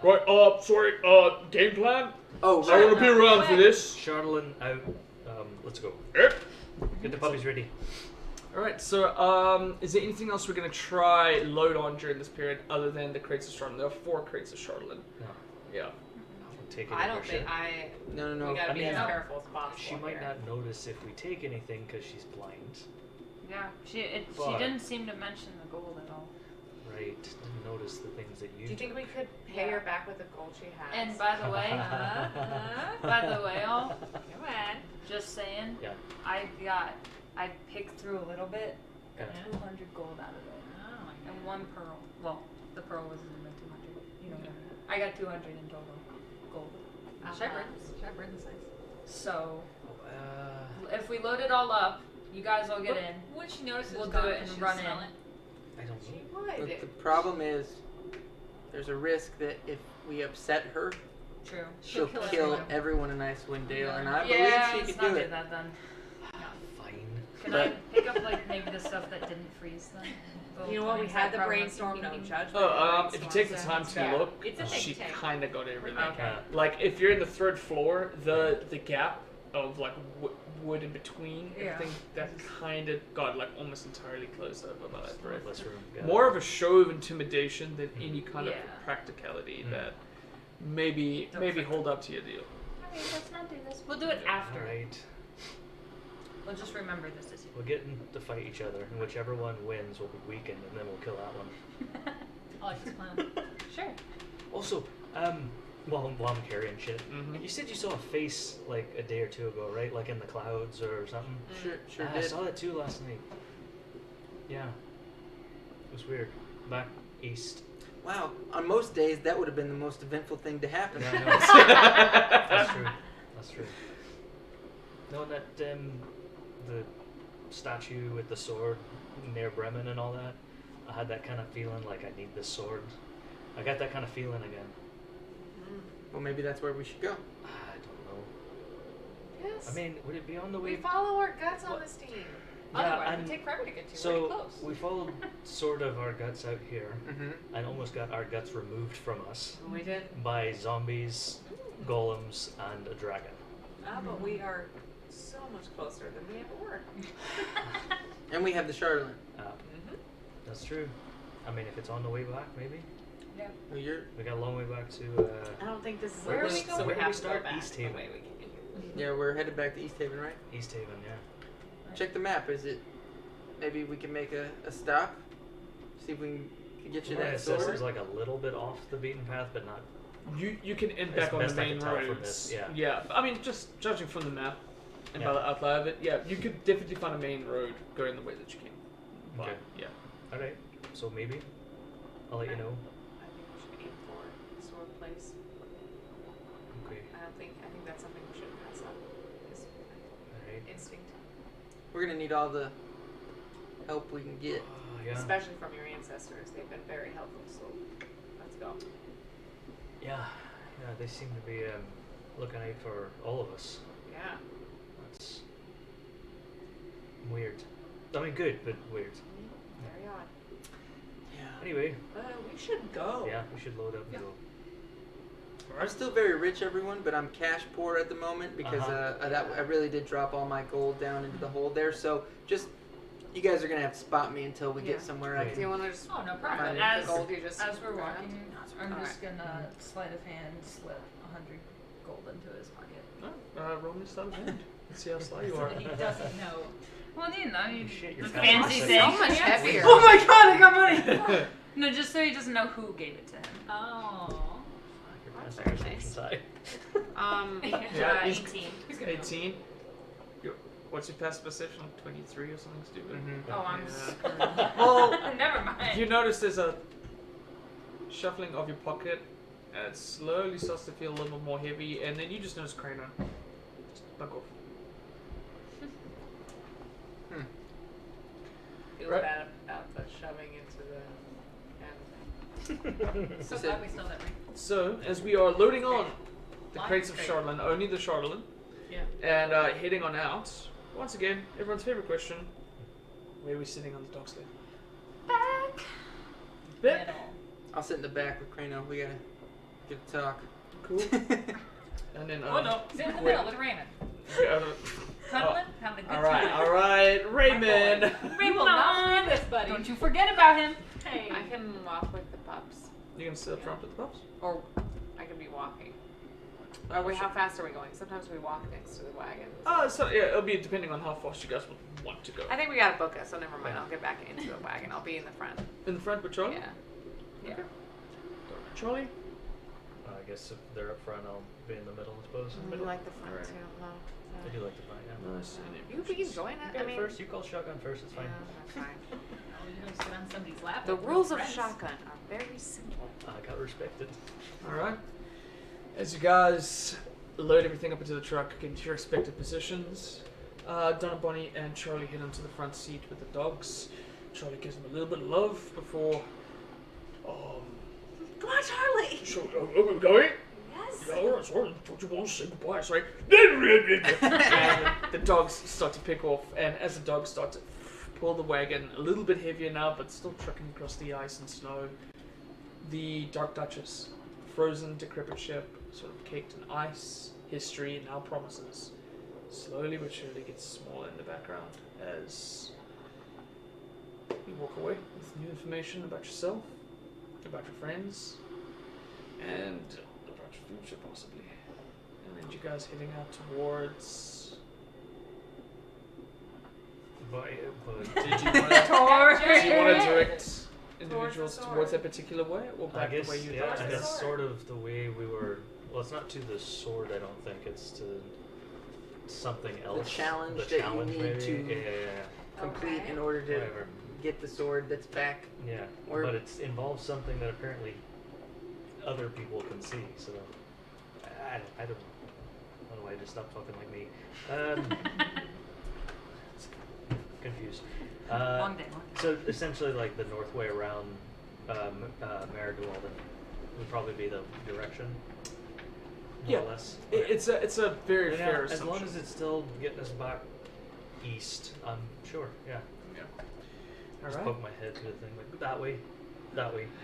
Right, sorry, game plan? Oh, I right. want to be around for this. Charlene out. Let's go. Yep. Get the puppies ready. Alright, so, is there anything else we're going to try load on during this period other than the crates of Charlotte? There are 4 crates of Charlotte. No, Yeah. I'll take it. I in don't her think ship. No. We gotta I be mean, as careful as possible. She might here. not notice if we take anything because she's blind. Yeah, she But- didn't seem to mention the gold at all. Right? Didn't notice the things that you. Do you think we could pay her back with the gold she has? And by the way, all Come on. just saying, Yeah. I picked through a little bit, got Yeah. 200 gold out of it, Oh my and 1 pearl. Well, the pearl was in the 200. You know what I mean. I got 200 in total gold. Should I burn this ice? So Uh, if we load it all up, you guys will get in. When she notices We'll it's do gone, it does and she run smell in. it? I don't She know. would. Look, the problem is, there's a risk that if we upset her, True. she'll kill kill everyone. everyone in Icewind Dale, and Yeah. I Yeah, believe let's she could not do do it. that then. Fine. Can But- I pick up like maybe the stuff that didn't freeze then? You know what? We had the brainstorm. No judgment. If you take the time to Yeah. look, It's a think she tank. kind of got everything. Okay. Like, if you're in the 3rd floor, the gap of, like, wood in between. Yeah. Everything that kind of got like almost entirely closed over by that breath. Less room. Yeah. More of a show of intimidation than any kind of Yeah. practicality Mm. that maybe hold up to your deal. Okay, let's not do this. We'll do it after. All right. We'll just remember this is We'll get in to fight each other, and whichever one wins will be weakened, and then we'll kill that one. I like this plan. Sure. Also, while I'm carrying shit, Mhm. you said you saw a face like a day or two ago, right? Like in the clouds or something. Sure I did. saw that too last night. Yeah. It was weird. Back east. Wow. On most days, that would have been the most eventful thing to happen. Yeah, I know. That's true. That's true. Knowing that the statue with the sword near Bremen and all that, I had that kind of feeling like I need this sword. I got that kind of feeling again. Well, maybe that's where we should go. I don't know. Yes. I mean, would it be on the we way? follow our guts on What? this team. Yeah, Otherwise, and it'd take forever to get to. so We're close. we followed sort of our guts out here, Mm-hmm. and almost got our guts removed from us We did. by zombies, golems, and a dragon. But we are so much closer than we ever were. And we have the Charlatan. That's true. I mean, if it's on the way back, maybe. Well, you're. We got a long way back to. I don't think this is Where a are we list, going? so we Where do have we to go start? back East the Haven. way we came. Yeah, we're headed back to East Haven, right? East Haven, yeah. Check the map. Is it? Maybe we can make a stop. See if we can get you Well, that it says sword. it's like a little bit off the beaten path, but not. You can end As back on the best I main can tell from roads. this, yeah. Yeah. I mean, just judging from the map and by Yeah. the outline of it, yeah, you could definitely find a main road going the way that you came. But, Okay. yeah. All right. So maybe I'll let you know. I think we should aim for the sword place. Okay. I think that's something we shouldn't pass up. Is All right. instinct, We're gonna need all the help we can get. Oh, yeah. especially from your ancestors. They've been very helpful. So let's go. Yeah. Yeah. They seem to be looking out for all of us. Yeah. That's weird. I mean, good, but weird. Very odd. Yeah. Anyway, We should go. yeah, we should load up and go. I'm still very rich, everyone, but I'm cash poor at the moment because I really did drop all my gold down into the hole there. So just you guys are gonna have to spot me until we Yeah. get somewhere I Right. Do you can. want to just Oh, no find problem. the As- gold you just As we're grabbed? walking, I'm Alright. just gonna sleight of hand slip 100 gold into his pocket. No, roll me sleight of hand. Let's see how sly you are. He doesn't know. Well, you know, Holy shit, you're the fast. fancy So thing. So much heavier. Oh my god, I got money! No, just so he doesn't know who gave it to him. Oh. Your That's best very efforts nice. inside. Yeah, he's- 18. He's gonna know. 18. What's your past perception? 23 or something stupid? Mhm. Oh, I'm Yeah. Well, Never mind. you notice there's a shuffling of your pocket, and it slowly starts to feel a little more heavy, and then you just notice Crano. Just back off. Feel Right. bad about the shoving into the end. So Is glad it- we still that ring. So, as we are loading on the Line crates of straight. Charlatan, only the Charlatan, Yeah. and heading on out, once again, everyone's favorite question, where are we sitting on the docks there? Back. Bit? Middle. I'll sit in the back with Crano. We gotta get a talk. Cool. And then, Oh no, sit in the wait. middle with Raymond. Yeah, Cuddling, having a good Alright, time. alright, Raymond! We will not forget this, buddy. Don't you forget about him. Hey. I can walk with the pups, You can sit up front with the pups? or I can be walking. How fast are we going? Sometimes we walk next to the wagon. So yeah, it'll be depending on how fast you guys would want to go. I think we gotta book it, so never mind. I'll get back into the wagon. I'll be in the front. In the front with Charlie? Yeah. Yeah. Charlie? I guess if they're up front, I'll be in the middle, I suppose. You like the front Alright. too, huh? I do like the front, yeah. Nice. You can join it. You I got it mean, first. You call shotgun first. It's yeah, fine. that's fine. Oh, you don't sit on somebody's lap. The like we're rules of friends. shotgun are very simple. I got respected. Alright. As you guys load everything up into the truck, get into your respective positions, Donna, Bonnie, and Charlie head onto the front seat with the dogs. Charlie gives them a little bit of love before. Come on, Charlie. So, we're going? Yes. Yeah, alright, sorry. Don't you want to say goodbye? Sorry. And the dogs start to pick off, and as the dogs start to pull the wagon, a little bit heavier now, but still trucking across the ice and snow, the Dark Duchess, frozen, decrepit ship, sort of caked in ice, history, and now promises, slowly but surely gets smaller in the background as you walk away with new information about yourself, about your friends, and about your future possibly. And then you guys heading out towards... But did you want to direct individuals towards that particular way, or I back guess, the way you yeah, did? I guess sort of the way we were. Well, it's not to the sword. I don't think it's to something else. challenge The that you challenge, need maybe. to- Yeah. Complete Okay. in order to Whatever. get the sword that's back. Yeah. Or- But it involves something that apparently other people can see. So I don't know why I just stopped talking like me. Confused. Long day. So essentially, like the north way around Marigolden would probably be the direction, more Yeah. or less. It's a very Yeah, fair as assumption. long as it's still getting us back east, I'm sure. Yeah. All Just right. poke my head through the thing, like that way.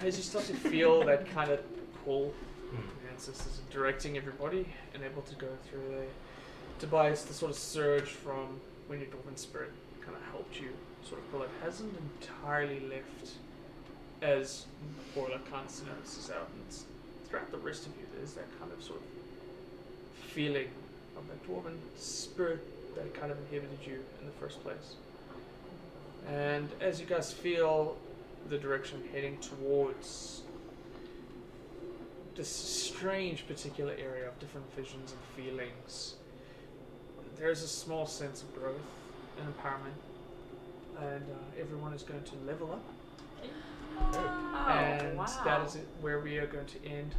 As you start to feel that kind of pull, Hmm. ancestors is directing everybody and able to go through Tobias, the sort of surge from when your Dwarven spirit kind of helped you sort of pull it hasn't entirely left as Borla kind of notices out, and it's throughout the rest of you there's that kind of sort of feeling of that Dwarven spirit that kind of inhibited you in the first place. And as you guys feel the direction heading towards this strange particular area of different visions and feelings, there's a small sense of growth and empowerment, and everyone is going to level up. And wow. that is it, where we are going to end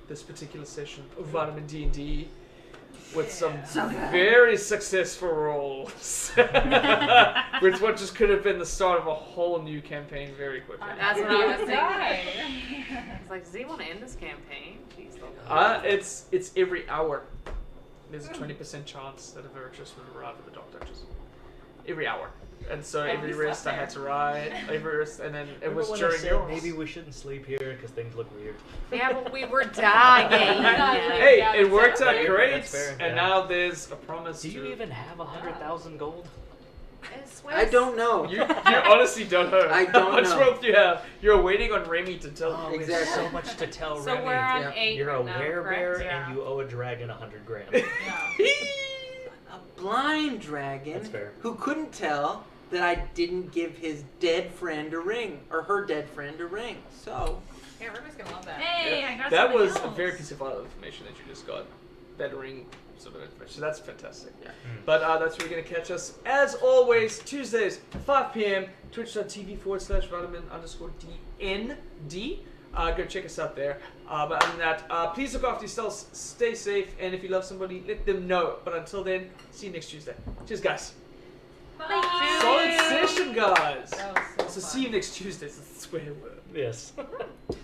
this particular session of Vitamin D&D with some very successful rolls. With what just could have been the start of a whole new campaign very quickly. That's what I was thinking. I was like, does he want to end this campaign? Jeez, It's every hour. There's a 20% chance that a virtuous would arrive at the Dock Duchess. Every hour. And so every rest I had to ride, every rest, and then it was Remember when I during said yours. maybe we shouldn't sleep here because things look weird. Yeah, but we were dying. Hey, it worked out That's great, fair, and yeah. now there's a promise Do you to... even have 100,000 gold? I don't know. You honestly don't know. I don't How much know. wealth you have? You're waiting on Remy to tell Oh, you. Exactly. there's so much to tell So Remy. we're on Yeah. 8 You're a right now, werebear correct? Yeah. and you owe a dragon 100 grand. Yeah. A blind dragon That's fair. who couldn't tell that I didn't give his dead friend a ring, or her dead friend a ring. So, Yeah, everybody's gonna love that. Hey, I got That something was a else. very piece of vital information that you just got. That ring sort of information. So that's fantastic. Yeah. But that's where you're going to catch us. As always, Tuesdays, 5 p.m., twitch.tv/Vitamin_DND. Go check us out there. But other than that, please look after yourselves, stay safe, and if you love somebody, let them know. But until then, see you next Tuesday. Cheers, guys. Bye. Solid session, guys. That was so So fun. see you next Tuesday. It's a swear word. Yes.